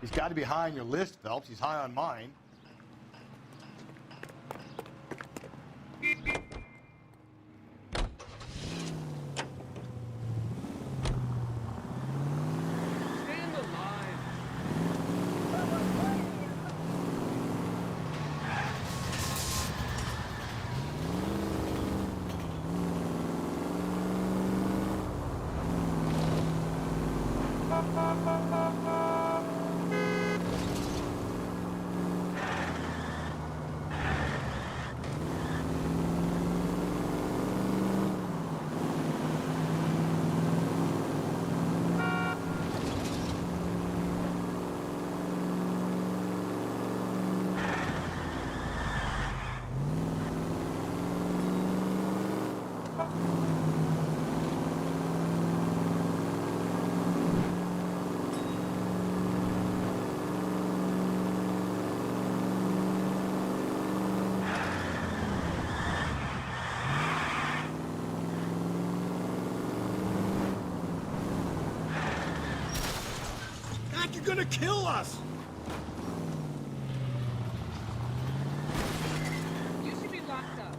He's got to be high on your list, Phelps. He's high on mine. You're gonna kill us! You should be locked up.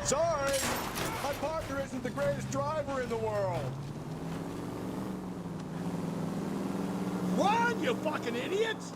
Sorry, my partner isn't the greatest driver in the world. Run, you fucking idiots!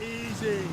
Easy.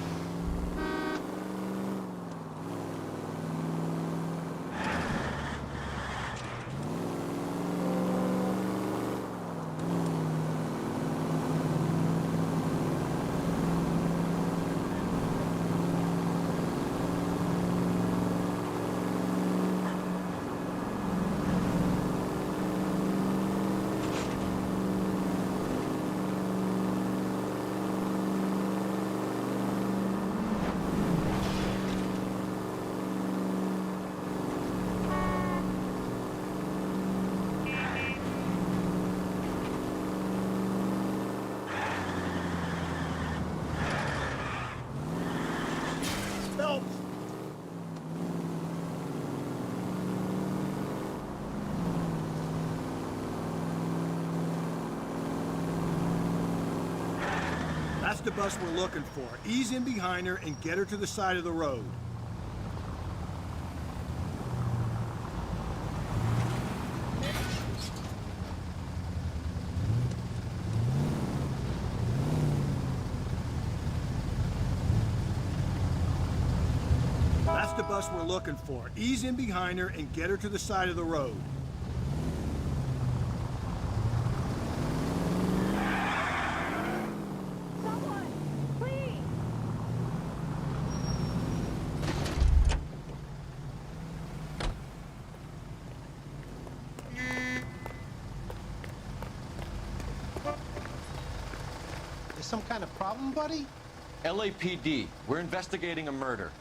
That's the bus we're looking for. Ease in behind her and get her to the side of the road. That's the bus we're looking for. Ease in behind her and get her to the side of the road. Some kind of problem, buddy? LAPD, we're investigating a murder.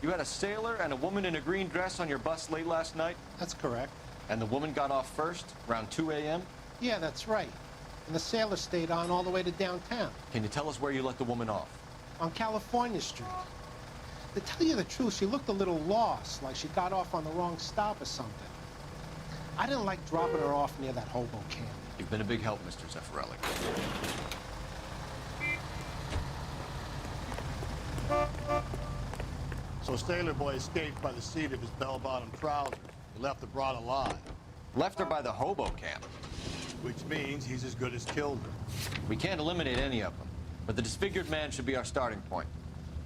You had a sailor and a woman in a green dress on your bus late last night? That's correct. And the woman got off first, around 2 a.m.? Yeah, that's right. And the sailor stayed on all the way to downtown. Can you tell us where you let the woman off? On California Street. To tell you the truth, she looked a little lost, like she got off on the wrong stop or something. I didn't like dropping her off near that hobo camp. You've been a big help, Mr. Zeffirelli. So Sailor Boy escaped by the seat of his bell-bottom trousers. He left the broad alive. Left her by the hobo camp. Which means he's as good as killed her. We can't eliminate any of them, but the disfigured man should be our starting point.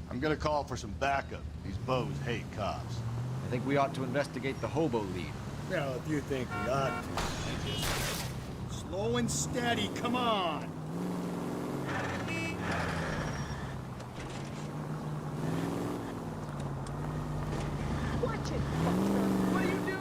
I'm gonna call for some backup. These bows hate cops. I think we ought to investigate the hobo lead. Well, if you think we ought to. Slow and steady, come on! Watch it, fucker. What are you doing?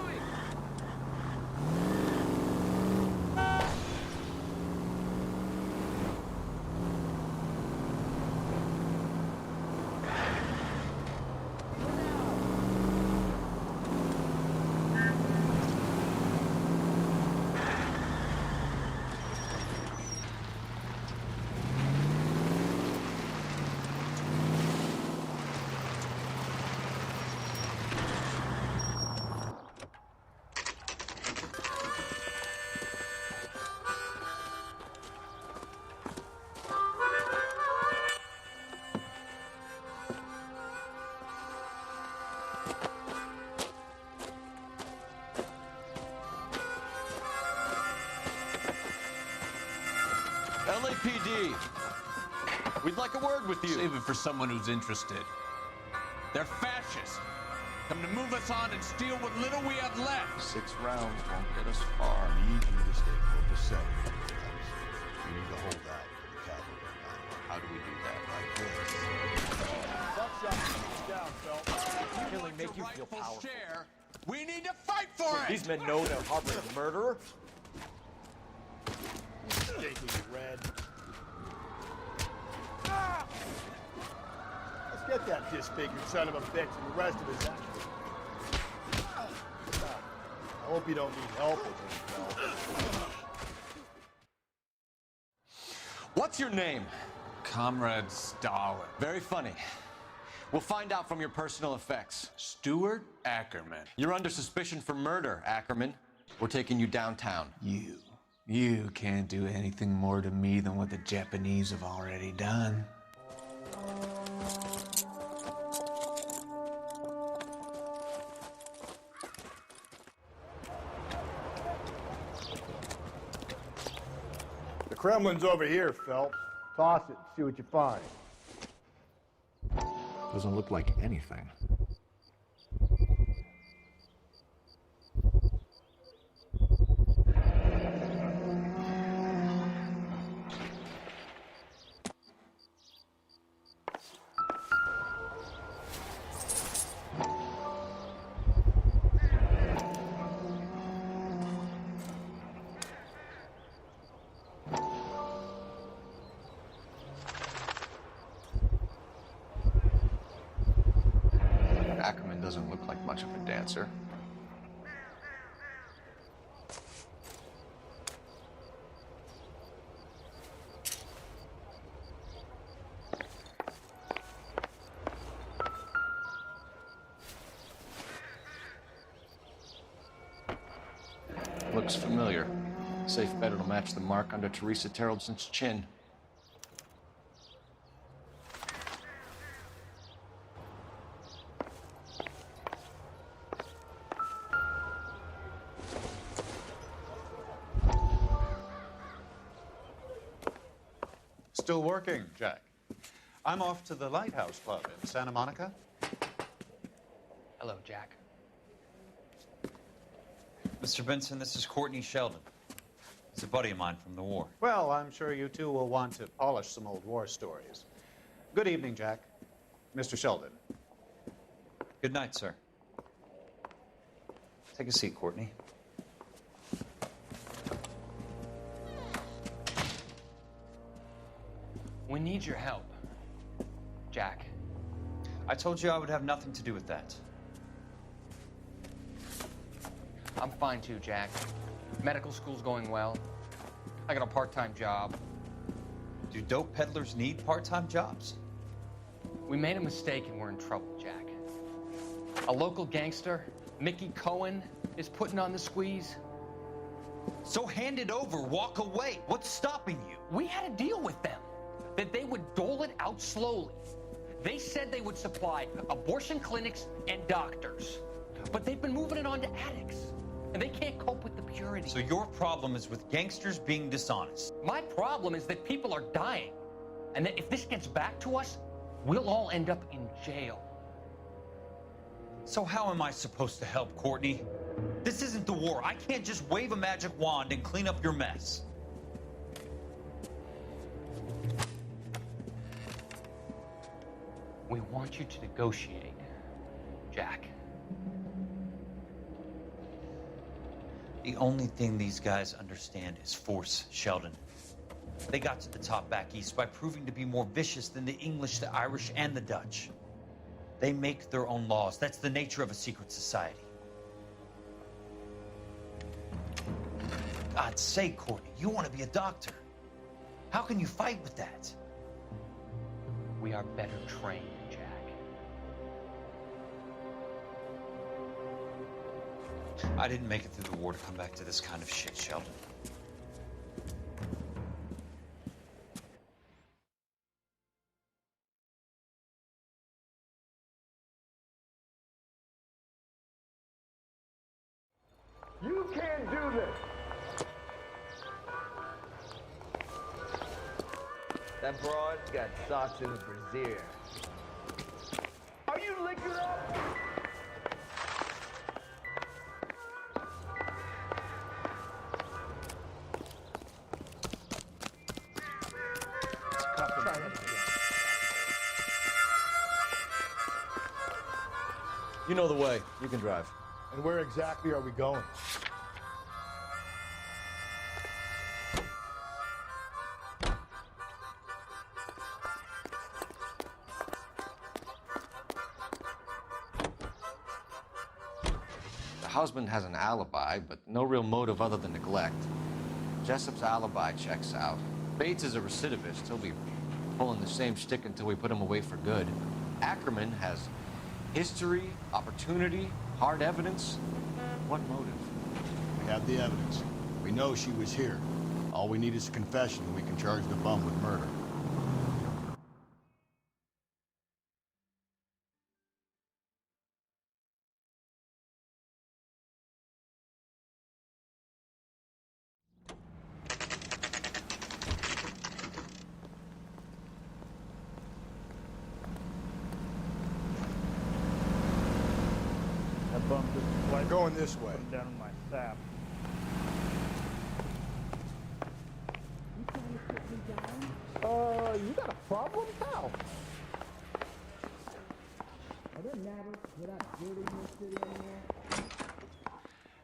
LAPD, we'd like a word with you. Save it for someone who's interested. They're fascists. Come to move us on and steal what little we have left. 6 rounds won't get us far. I need you to stay copacetic. You need to hold out for the cavalry. How do we do that? Like this. Killing make you feel powerful. Share. We need to fight for it! These men know they're harboring a murderer. Stinking red. Let's get that disfigured son of a bitch and the rest of his action. I hope you don't need help with him, Phil. What's your name? Comrade Stalin. Very funny. We'll find out from your personal effects. Stuart Ackerman. You're under suspicion for murder, Ackerman. We're taking you downtown. You can't do anything more to me than what the Japanese have already done. The Kremlin's over here, Phelps. Toss it, see what you find. Doesn't look like anything. Ackerman doesn't look like much of a dancer. Looks familiar. Safe bet it'll match the mark under Teresa Terreldson's chin. Still working, Jack. I'm off to the Lighthouse Club in Santa Monica. Hello, Jack. Mr. Benson, this is Courtney Sheldon. He's a buddy of mine from the war. Well, I'm sure you two will want to polish some old war stories. Good evening, Jack. Mr. Sheldon. Good night, sir. Take a seat, Courtney. We need your help, Jack. I told you I would have nothing to do with that. I'm fine too, Jack. Medical school's going well. I got a part-time job. Do dope peddlers need part-time jobs? We made a mistake and we're in trouble, Jack. A local gangster, Mickey Cohen, is putting on the squeeze. So hand it over, walk away. What's stopping you? We had a deal with them that they would dole it out slowly. They said they would supply abortion clinics and doctors, but they've been moving it on to addicts, and they can't cope with the purity. So your problem is with gangsters being dishonest. My problem is that people are dying, and that if this gets back to us, we'll all end up in jail. So how am I supposed to help, Courtney? This isn't the war. I can't just wave a magic wand and clean up your mess. We want you to negotiate, Jack. The only thing these guys understand is force, Sheldon. They got to the top back east by proving to be more vicious than the English, the Irish, and the Dutch. They make their own laws. That's the nature of a secret society. God's sake, Courtney, you want to be a doctor. How can you fight with that? We are better trained, Jack. I didn't make it through the war to come back to this kind of shit, Sheldon. You can't do this. That broad's got socks in the brassiere. Are you liquored up? You know the way. You can drive. And where exactly are we going? The husband has an alibi, but no real motive other than neglect. Jessup's alibi checks out. Bates is a recidivist. He'll be pulling the same shtick until we put him away for good. Ackerman has history, opportunity, hard evidence. What motive? We have the evidence. We know she was here. All we need is a confession, and we can charge the bum with murder. We're going this way. Down my sap. You got a problem, pal?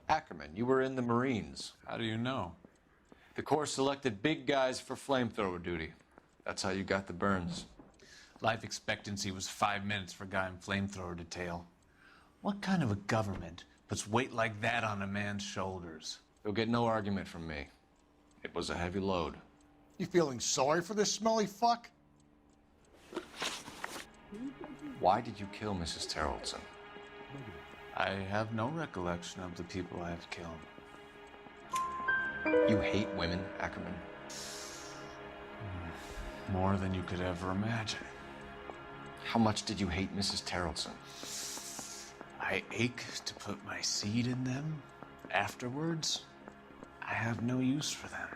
Ackerman, you were in the Marines. How do you know? The Corps selected big guys for flamethrower duty. That's how you got the burns. Life expectancy was 5 minutes for a guy in flamethrower detail. What kind of a government puts weight like that on a man's shoulders? You'll get no argument from me. It was a heavy load. You feeling sorry for this smelly fuck? Why did you kill Mrs. Terrellson? I have no recollection of the people I have killed. You hate women, Ackerman? More than you could ever imagine. How much did you hate Mrs. Terrellson? I ache to put my seed in them. Afterwards, I have no use for them.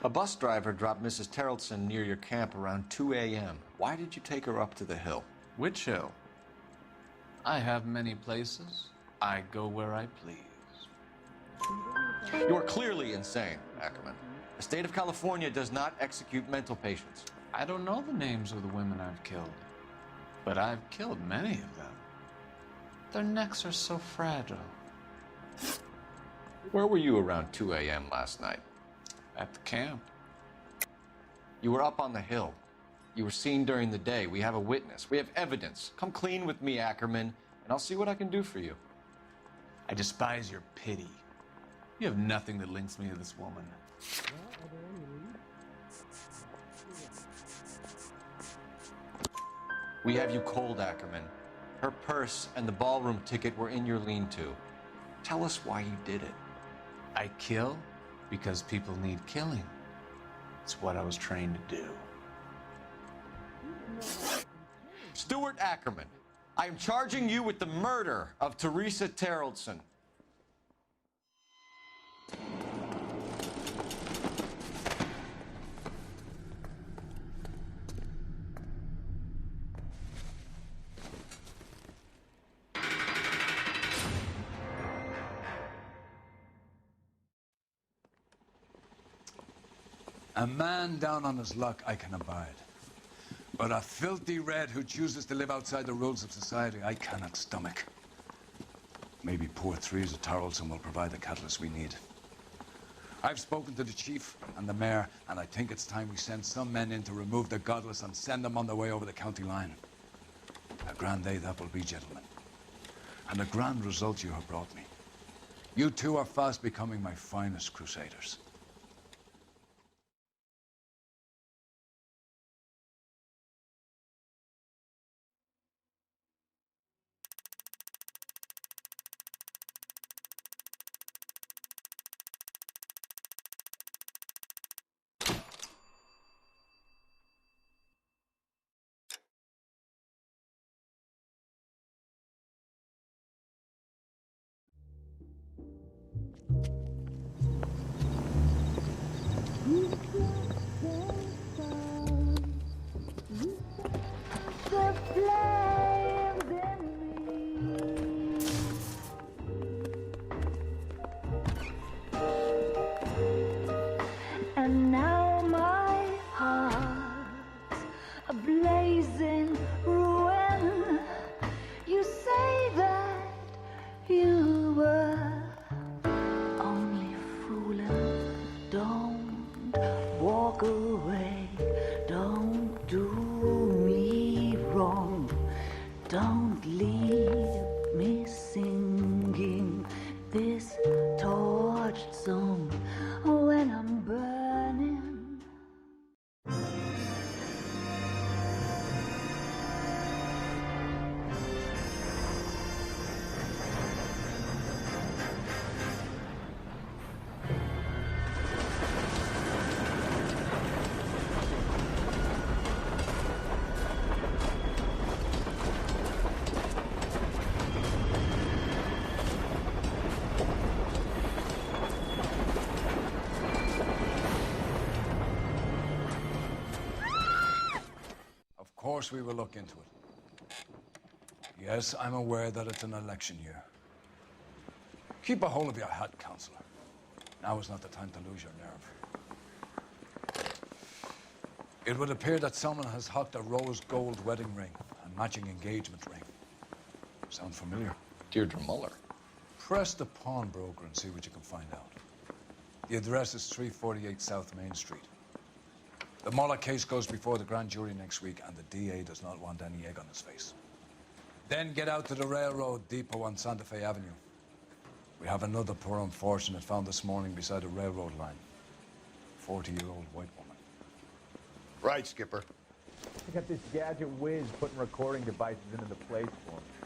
A bus driver dropped Mrs. Terrellson near your camp around 2 a.m. Why did you take her up to the hill? Which hill? I have many places. I go where I please. You are clearly insane, Ackerman. The state of California does not execute mental patients. I don't know the names of the women I've killed, but I've killed many of them. Their necks are so fragile. Where were you around 2 a.m. last night? At the camp. You were up on the hill. You were seen during the day. We have a witness. We have evidence. Come clean with me, Ackerman, and I'll see what I can do for you. I despise your pity. You have nothing that links me to this woman. We have you cold, Ackerman. Her purse and the ballroom ticket were in your lean-to. Tell us why you did it. I kill because people need killing. It's what I was trained to do. Stuart Ackerman, I am charging you with the murder of Teresa Terrellson. A man down on his luck I can abide. But a filthy red who chooses to live outside the rules of society, I cannot stomach. Maybe poor Teresa Terrellson will provide the catalyst we need. I've spoken to the chief and the mayor, and I think it's time we send some men in to remove the godless and send them on their way over the county line. A grand day that will be, gentlemen. And a grand result you have brought me. You two are fast becoming my finest crusaders. And now my heart's a blazing ruin. You say that you were only fooling. Don't walk away. Don't do me wrong. Don't leave me singing this torched song when I'm burning. Of course we will look into it. Yes, I'm aware that it's an election year. Keep a hold of your hat, Counselor. Now is not the time to lose your nerve. It would appear that someone has hocked a rose gold wedding ring and matching engagement ring. Sound familiar? Deirdre Muller. Press the pawnbroker and see what you can find out. The address is 348 South Main Street. The Muller case goes before the grand jury next week, and the DA does not want any egg on his face. Then get out to the railroad depot on Santa Fe Avenue. We have another poor unfortunate found this morning beside a railroad line. 40-year-old white woman. Right, Skipper. I got this gadget whiz putting recording devices into the place for me.